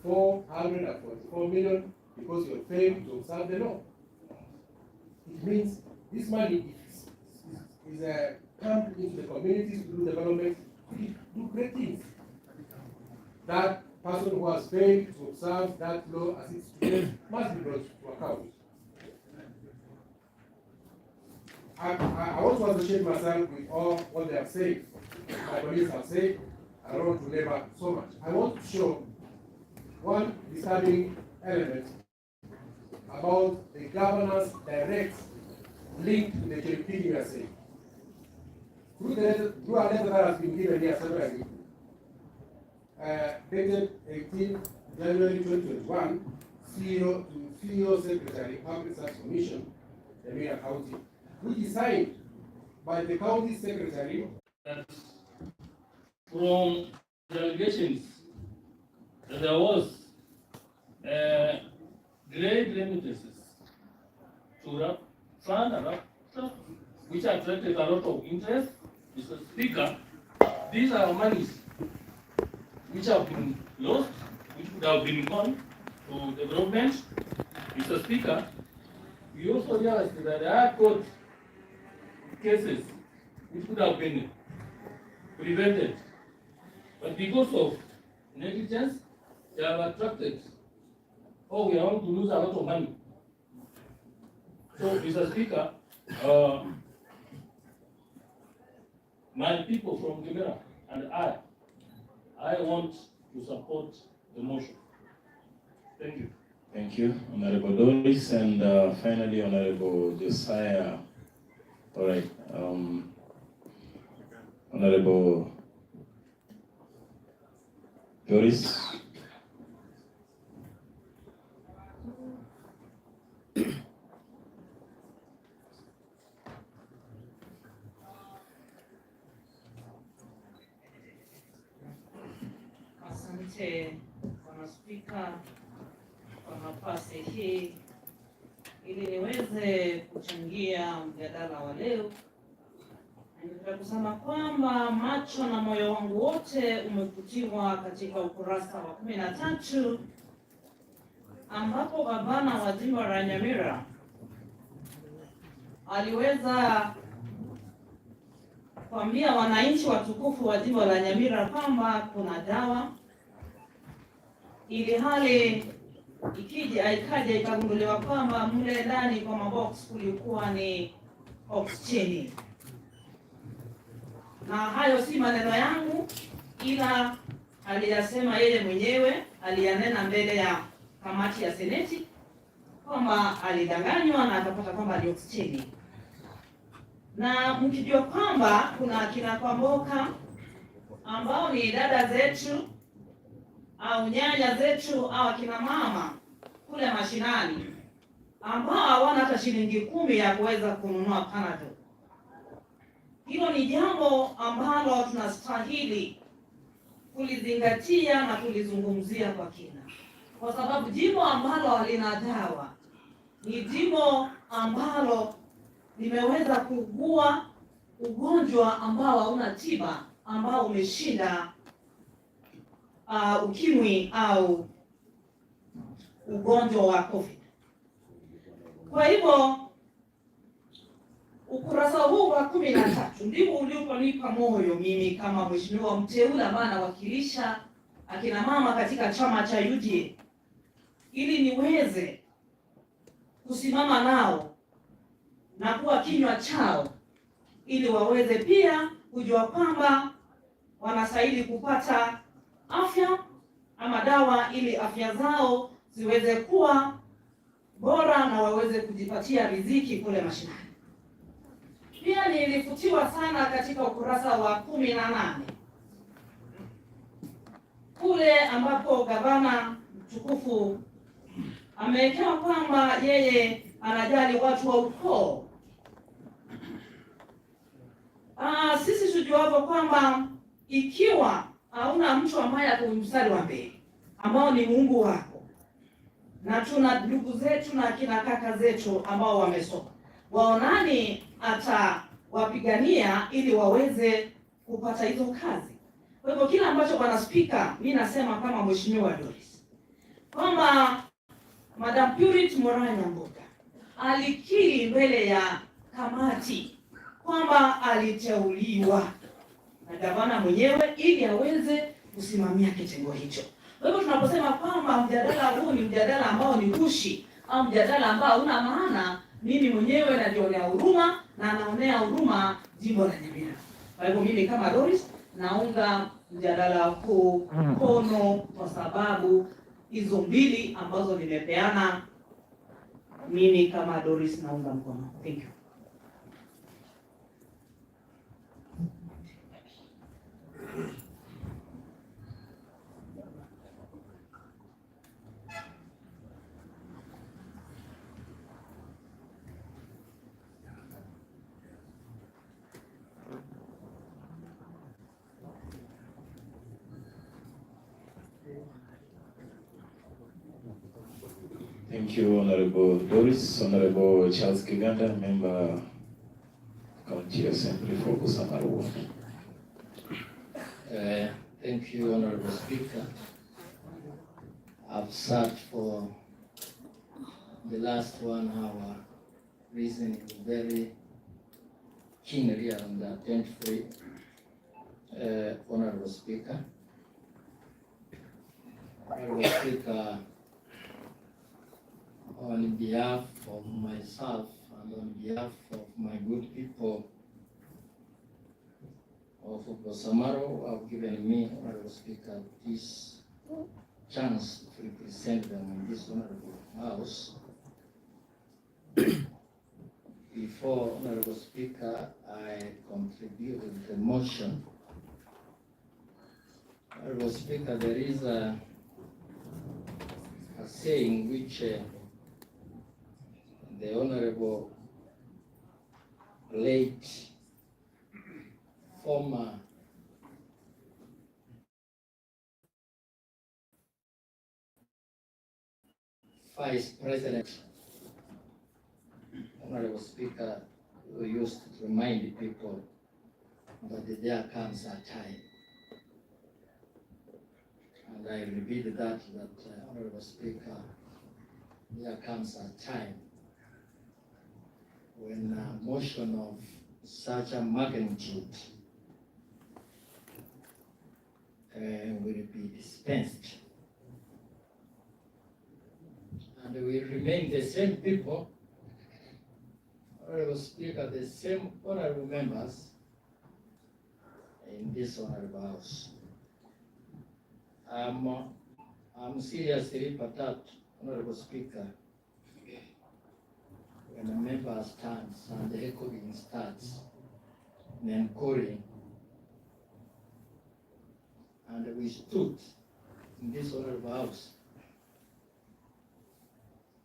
444 million because you have failed to observe the law. It means this money is pumped into the communities to do development, to do great things. That person who has failed to observe that law as it's today must be brought to account. I want to associate myself with all what they have said. My colleagues have said, I don't want to labor so much. I want to show one disturbing element about the governor's direct link to the cherry picking we are saying. Through a letter that has been given here separately, dated 18 January 2021, CEO to CEO Secretary, Public Service Commission, Nyamira County, which is signed by the county secretary. From the allegations that there was great remittances to fund and which attracted a lot of interest. Mr. Speaker, these are monies which have been lost, which would have been gone to development. Mr. Speaker, we also realized that there are court cases which could have been prevented, but because of negligence, they have attracted, we are going to lose a lot of money. So, Mr. Speaker, my people from Nyamira and I want to support the motion. Thank you. Thank you, Honorable Doris, and finally, Honorable Josiah. All right, Honorable Doris. Asante Bwana Spika kwa nafasi hii ili niweze kuchangia mjadala wa leo. Nataka kusema kwamba macho na moyo wangu wote umevutiwa katika ukurasa wa 13 ambapo gavana wa jimbo la Nyamira aliweza kuambia wananchi watukufu wa jimbo la Nyamira kwamba kuna dawa, ili hali ikaja ikagunduliwa kwamba mle ndani kwa mabox kulikuwa ni oxygen. Na hayo si maneno yangu, ila aliyasema yeye mwenyewe, aliyanena mbele ya kamati ya seneti kwamba alidanganywa na akapata kwamba ni oxygen. Na mkijua kwamba kuna akina Kwamboka ambao ni dada zetu au nyanya zetu au akina mama kule mashinani ambao hawana hata shilingi 10 ya kuweza kununua Panadol. Hilo ni jambo ambalo tunastahili kulizingatia na kulizungumzia kwa kina, kwa sababu jimbo ambalo halina dawa ni jimbo ambalo limeweza kuugua ugonjwa ambao hauna tiba, ambao umeshinda ukimwi au ugonjwa wa COVID. Kwa hivyo Ukurasa huu wa 13 ndivyo ulioponipa moyo mimi kama mheshimiwa mteule ambaye anawakilisha akina mama katika chama cha UDA, ili niweze kusimama nao na kuwa kinywa chao, ili waweze pia kujua kwamba wanastahili kupata afya ama dawa, ili afya zao ziweze kuwa bora na waweze kujipatia riziki kule mashinani. Pia nilifutiwa sana katika ukurasa wa 18 kule ambapo gavana mtukufu amewekewa kwamba yeye anajali watu wa ukoo. Sisi tujuavyo kwamba ikiwa hauna mtu ambaye ako mstari wa mbele ambao ni Mungu wako, na tuna ndugu zetu na kina kaka zetu ambao wamesoma, waonani atawapigania ili waweze kupata hizo kazi. Kwa hivyo kila ambacho Bwana Spika, mimi nasema kama Mheshimiwa Doris kwamba Madam Purity Moranya Mboga alikiri mbele ya kamati kwamba aliteuliwa na gavana mwenyewe ili aweze kusimamia kitengo hicho. Kwa hivyo tunaposema kwamba mjadala huu ni mjadala ambao ni gushi au mjadala ambao una maana, mimi mwenyewe najionea huruma na naonea huruma jimbo la Nyamira. Kwa hivyo mimi kama Doris naunga mjadala huu mkono kwa sababu hizo mbili ambazo nimepeana, mimi kama Doris naunga mkono. Thank you. Thank you, Honorable Doris. Honorable Charles Kiganda, Member County Assembly for Busamaru. Thank you, Honorable Speaker. I've sat for the last 1 hour, listening very keenly and attentively, Honorable Speaker. Honorable Speaker, on behalf of myself and on behalf of my good people of Bosamaro, have given me, Honorable Speaker, this chance to represent them in this honorable house. Before, Honorable Speaker, I contributed the motion. Honorable Speaker, there is a saying which the Honorable late former Vice President, Honorable Speaker, who used to remind people that there comes a time. And I repeat that Honorable Speaker, there comes a time when a motion of such a magnitude will be dispensed. And we remain the same people, Honorable Speaker, the same honorable members in this honorable house. I'm seriously perturbed, Honorable Speaker, when a member stands and the echoing starts, then calling, and we stood in this honorable house.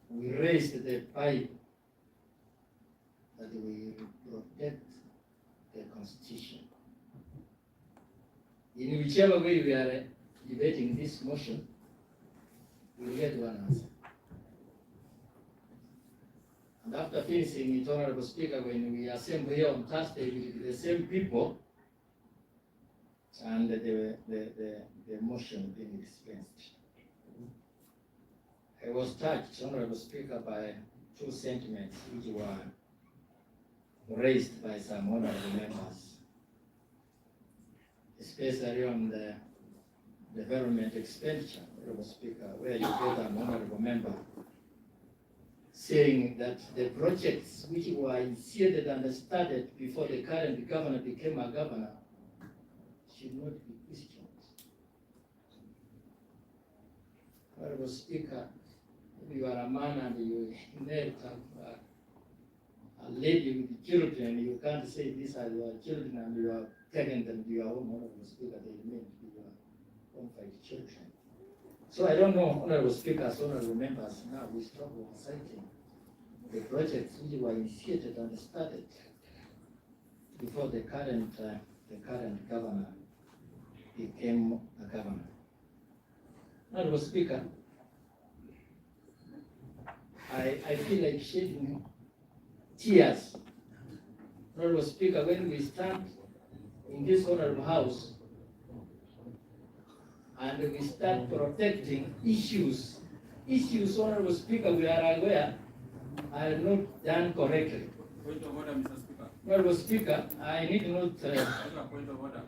We raised the pipe that we protect the Constitution. In whichever way we are debating this motion, we will get one answer. And after finishing it, Honorable Speaker, when we assemble here on Thursday with the same people, and the motion being dispensed. I was touched, Honorable Speaker, by two sentiments which were raised by some honorable members, especially on the development expenditure, Honorable Speaker, where you get an honorable member saying that the projects which were initiated and started before the current governor became a governor should not be questioned. Honorable Speaker, if you are a man and you inherit a lady with children, you can't say these are your children and you are taking them to your own. Honorable Speaker, they remain to be your own five children. So I don't know, Honorable Speakers, Honorable Members, now we struggle with citing the projects which were initiated and started before the current governor became a governor. Honorable Speaker, I feel like shedding tears. Honorable Speaker, when we stand in this honorable house and we start protecting issues, Honorable Speaker, we are aware are not done correctly. Point of order, Mr. Speaker. Honorable Speaker, I need not. Point of order.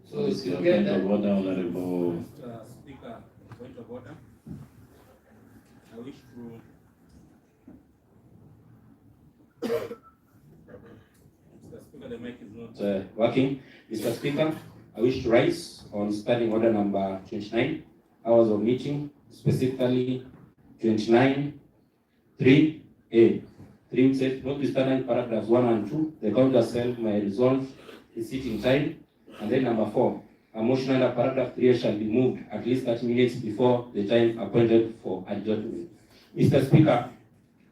So It's your point of order, Honorable. Mr. Speaker, point of order. I wish to. Mr. Speaker, the mic is not working. Mr. Speaker, I wish to rise on standing order number 29, hours of meeting, specifically 29, 3A. 3 says, notwithstanding paragraphs 1 and 2, the county herself may resolve the sitting time. And then number 4, a motion under paragraph 3 shall be moved at least 30 minutes before the time appointed for adjournment. Mr. Speaker,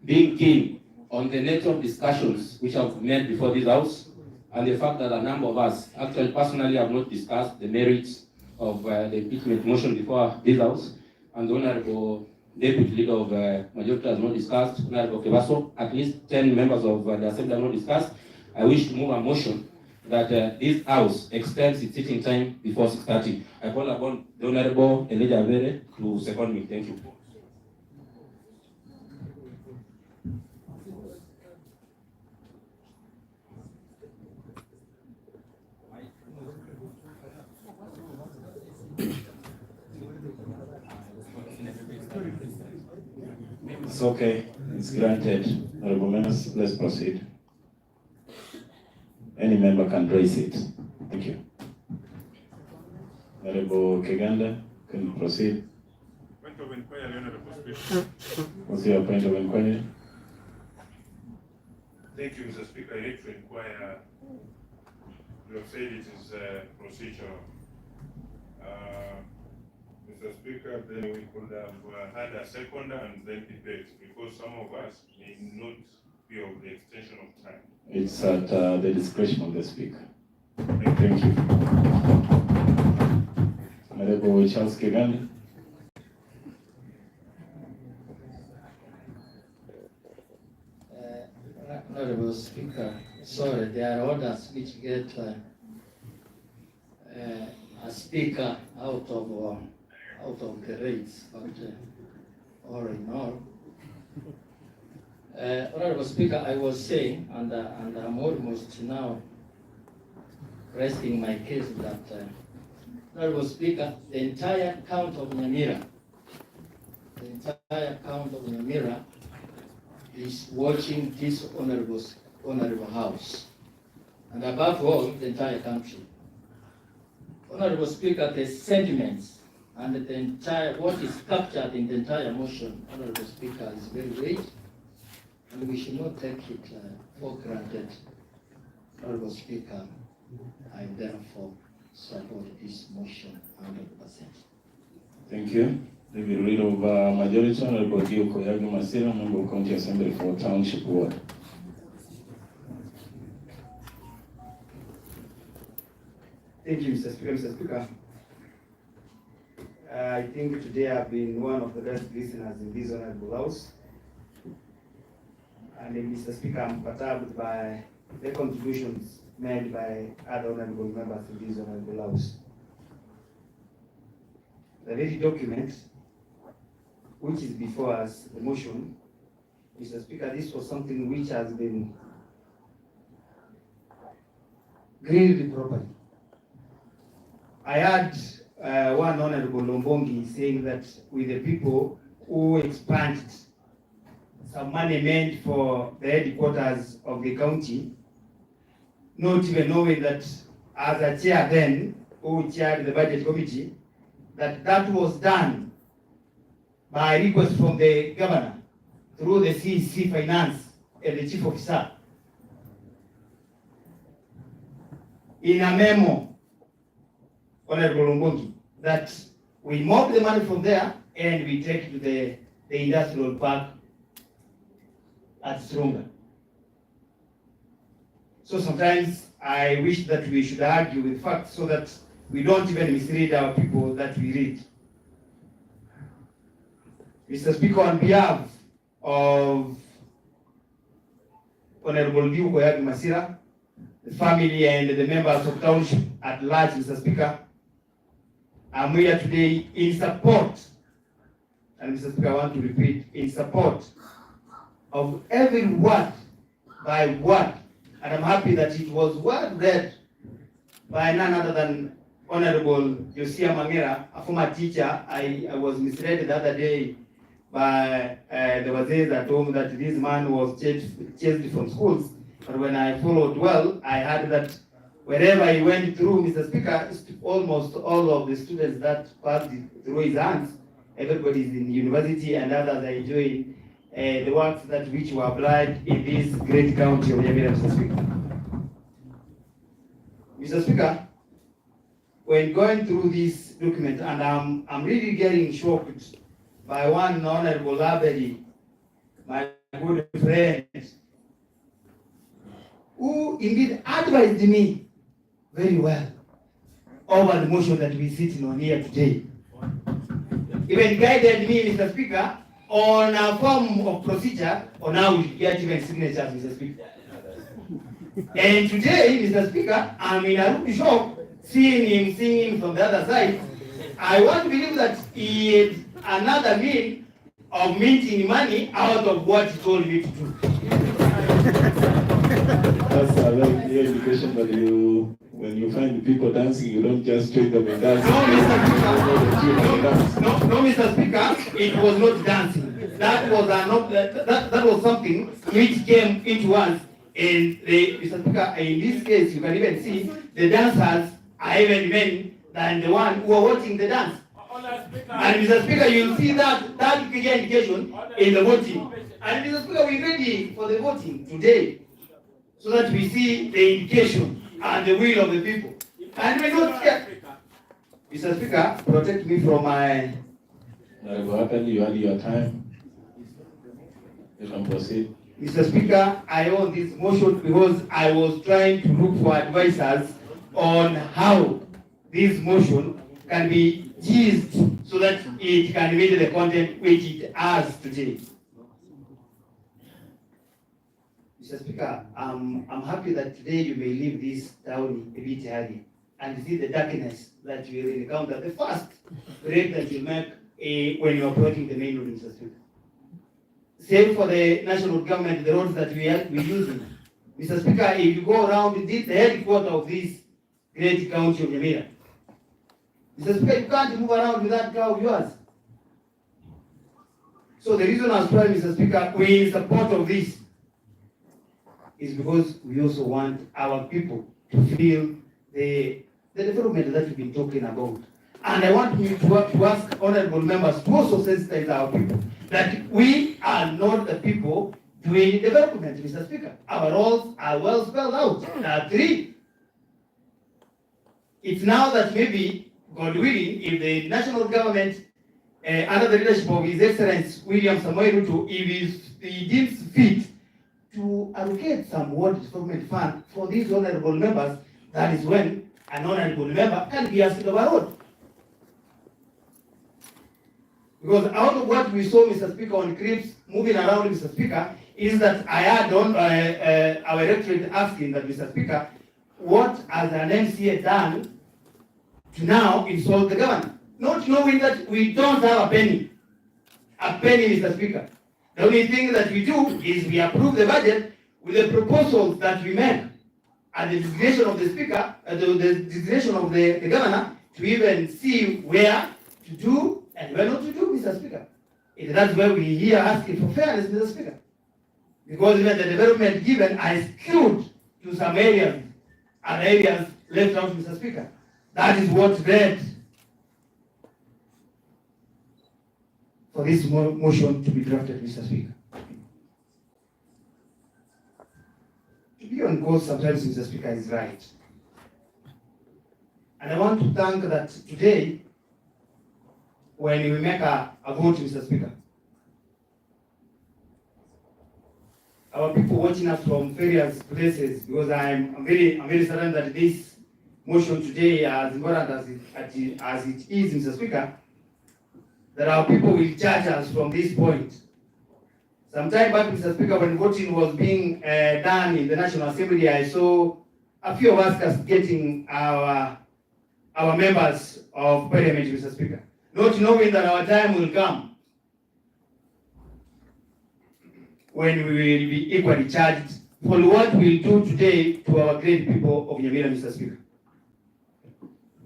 being keen on the nature of discussions which have made before this House, and the fact that a number of us, actually personally, have not discussed the merits of the impeachment motion before this House, and the Honorable Deputy Leader of Majority has not discussed, Honorable Kebaso, at least 10 members of the Assembly have not discussed. I wish to move a motion that this House extends its sitting time before 6:30. I call upon the Honorable Elijah Avere to second me. Thank you. It's okay. It's granted. Honorable members, let's proceed. Any member can raise it. Thank you. Honorable Keganda, can you proceed? Point of inquiry, Honorable Speaker. What's your point of inquiry? Thank you, Mr. Speaker. I need to inquire. You have said it is procedural. Mr. Speaker, then we could have had a second and then debate because some of us may not be of the extension of time. It's at the discretion of the speaker. Thank you. Honorable Charles Keganda. Honorable Speaker, sorry, there are orders which get a speaker out of the rates, but all in all, Honorable Speaker, I was saying, and I'm almost now resting my case that, Honorable Speaker, the entire count of Nyamira, is watching this honorable House, and above all, the entire country. Honorable Speaker, the sentiments and the entire, what is captured in the entire motion, Honorable Speaker, is very great, and we should not take it for granted. Honorable Speaker, I therefore support this motion 100%. Thank you. The Leader of Majority, Honorable Dio Koyagi Masira, Member of County Assembly for Township Ward. Thank you, Mr. Speaker. Mr. Speaker, I think today I've been one of the best listeners in this honorable House. And Mr. Speaker, I'm perturbed by the contributions made by other honorable members in this honorable House. The ready document, which is before us, the motion, Mr. Speaker, this was something which has been grilled properly. I heard one Honorable Lombongi saying that with the people who expunged some money meant for the headquarters of the county, not even knowing that as a chair then, who chaired the budget committee, that was done by request from the governor through the CEC Finance and the chief officer. In a memo, Honorable Lombongi, that we mob the money from there and we take it to the industrial park at Stronger. So sometimes I wish that we should argue with facts so that we don't even mislead our people that we read. Mr. Speaker, on behalf of Honorable Liu Masira, the family and the members of township at large, Mr. Speaker, I'm here today in support, and Mr. Speaker, I want to repeat, in support of every word by word, and I'm happy that it was word read by none other than Honorable Josia Nyamira, a former teacher. I was misled the other day by the wazir at home that this man was chased from schools. But when I followed well, I heard that wherever he went through, Mr. Speaker, almost all of the students that passed through his hands, everybody is in university and others are enjoying the works that which were applied in this great county of Nyamira, Mr. Speaker. Mr. Speaker, when going through this document, and I'm really getting shocked by one Honorable Laberi, my good friend, who indeed advised me very well over the motion that we're sitting on here today. Even guided me, Mr. Speaker, on a form of procedure on how we get even signatures, Mr. Speaker. And today, Mr. Speaker, I'm in a rude shock seeing him singing from the other side. I want to believe that he is another means of minting money out of what he told me to do. That's a very clear indication that when you find people dancing, you don't just join them and dance. No, Mr. Speaker, it was not dancing. That was something which came into us. And Mr. Speaker, in this case, you can even see the dancers are even men than the one who are watching the dance. And Mr. Speaker, you'll see that clear indication in the voting. And Mr. Speaker, we're ready for the voting today, so that we see the indication and the will of the people. And we're not scared. Mr. Speaker, protect me from my... Nyaribo, you had your time. You can proceed. Mr. Speaker, I own this motion because I was trying to look for advisors on how this motion can be used so that it can meet the content which it has today. Mr. Speaker, I'm happy that today you may leave this town a bit early and see the darkness that you will encounter. The first break that you make when you're approaching the main road, Mr. Speaker. Same for the national government, the roads that we're using. Mr. Speaker, if you go around the headquarters of this great county of Nyamira, Mr. Speaker, you can't move around with that car of yours. So the reason I was trying, Mr. Speaker, we're in support of this is because we also want our people to feel the development that we've been talking about. And I want you to ask honorable members to also sensitize our people that we are not the people doing development, Mr. Speaker. Our roles are well spelled out. There are three. It's now that maybe, God willing, if the national government, under the leadership of His Excellency William Samoei Ruto, if he deems fit to allocate some ward development fund for these honorable members, that is when an honorable member can be asked of a road. Because out of what we saw, Mr. Speaker, on clips moving around, Mr. Speaker, is that I had on our electorate asking that, Mr. Speaker, what has an MCA done to now insult the government? Not knowing that we don't have a penny. A penny, Mr. Speaker. The only thing that we do is we approve the budget with the proposals that we make. and the discretion of the speaker, the discretion of the governor to even see where to do and where not to do, Mr. Speaker. That's why we here asking for fairness, Mr. Speaker. Because even the development given are skewed to some areas and areas left out, Mr. Speaker. That is what led for this motion to be drafted, Mr. Speaker. To be on course sometimes, Mr. Speaker, is right. And I want to thank that today, when we make a vote, Mr. Speaker, our people watching us from various places, because I'm very certain that this motion today, as important as it is, Mr. Speaker, that our people will judge us from this point. Some time back, Mr. Speaker, when voting was being done in the National Assembly, I saw a few of us castigating our members of Parliament, Mr. Speaker, not knowing that our time will come when we will be equally charged for what we'll do today to our great people of Nyamira, Mr. Speaker.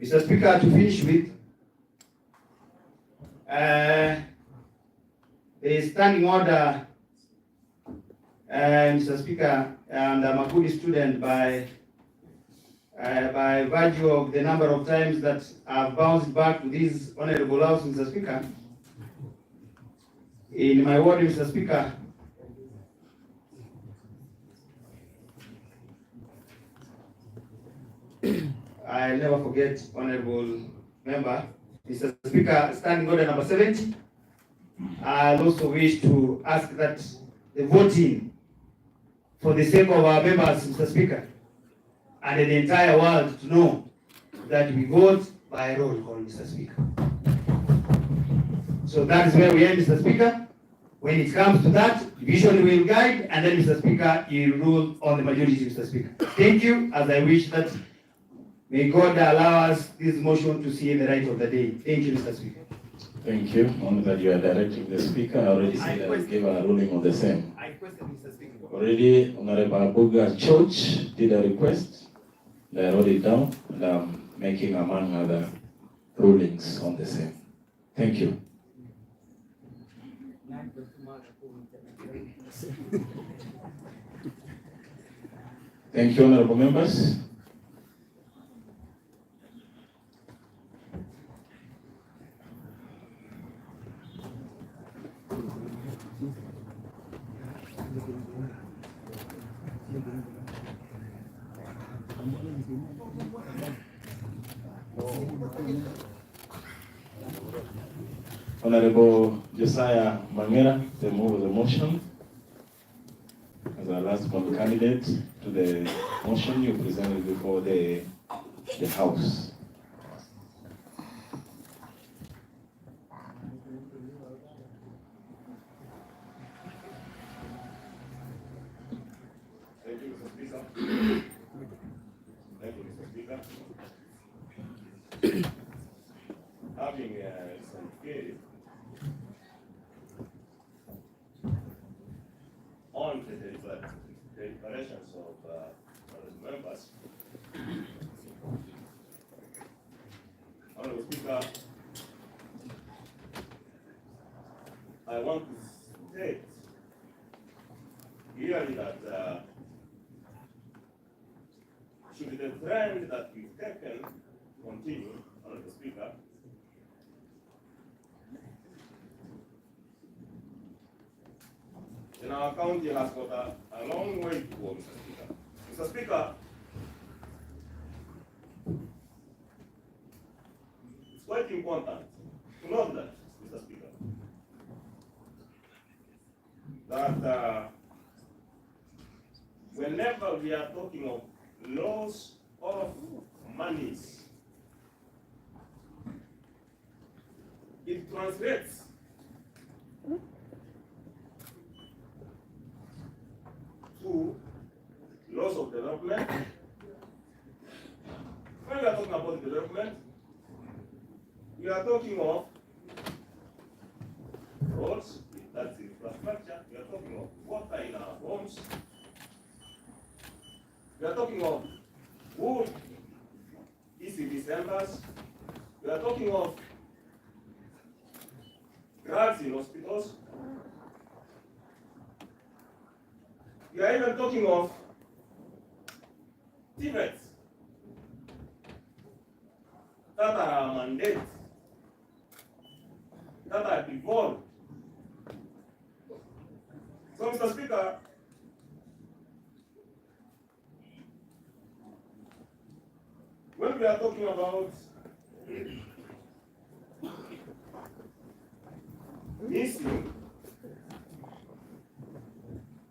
Mr. Speaker, to finish with, the standing order, Mr. Speaker, and I'm a good student by virtue of the number of times that I've bounced back to this honorable house, Mr. Speaker. In my word, Mr. Speaker, I'll never forget, honorable member, Mr. Speaker, standing order number 70. I also wish to ask that the voting, for the sake of our members, Mr. Speaker, and the entire world to know that we vote by roll call, Mr. Speaker. So that is where we are, Mr. Speaker. When it comes to that, division will guide, and then, Mr. Speaker, you rule on the majority, Mr. Speaker. Thank you, as I wish that may God allow us this motion to see the light of the day. Thank you, Mr. Speaker. Thank you. Only that you are directing the speaker. I already said I will give a ruling on the same. I question, Mr. Speaker. Already, Honorable Abuga Church did a request. They wrote it down, and I'm making, among other rulings on the same. Thank you. Thank you, honorable members. Honorable Josiah Nyamira, the move of the motion. As our last one candidate to the motion you presented before the House. Thank you, Mr. Speaker. Thank you, Mr. Speaker. Having some faith on the deliberations of the members, Honorable Speaker, I want to state clearly that should the trend that we've taken continue, Honorable Speaker, then our county has got a long way to go, Mr. Speaker. Mr. Speaker, it's quite important to note that, Mr. Speaker, that whenever we are talking of loss of monies, it translates to loss of development. When we are talking about development, we are talking of roads, that's infrastructure, we are talking of water in our homes, we are talking of who ECD centers. We are talking of drugs in hospitals. We are even talking of Tibet that are mandates, that are devolved. So, Mr. Speaker, when we are talking about missing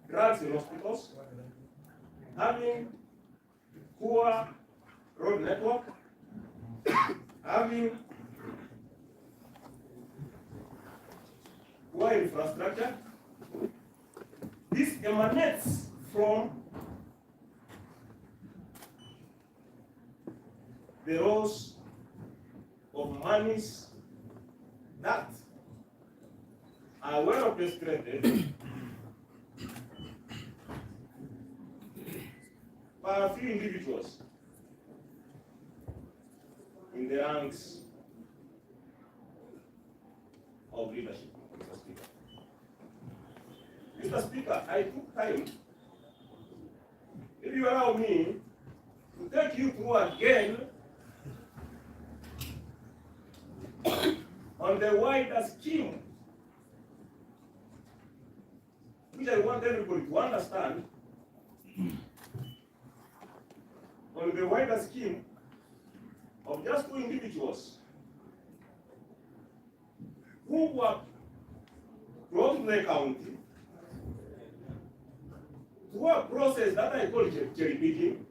drugs in hospitals, having poor road network, having poor infrastructure, this emanates from the roles of monies that are well orchestrated by a few individuals in the ranks of leadership, Mr. Speaker. Mr. Speaker, I took time, if you allow me, to take you through again on the wider scheme, which I want everybody to understand, on the wider scheme of just two individuals who were brought to the county through a process that I call cherry picking,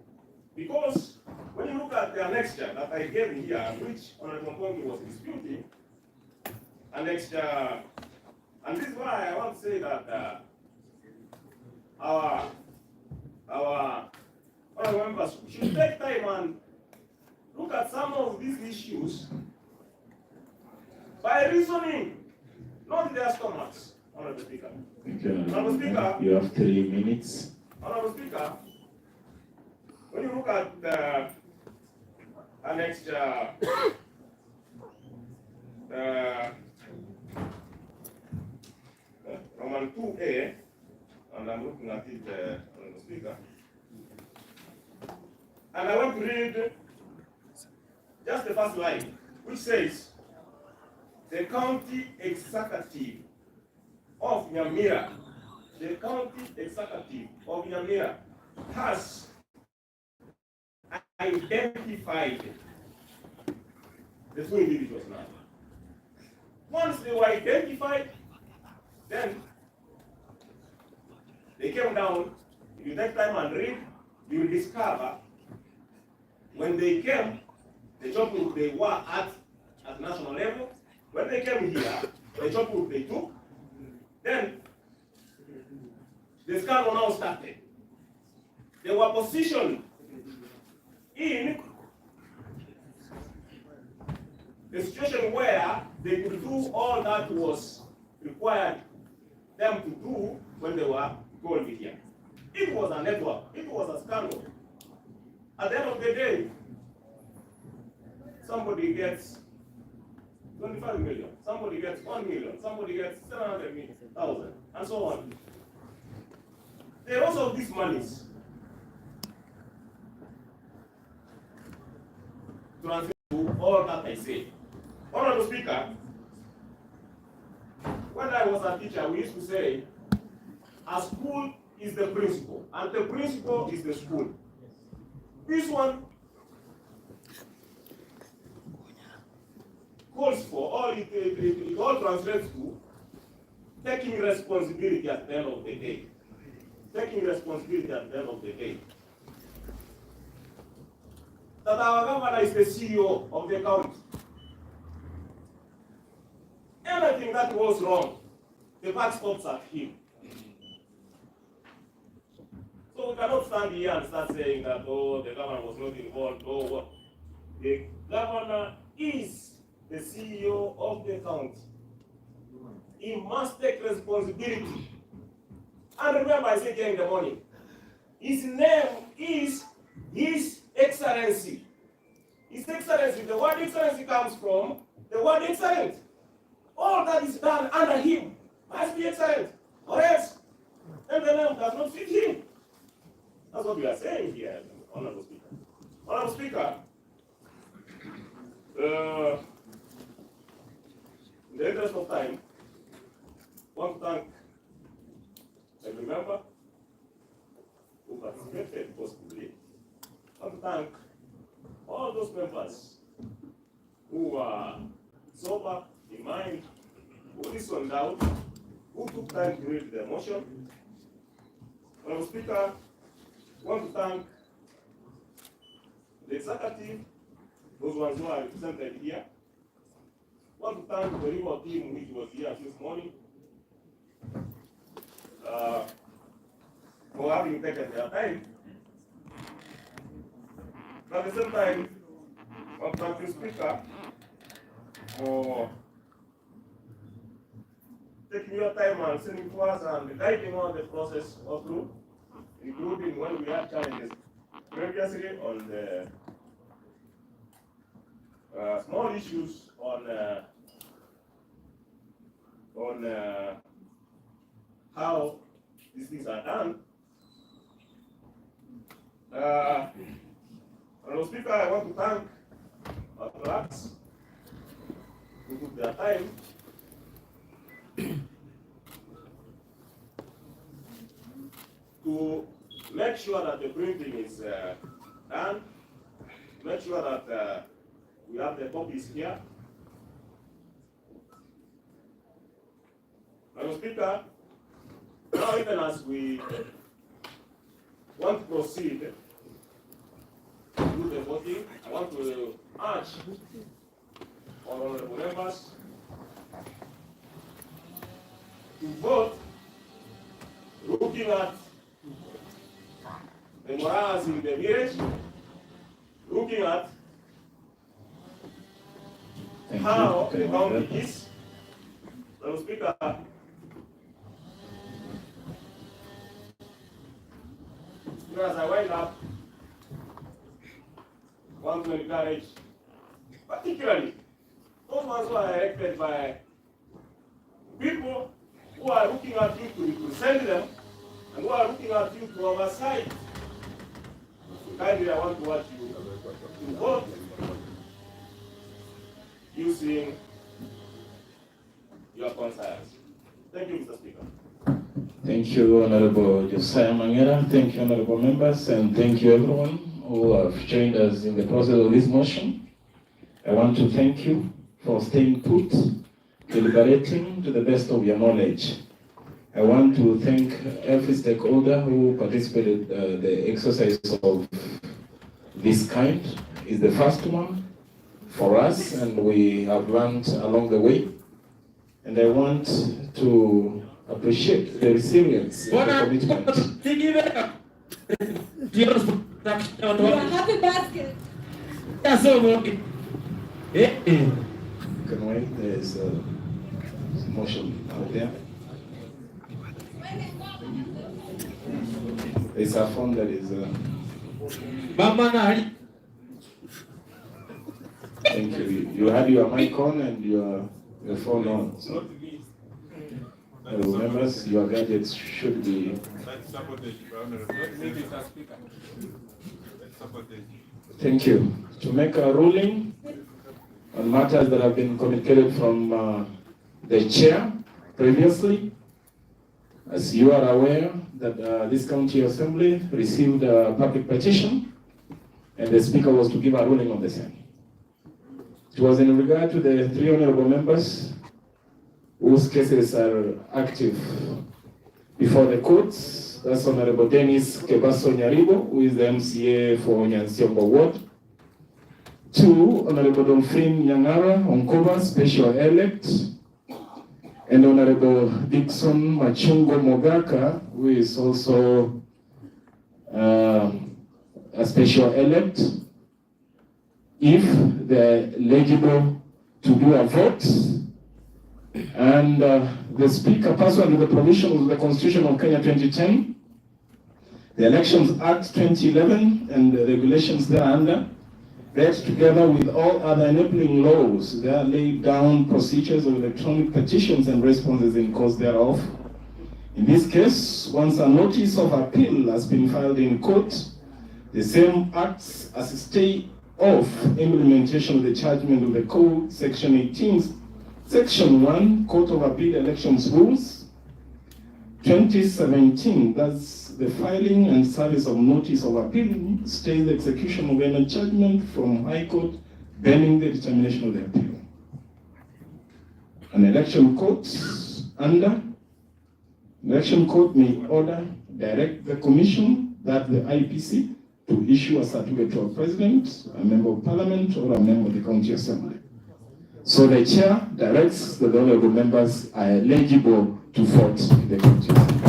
because when you look at the annexure that I gave here, which Honorable Mpongi was disputing, annexure, and this is why I want to say that our members should take time and look at some of these issues by reasoning, not their stomachs, Honorable Speaker. Thank you, Honorable Speaker. You have 3 minutes. Honorable Speaker, when you look at the annexure, Roman 2A, and I'm looking at it, Honorable Speaker, and I want to read just the first line, which says, the county executive of Nyamira, the county executive of Nyamira has identified the two individuals now. Once they were identified, then they came down. If you take time and read, you will discover when they came, the job group they were at national level. When they came here, the job group they took, then the scandal now started. They were positioned in a situation where they could do all that was required them to do when they were called here. It was a network, it was a scandal. At the end of the day, somebody gets 25 million, somebody gets 1 million, somebody gets 700,000, and so on. The loss of these monies translate to all that I say. Honorable Speaker, when I was a teacher, we used to say, a school is the principal, and the principal is the school. This one calls for all, it all translates to taking responsibility at the end of the day. Taking responsibility at the end of the day. That our governor is the CEO of the county. Anything that goes wrong, the buck stops at him. So we cannot stand here and start saying that, oh, the governor was not involved, oh, what. The governor is the CEO of the county. He must take responsibility. And remember, I said here in the morning, his name is His Excellency. His Excellency, the word Excellency comes from the word excellent. All that is done under him must be excellent, or else MNM does not fit him. That's what we are saying here, Honorable Speaker. Honorable Speaker, in the interest of time, I want to thank every member who participated positively. I want to thank all those members who are sober in mind, who listened out, who took time to read the motion. Honorable Speaker, I want to thank the executive, those ones who are represented here. I want to thank the legal team which was here this morning for having taken their time. But at the same time, I want to thank the Speaker for taking your time and listening to us and guiding on the process of through, including when we had challenges previously on the small issues on how these things are done. Honorable Speaker, I want to thank our clerks who took their time to make sure that the printing is done, make sure that we have the copies here. Madam Speaker, now even as we want to proceed to do the voting, I want to urge all honorable members to vote looking at the morals in the village, looking at how the county is. Madam Speaker, as I wind up, I want to encourage, particularly those ones who are elected by people who are looking at you to represent them and who are looking at you to oversight. Kindly, I want to watch you to vote using your conscience. Thank you, Mr. Speaker. Thank you, Honorable Josiah Mangera. Thank you, honorable members, and thank you everyone who have joined us in the process of this motion. I want to thank you for staying put, deliberating to the best of your knowledge. I want to thank every stakeholder who participated in the exercise of this kind. It's the first one for us, and we have learned along the way. And I want to appreciate the resilience and the commitment. Your happy basket. That's so good. Can wait, there's a motion out there. There's a phone that is. Thank you. You had your mic on and your phone on. So. Remember, your gadgets should be. Thank you. To make a ruling on matters that have been communicated from the chair previously, as you are aware that this county assembly received a public petition, and the speaker was to give a ruling on the same. It was in regard to the 3 honorable members whose cases are active before the courts. That's Honorable Dennis Kebaso Nyaribo, who is the MCA for Nyansiongo Ward. 2, Honorable Dolphin Nyamira Onkoba, Special Elect. And Honorable Dixon Machungo Mogaka, who is also a Special Elect. If they're eligible to do a vote, and the Speaker, pursuant to the provisions of the Constitution of Kenya 2010, The Elections Act 2011 and the regulations thereunder, that together with all other enabling laws, they are laid down procedures of electronic petitions and responses in course thereof. In this case, once a notice of appeal has been filed in court, the same acts as a stay of implementation of the judgment of the Code, Section 18, Section 1, Court of Appeal Elections Rules, 2017, that's the filing and service of notice of appeal, stays the execution of any judgment from High Court pending the determination of the appeal. An election court may order, direct the commission, that the IPC, to issue a certificate to a president, a member of parliament, or a member of the county assembly. So the chair directs that the honorable members are eligible to vote in the county assembly.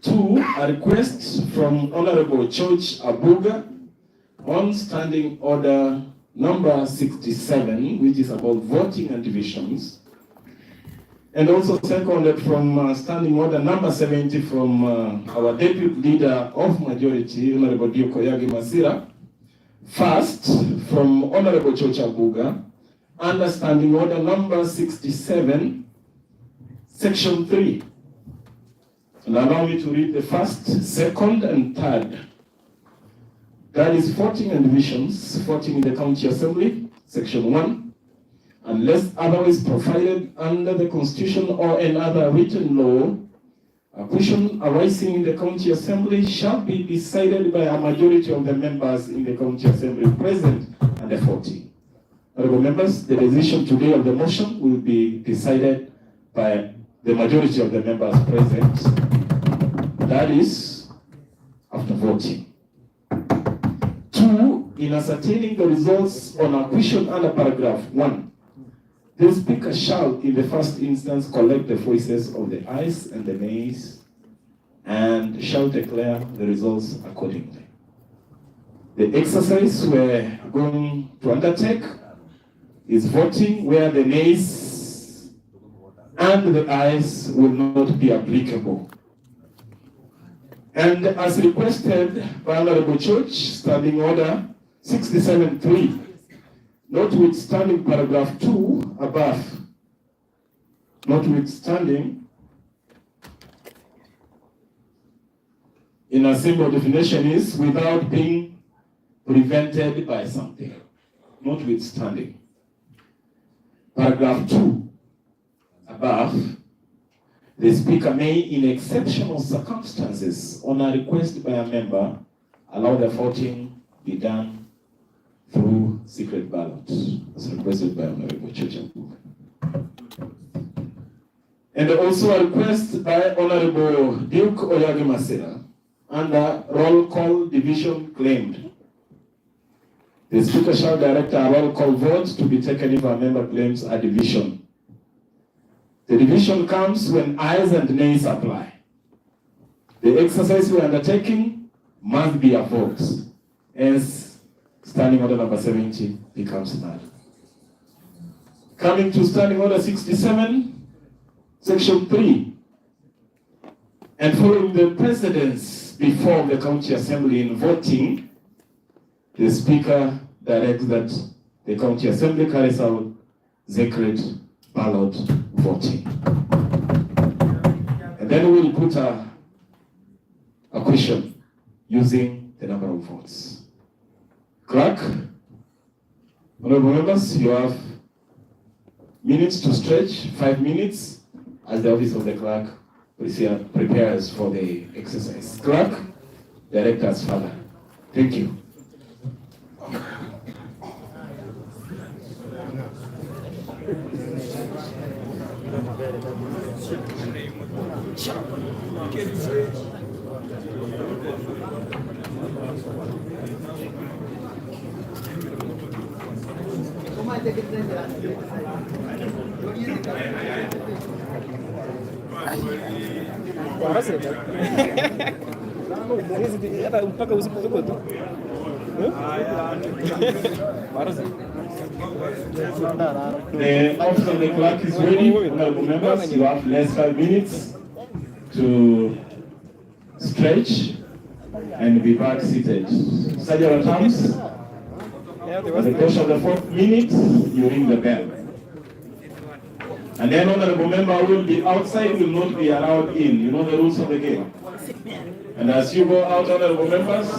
2, a request from Honorable George Abuga on Standing Order number 67, which is about voting and divisions. And also seconded from Standing Order number 70 from our Deputy Leader of Majority, Honorable Diokoyagi Masira. First, from Honorable George Abuga, under Standing Order number 67, Section 3. And allow me to read the first, second, and third. That is voting and divisions, voting in the County Assembly, Section 1. Unless otherwise provided under the Constitution or another written law, a question arising in the County Assembly shall be decided by a majority of the members in the County Assembly present and the 40. Honorable members, the decision today of the motion will be decided by the majority of the members present. That is after voting. 2, in ascertaining the results on a question under paragraph 1, the speaker shall, in the first instance, collect the voices of the ayes and the nays and shall declare the results accordingly. The exercise we're going to undertake is voting where the nays and the ayes will not be applicable. And as requested by Honorable George, Standing Order 67.3, notwithstanding paragraph 2 above, notwithstanding, in a simple definition is without being prevented by something, notwithstanding. Paragraph 2 above, the speaker may, in exceptional circumstances, on a request by a member, allow the voting be done through secret ballot, as requested by Honorable Church-Abuga. And also a request by Honorable Duke Oyagi Masira under roll call division claimed. The speaker shall direct a roll call vote to be taken if a member claims a division. The division comes when ayes and nays apply. The exercise we are undertaking must be a vote, as Standing Order number 70 becomes null. Coming to Standing Order 67, Section 3, and following the precedence before the County Assembly in voting, the Speaker directs that the County Assembly carries out secret ballot voting. And then we will put a question using the number of votes. Clerk, honorable members, you have minutes to stretch, 5 minutes, as the office of the clerk prepares for the exercise. Clerk, direct us further. Thank you. The office of the clerk is ready. Honorable members, you have less 5 minutes to stretch and be back seated. Several times. At the close of the 4th minute, you ring the bell. And then honorable member who will be outside will not be allowed in. You know the rules of the game. And as you go out, honorable members,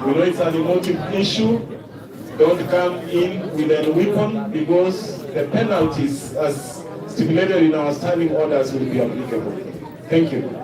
we know it's an emotive issue. Don't come in with a weapon because the penalties as stipulated in our standing orders will be applicable. Thank you.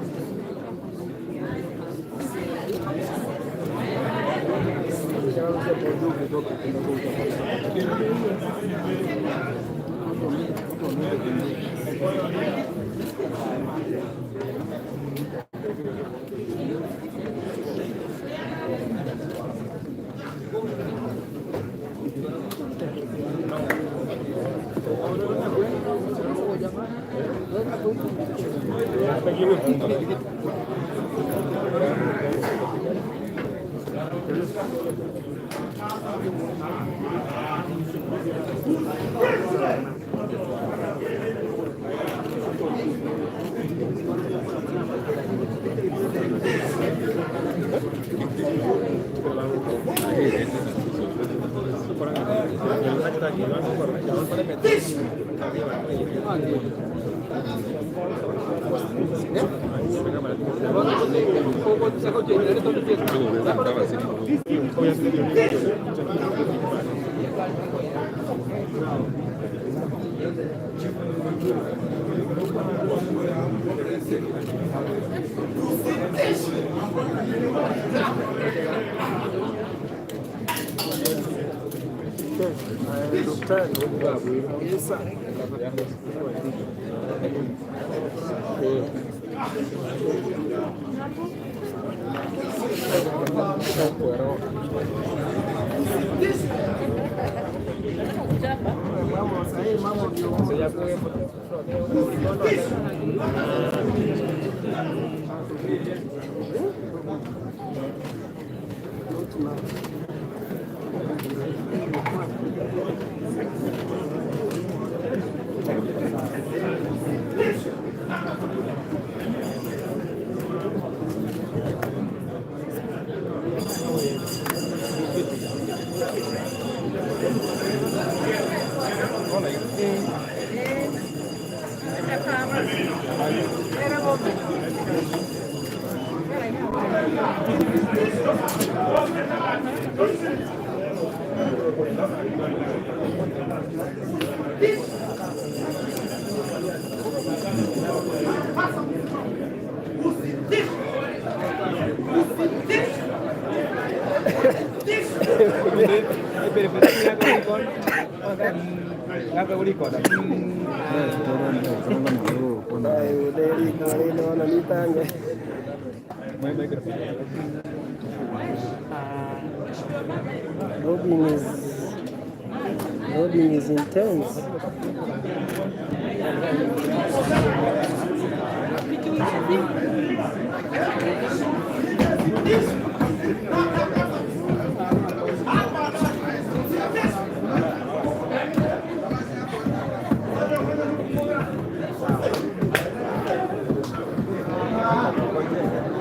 Loading is intense.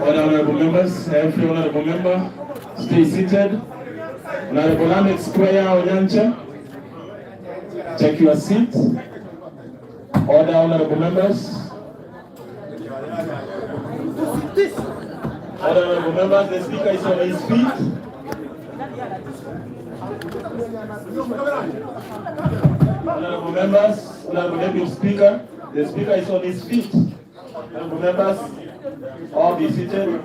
Honorable members, every honorable member, stay seated. Honorable Ahmed Square Onyancha, take your seat. Order, honorable members. Honorable members, the speaker is on his feet. Honorable members, honorable deputy speaker, the speaker is on his feet. Honorable members, all be seated.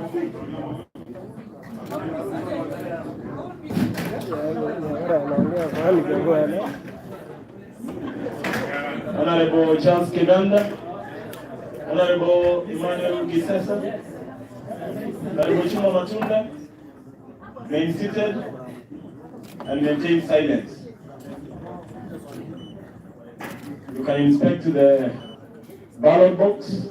Honorable Charles Kidanda, Honorable Emmanuel Gisesa, Honorable Chuma Matunda, remain seated and maintain silence. You can inspect the ballot box.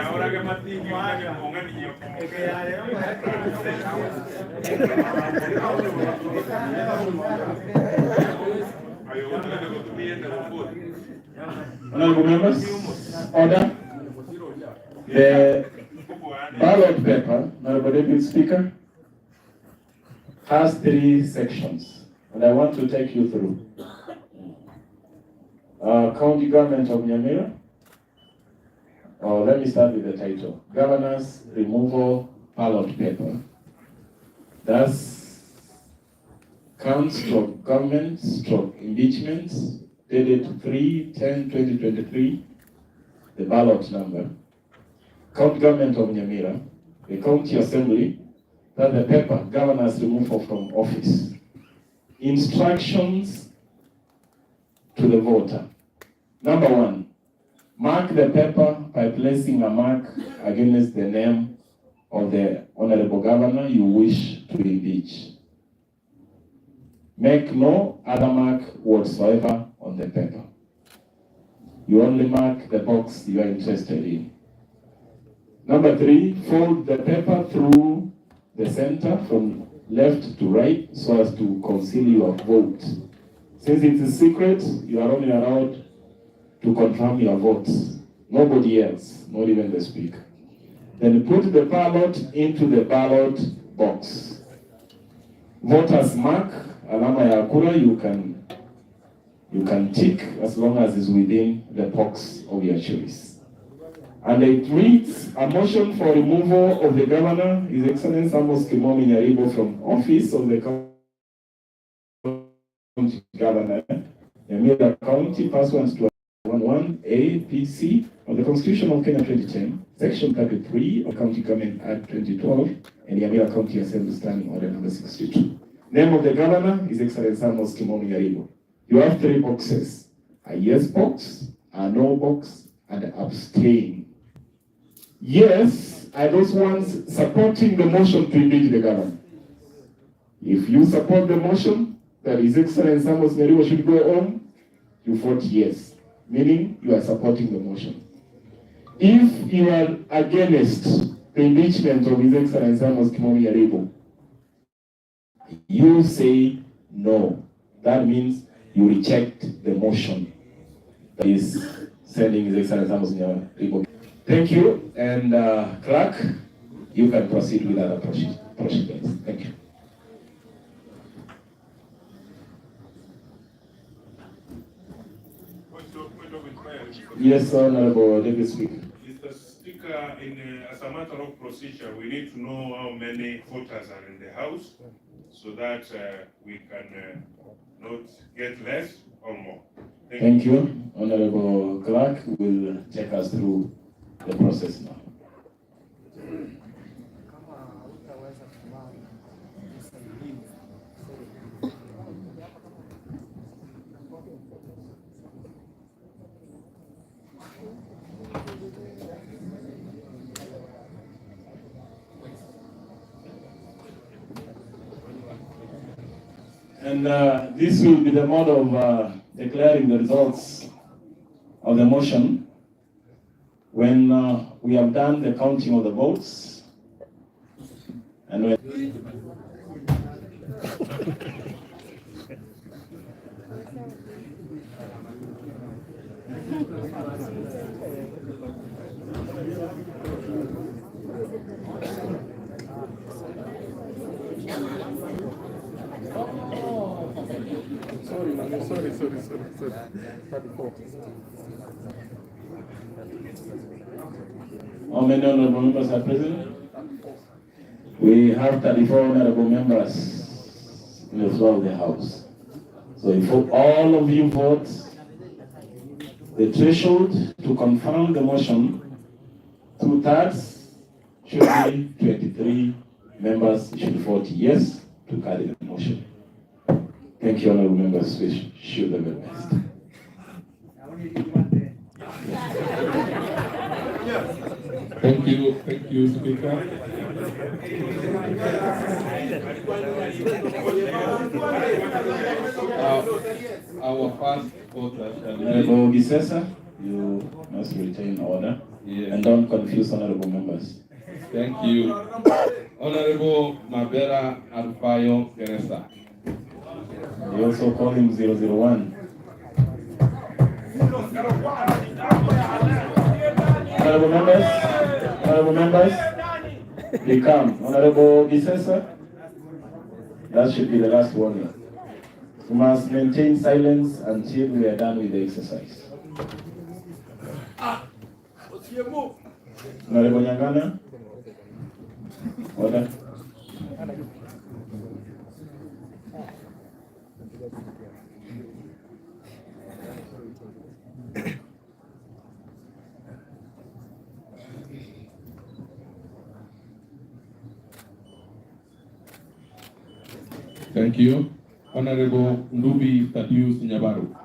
Ahora que Martín que pongan y yo como Honorable members, order. The ballot paper, Honorable Deputy Speaker, has 3 sections, and I want to take you through. County Government of Nyamira. Let me start with the title. Governor's Removal Ballot Paper. That's Government Impeachment, dated 3/10/2023, the ballot number. County Government of Nyamira, the County Assembly, that the paper, Governor's Removal from Office. Instructions to the voter. Number 1, mark the paper by placing a mark against the name of the Honorable Governor you wish to impeach. Make no other mark whatsoever on the paper. You only mark the box you are interested in. Number 3, fold the paper through the center from left to right so as to conceal your vote. Since it is secret, you are only allowed to confirm your votes. Nobody else, not even the speaker. Then put the ballot into the ballot box. Voters mark, alama ya kura, you can tick as long as it's within the box of your choice. And it reads, a motion for removal of the governor, His Excellency Nyaribo, from office of the county governor, Nyamira County, pursuant to 11A-PC of the Constitution of Kenya 2010, Section 33 of County Government Act 2012, and Nyamira County Assembly Standing Order number 62. Name of the governor is Excellency Nyaribo. You have 3 boxes: a yes box, a no box, and abstain. Yes are those ones supporting the motion to impeach the governor. If you support the motion that His Excellency Nyaribo should go home, you vote yes, meaning you are supporting the motion. If you are against the impeachment of His Excellency Nyaribo, you say no. That means you reject the motion that is sending His Excellency Nyaribo. Thank you, and clerk, you can proceed with other proceedings. Thank you. Yes, Honorable Deputy Speaker. Mr. Speaker, as a matter of procedure, we need to know how many voters are in the House so that we can not get less or more. Thank you. Honorable Clerk will take us through the process now. And this will be the mode of declaring the results of the motion when we have done the counting of the votes and when Sorry. how many honorable members are present? We have 34 honorable members in the floor of the House. So if all of you vote, the threshold to confirm the motion, 2/3 should be 23 members should vote yes to carry the motion. Thank you, honorable members. We should the very best. Thank you, Speaker. Our first voter shall be Honorable Gisesa, you must retain order. Yes. And don't confuse honorable members. Thank you. Honorable Mabera Alfayo Geresa. You also call him 001. Honorable members, be calm. Honorable Gisesa, that should be the last warning. We must maintain silence until we are done with the exercise. Honorable Nyangana, order. Thank you. Honorable Ndubi Thaddeus Nyabaru.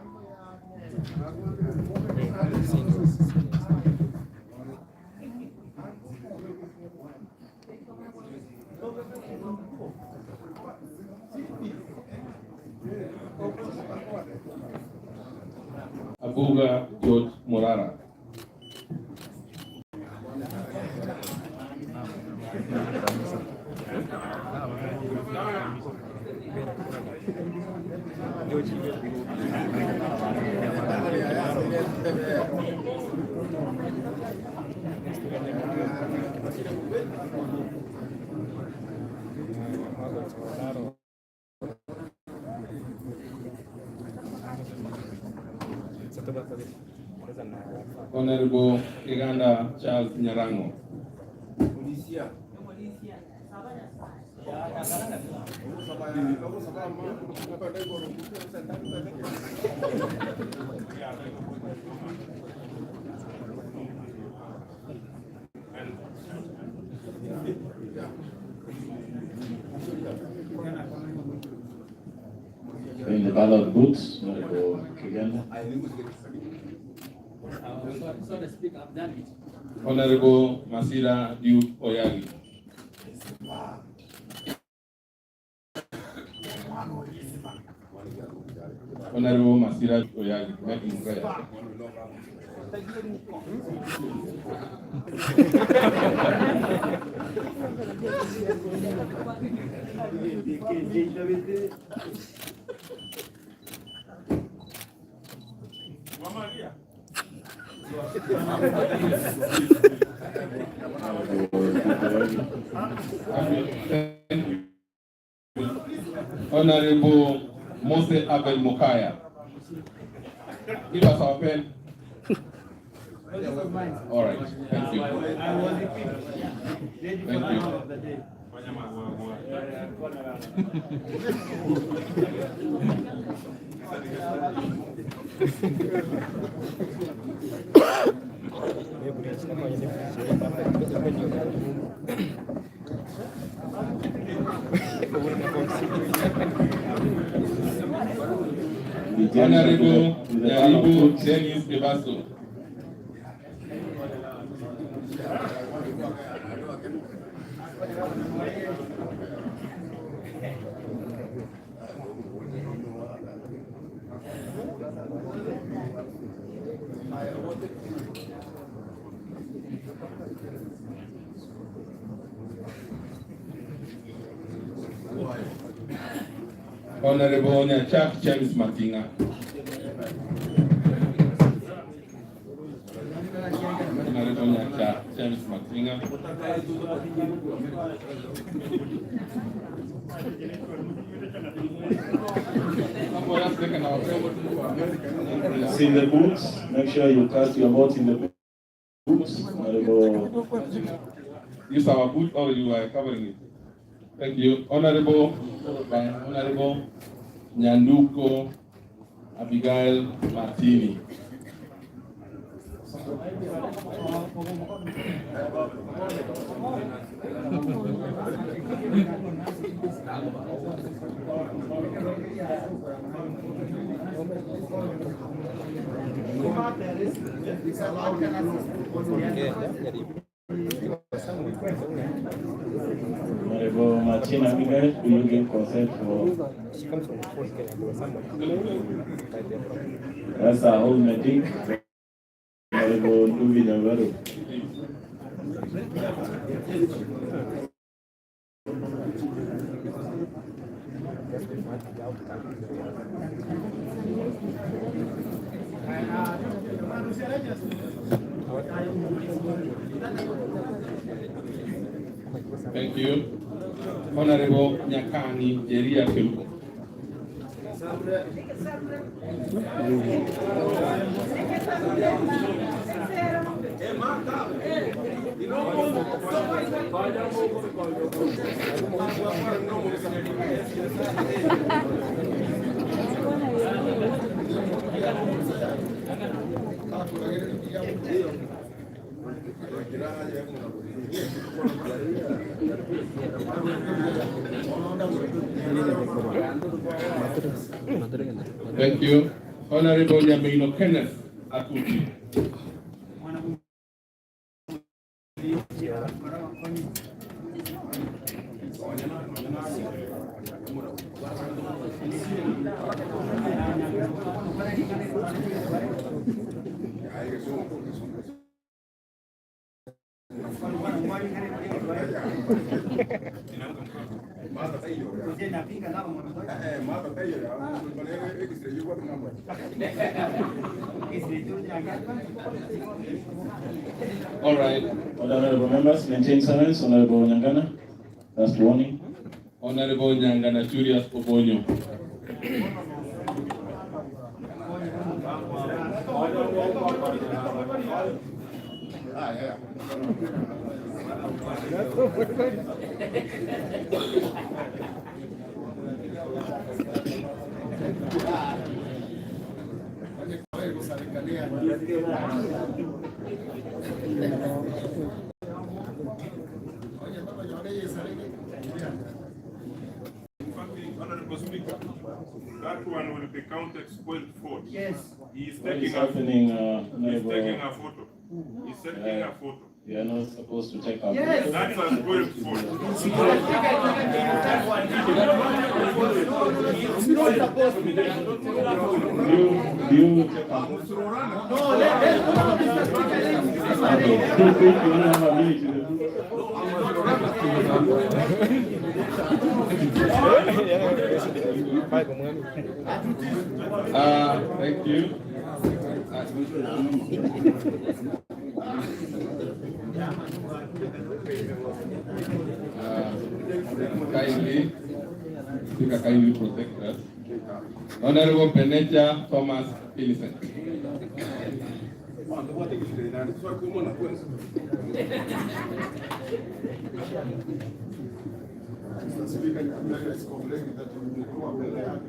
Abuga George Morara. Honorable Iganda Charles Nyarango. In the ballot booths, Honorable Kiganda. Honorable Masira Duke Oyagi. Honorable Masira Oyagi, making prayer. Honorable Mose Abel Mukaya. Give us our pen. All right, thank you. Thank you. Honorable Nyaribo Dennis Ebaso. Honorable Nyachak James Matinga. Honorable Nyachak James Matinga. See in the booths. Make sure you cast your vote in the booths. Honorable. Use our booth or you are covering it. Thank you. Honorable Nyanduko Abigail Martini. It's allowed in Honorable Martina Miguel, do you give consent for? That's our whole meeting. Honorable Luvi Nyamira. Thank you. Honorable Nyakani Jeria Keluko. Thank you. Honorable Nyamira Kenneth Atuti. All right. Honorable members, maintain silence. Honorable Nyangana, last warning. Honorable Nyangana Julius Obonyo. Honorable Speaker, that one will be counted spoiled fault. Yes. He's What taking is a happening, He's taking a photo. He's taking a photo. You are not supposed to take a Yes. photo. That's a spoiled fault. It's not supposed to be done. Do you take a photo? No, let's Okay, too quick, you don't have a minute to do. Thank you. Kindly, Speaker, kindly protect us. Honorable Peneja Thomas Innocent. Mr. Speaker, Nyamira is complaining that we will go up there.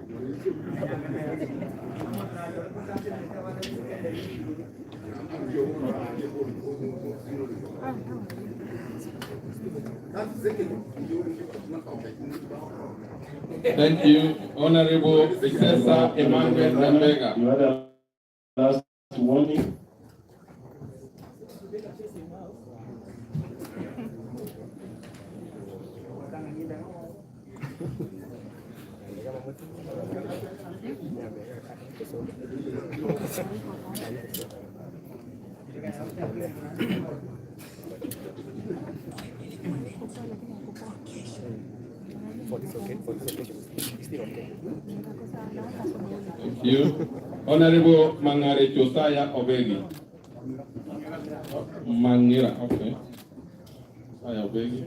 Thank you, Honorable Professor Emmanuel Nambega. You had a last warning. Thank you. Honorable Mangare Josiah Obegi. Mangira, okay. Josiah Obegi.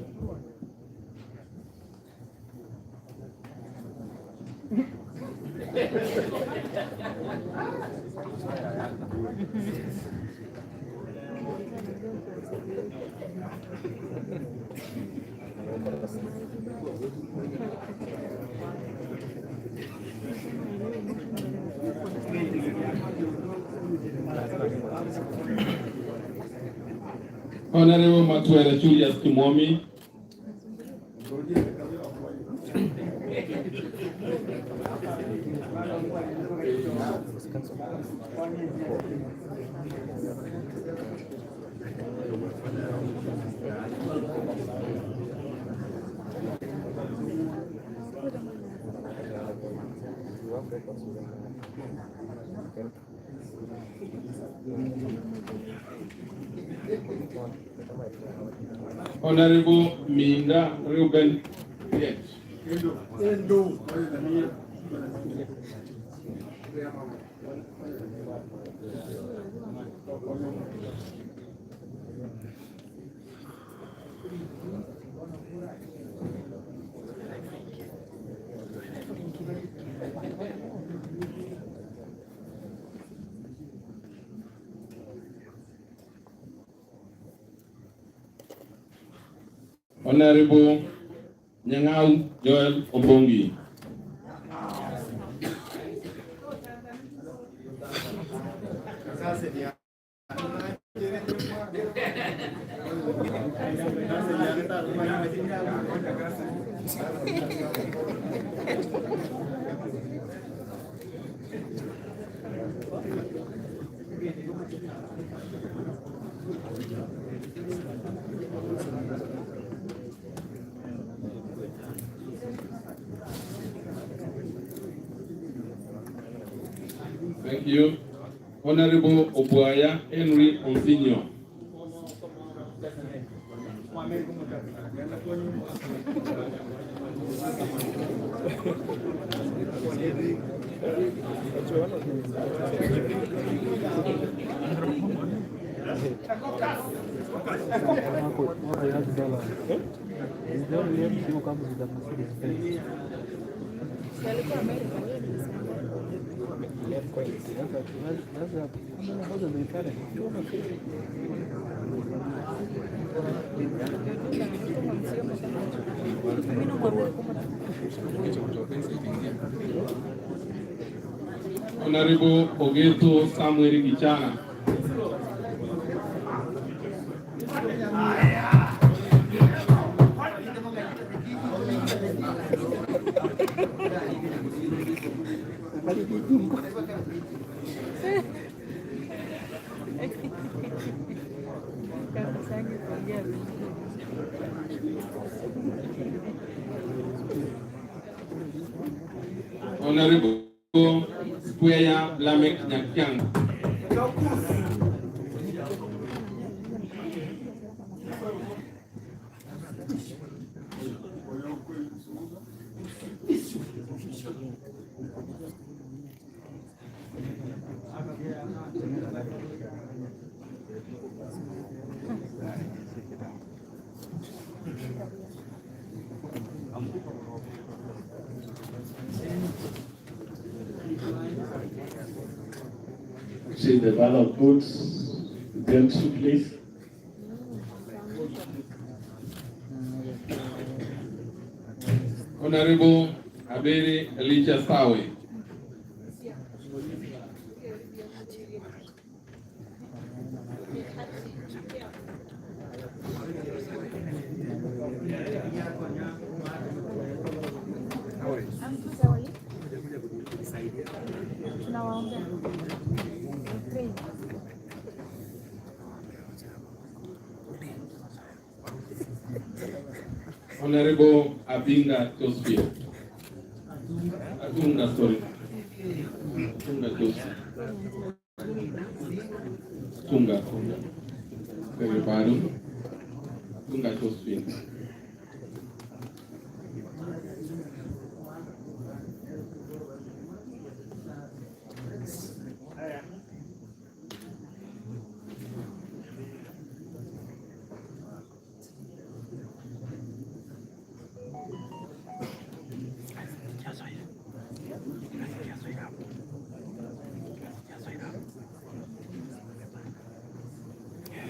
Honorable Matuere Julius Kimomi. Honorable Minda Reuben. Yes. Honorable Nyangau Joel Obongi. Thank you. Honorable Obuaya Henry Onsinyo. Honorable Ogeto Samuel Gichana. Honorable Puya Lamek Nyakyang. See the ballot votes. Attention, please. Honorable Abere Elijah Sawe. Honorable Abinga Tosbia. Atunga, sorry. Atunga Tosbia. Atunga. Everybody. Atunga Tosbia.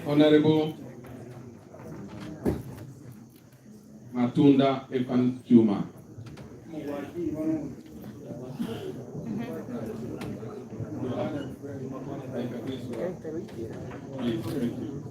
Honorable Matunda Evan Juma. Please, thank you.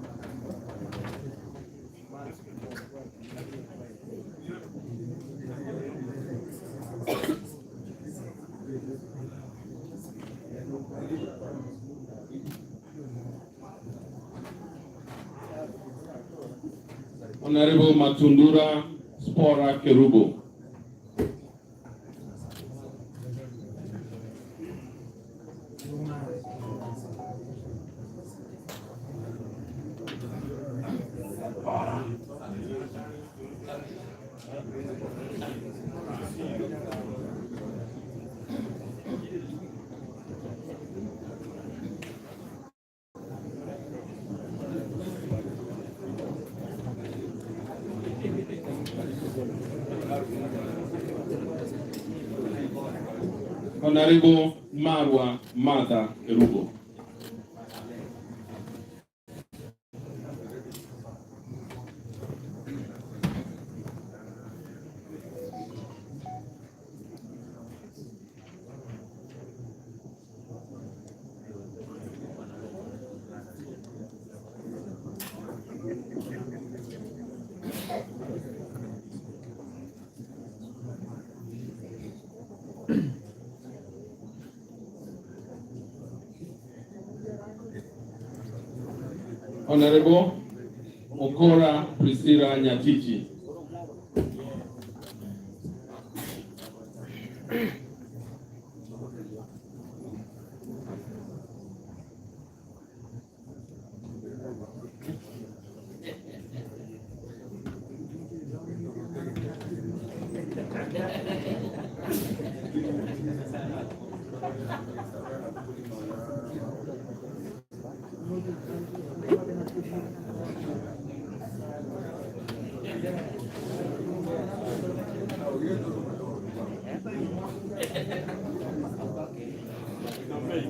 Honorable Matundura Spora Kerubo. Honorable Marwa Martha Erugo. Honorable Okora Priscilla Nyatiti.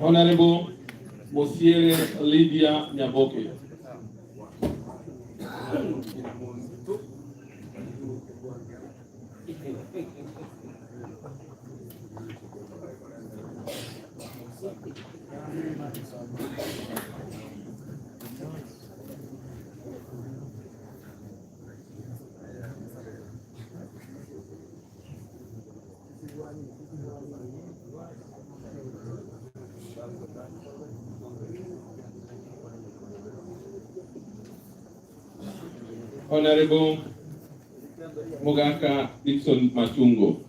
Honorable Mosiere Lydia Nyaboke. Honorable Mogaka Dixon Machungo.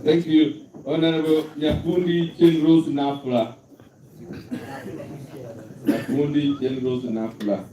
Thank you, Honorable Nyakundi Chenrose Nafla. Nyakundi Chenrose Nafla.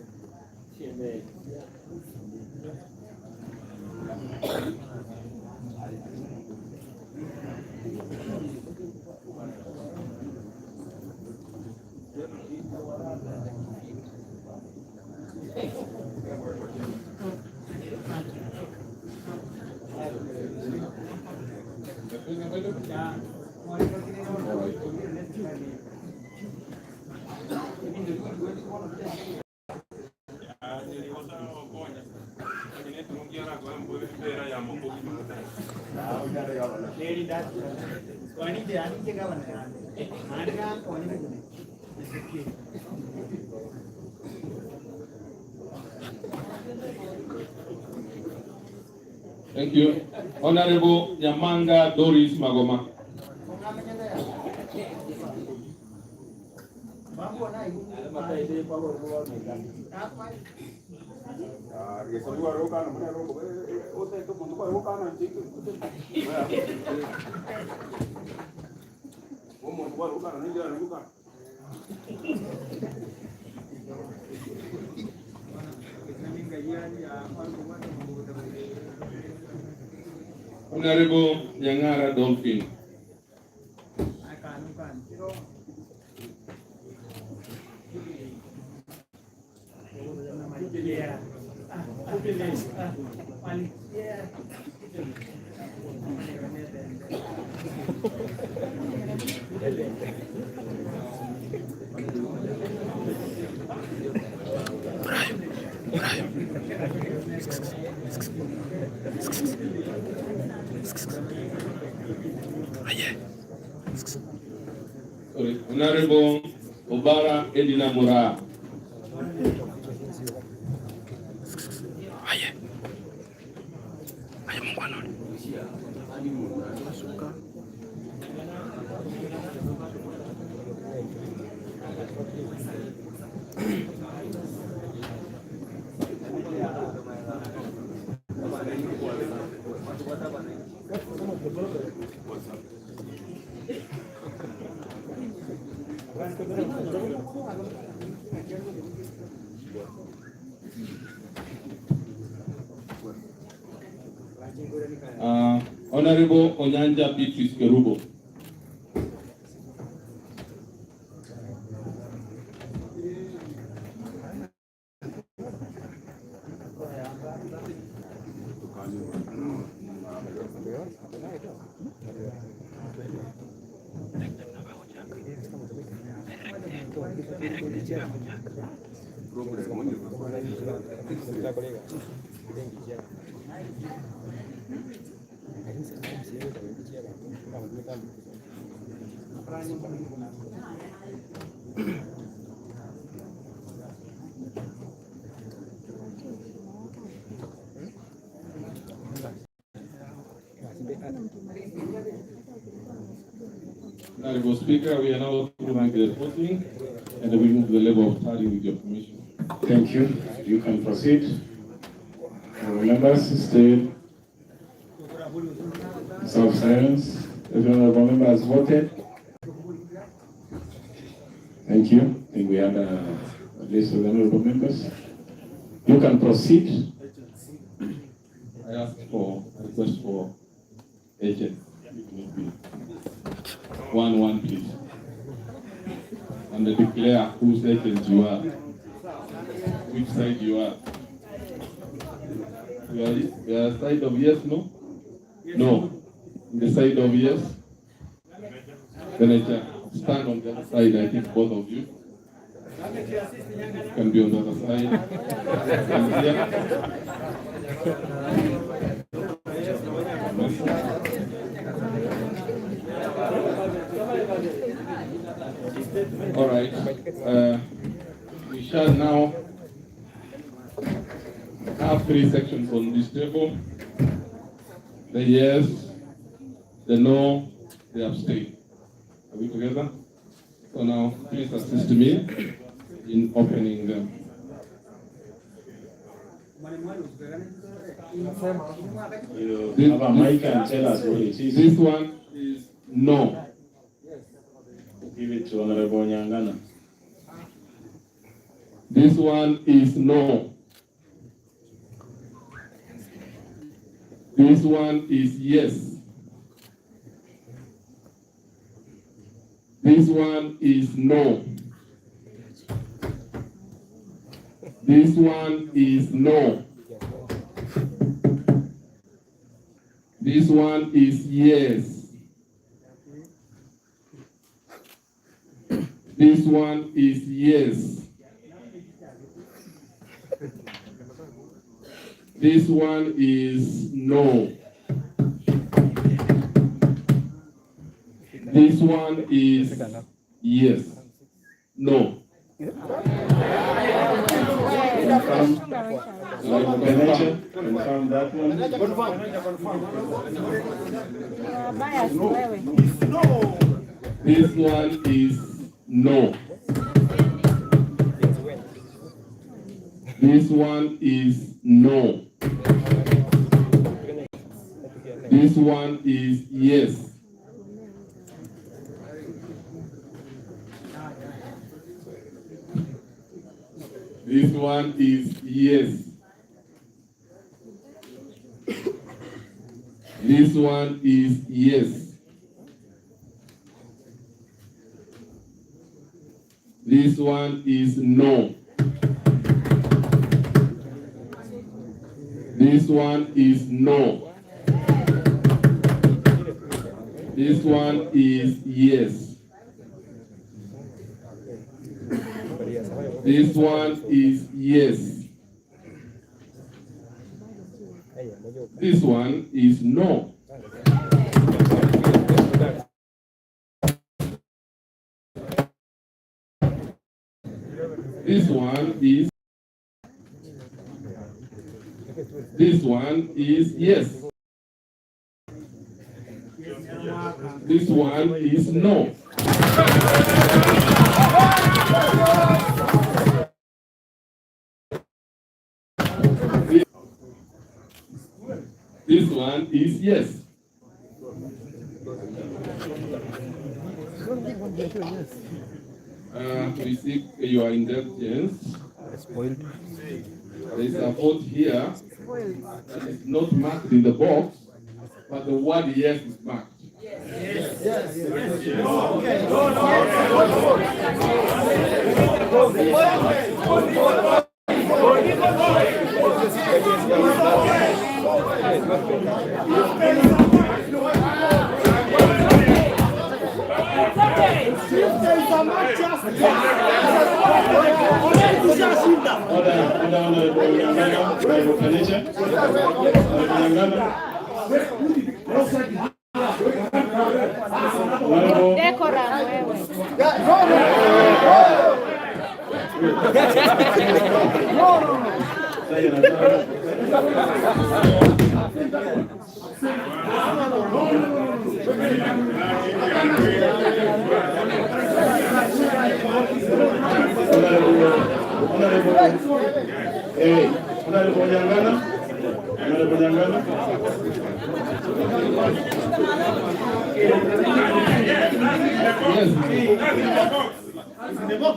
Thank you. Honorable Nyamanga Doris Magoma. Honorable Nyangara Dolphin. Honorable Obara Edina Mura. Honorable Onyanja Beatrice Kerubo. Honorable Speaker, we are now approving the voting and we move the level of tally with your permission. Thank you. You can proceed. Members, stay. Serve silence. Every honorable member has voted. Thank you. I think we have a list of honorable members. You can proceed. I ask for a request for agent. One, please. And declare whose agent you are, which side you are. You are side of yes, no? No. The side of yes. Then I stand on the other side. I think both of you can be on the other side. And all right. We shall now have three sections on this table: the yes, the no, the abstain. Are we together? So now, please assist me in opening them. You have a mic and tell us what it is. This one is no. Give it to Honorable Nyangana. This one is no. This one is yes. This one is no. This one is no. This one is yes. This one is yes. This one is no. This one is yes. No. Confirm that one. This one is no. This one is no. This one is yes. This one is yes. This one is yes. This one is no. This one is no. This one is yes. This one is yes. This one is no. This one is. This one is yes. This one is no. This one is yes. we seek your indulgence. There is a vote here. It's not marked in the box, but the word yes is marked. Yes.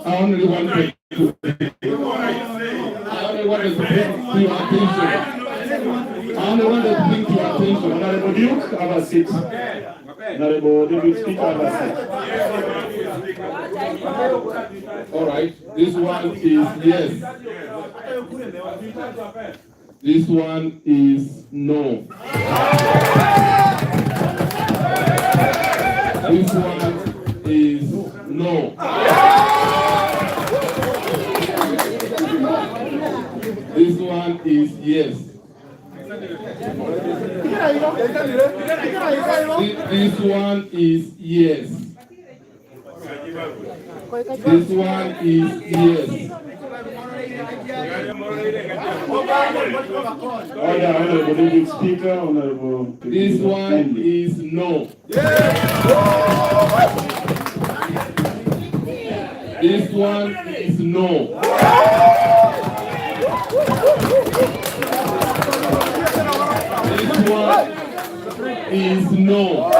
I only wanted to bring to your attention. Honorable Duke, have a seat. Honorable David Speaker, have a seat. All right, this one is yes. This one is no. This one is no. This one is yes. This one is yes. This one is yes. Honorable David Speaker, Honorable. This one is no. This one is no. This one is no.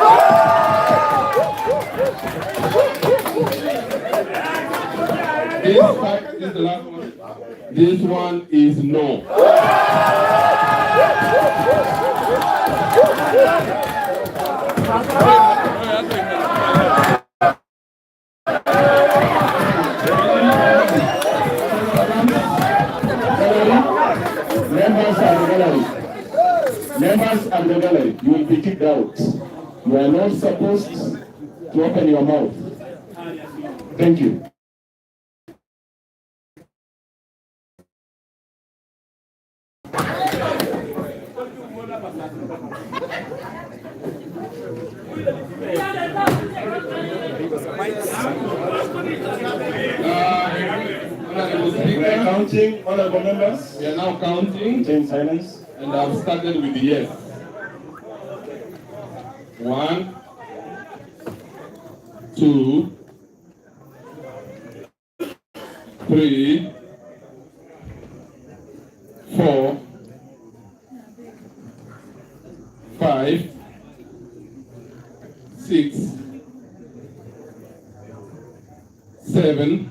This is the last one. This one is no. Members of the gallery, you will be kicked out. You are not supposed to open your mouth. Thank you. We are counting, honorable members. We are now counting. Maintain silence. And I've started with the yes. 1, 2, 3, 4, 5, 6, 7,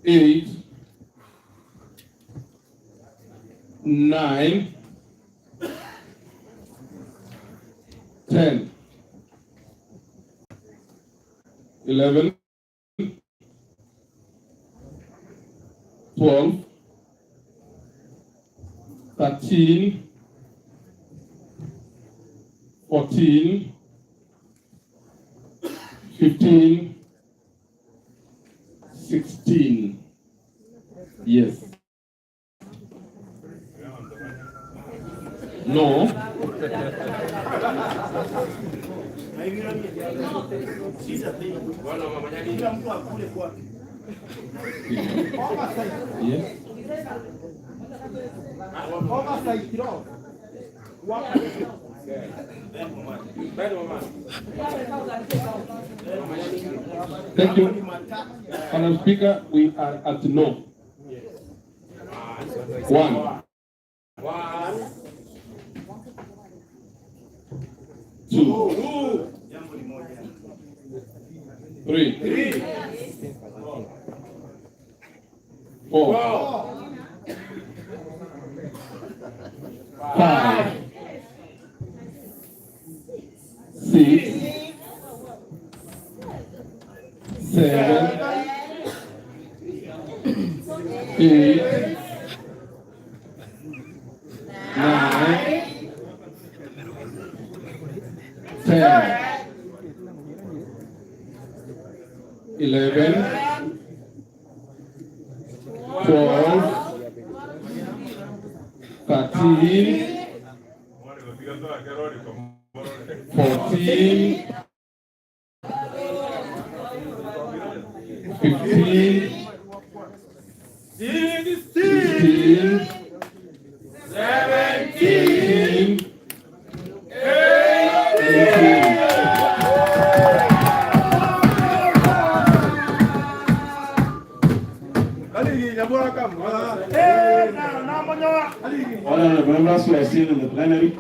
8, 9, 10, 11, 12, 13, 14, 15, 16. Yes. No. Yes. Thank you. Madam Speaker, we are at no. 1. 2. 3, 4, 5, 6, 7, 8, 9, 10, 11, 12, 13, 14, 15, 16, 17, 18. Honorable members who are still in the plenary,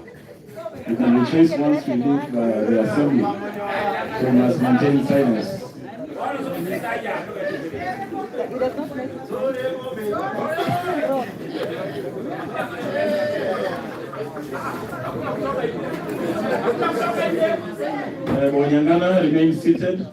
you can retrace once we leave the assembly. We must maintain silence. Bonyangana remain seated.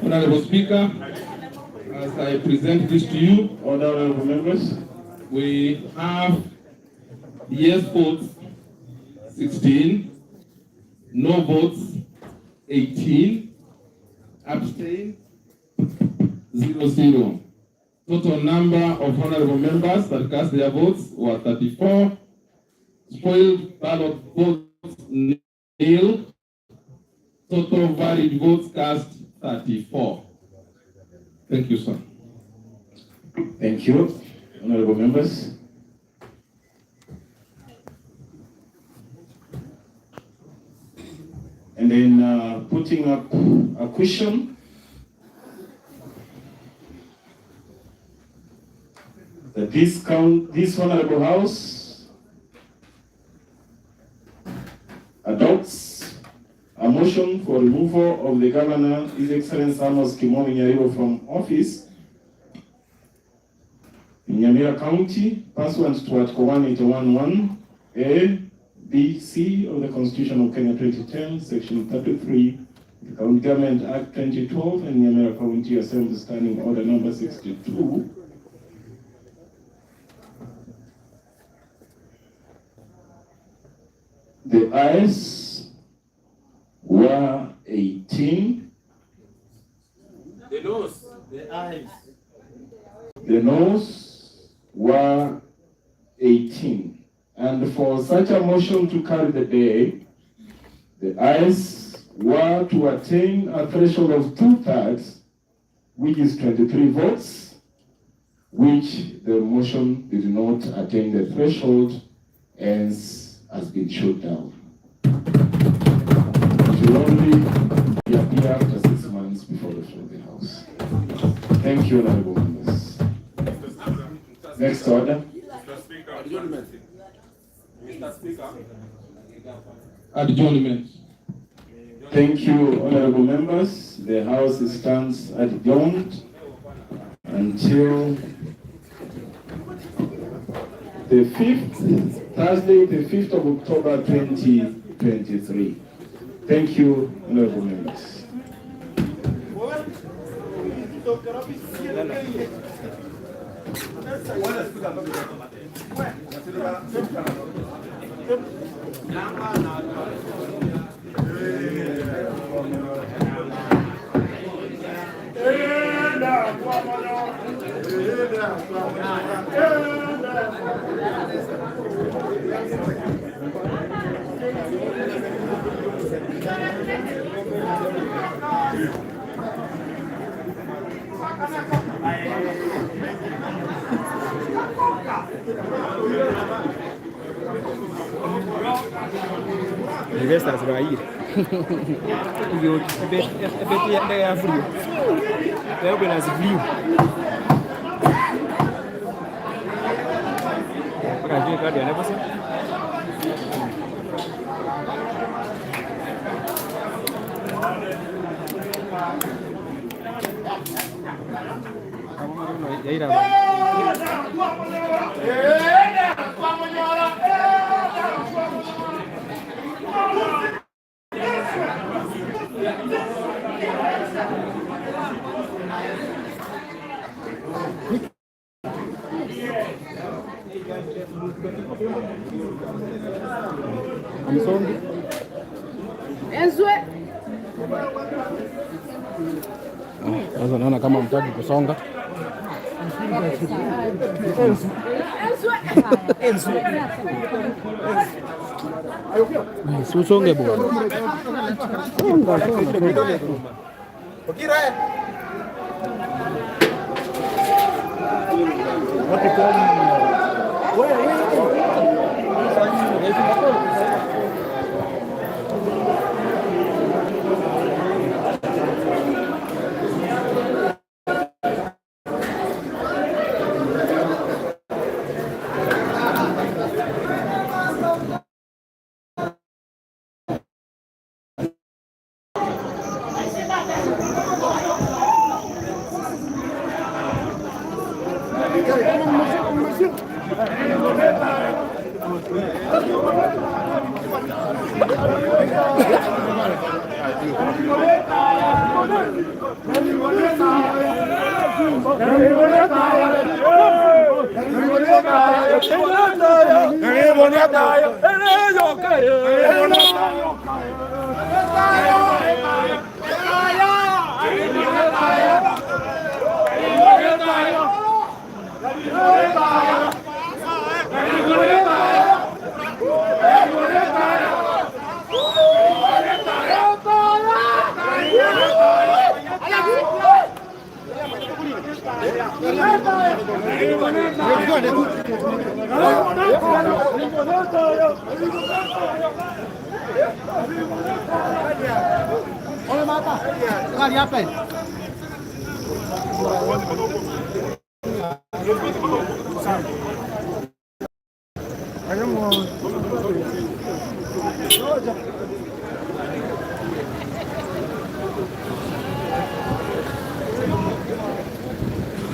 Honorable Speaker, as I present this to you, honorable members, we have yes votes 16, no votes 18, abstain 0. Total number of honorable members that cast their votes were 34. Spoiled ballot votes nil. Total valid votes cast 34. Thank you, sir. Thank you, honorable members. And then putting up a question that this honorable house adopts a motion for removal of the Governor, His Excellency Nyaribo from office in Nyamira County, pursuant to Article 181(1)(a), B, C of the Constitution of Kenya 2010, Section 33, the County Government Act 2012, and Nyamira County Assembly Standing Order Number 62. The ayes were 18. The noes. The ayes. The noes were 18. And for such a motion to carry the day, the ayes were to attain a threshold of 2/3, which is 23 votes, which the motion did not attain the threshold, hence has been shot down. It will only be appear after 6 months before the floor of the House. Thank you, honorable members. Next order. Mr. Speaker. Mr. Speaker. Adjournment. Thank you, honorable members. The House stands adjourned until the 5th, Thursday, the 5th of October, 2023. Thank you, honorable members. Bueno, Investors were here. You bet they are free. They open as blue. Okay, you got the never. Sasa naona kama mtaki kusonga. Susonge bwana.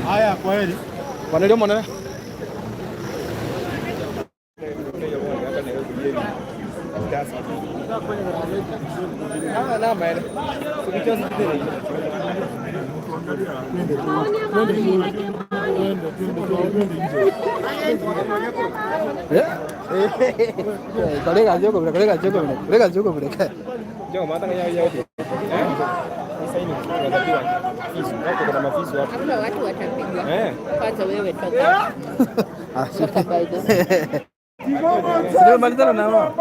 Haya, kwa heri. Wanelio mwana. Kolega joko bro, kolega joko bro, kolega joko bro. Joko mata kaya yote. Sasa hivi tunatakiwa fisi, wako kuna mafisi wapo. Hakuna watu watapigwa. Kwanza wewe toka. Toka baida. Ndio malizana na wao.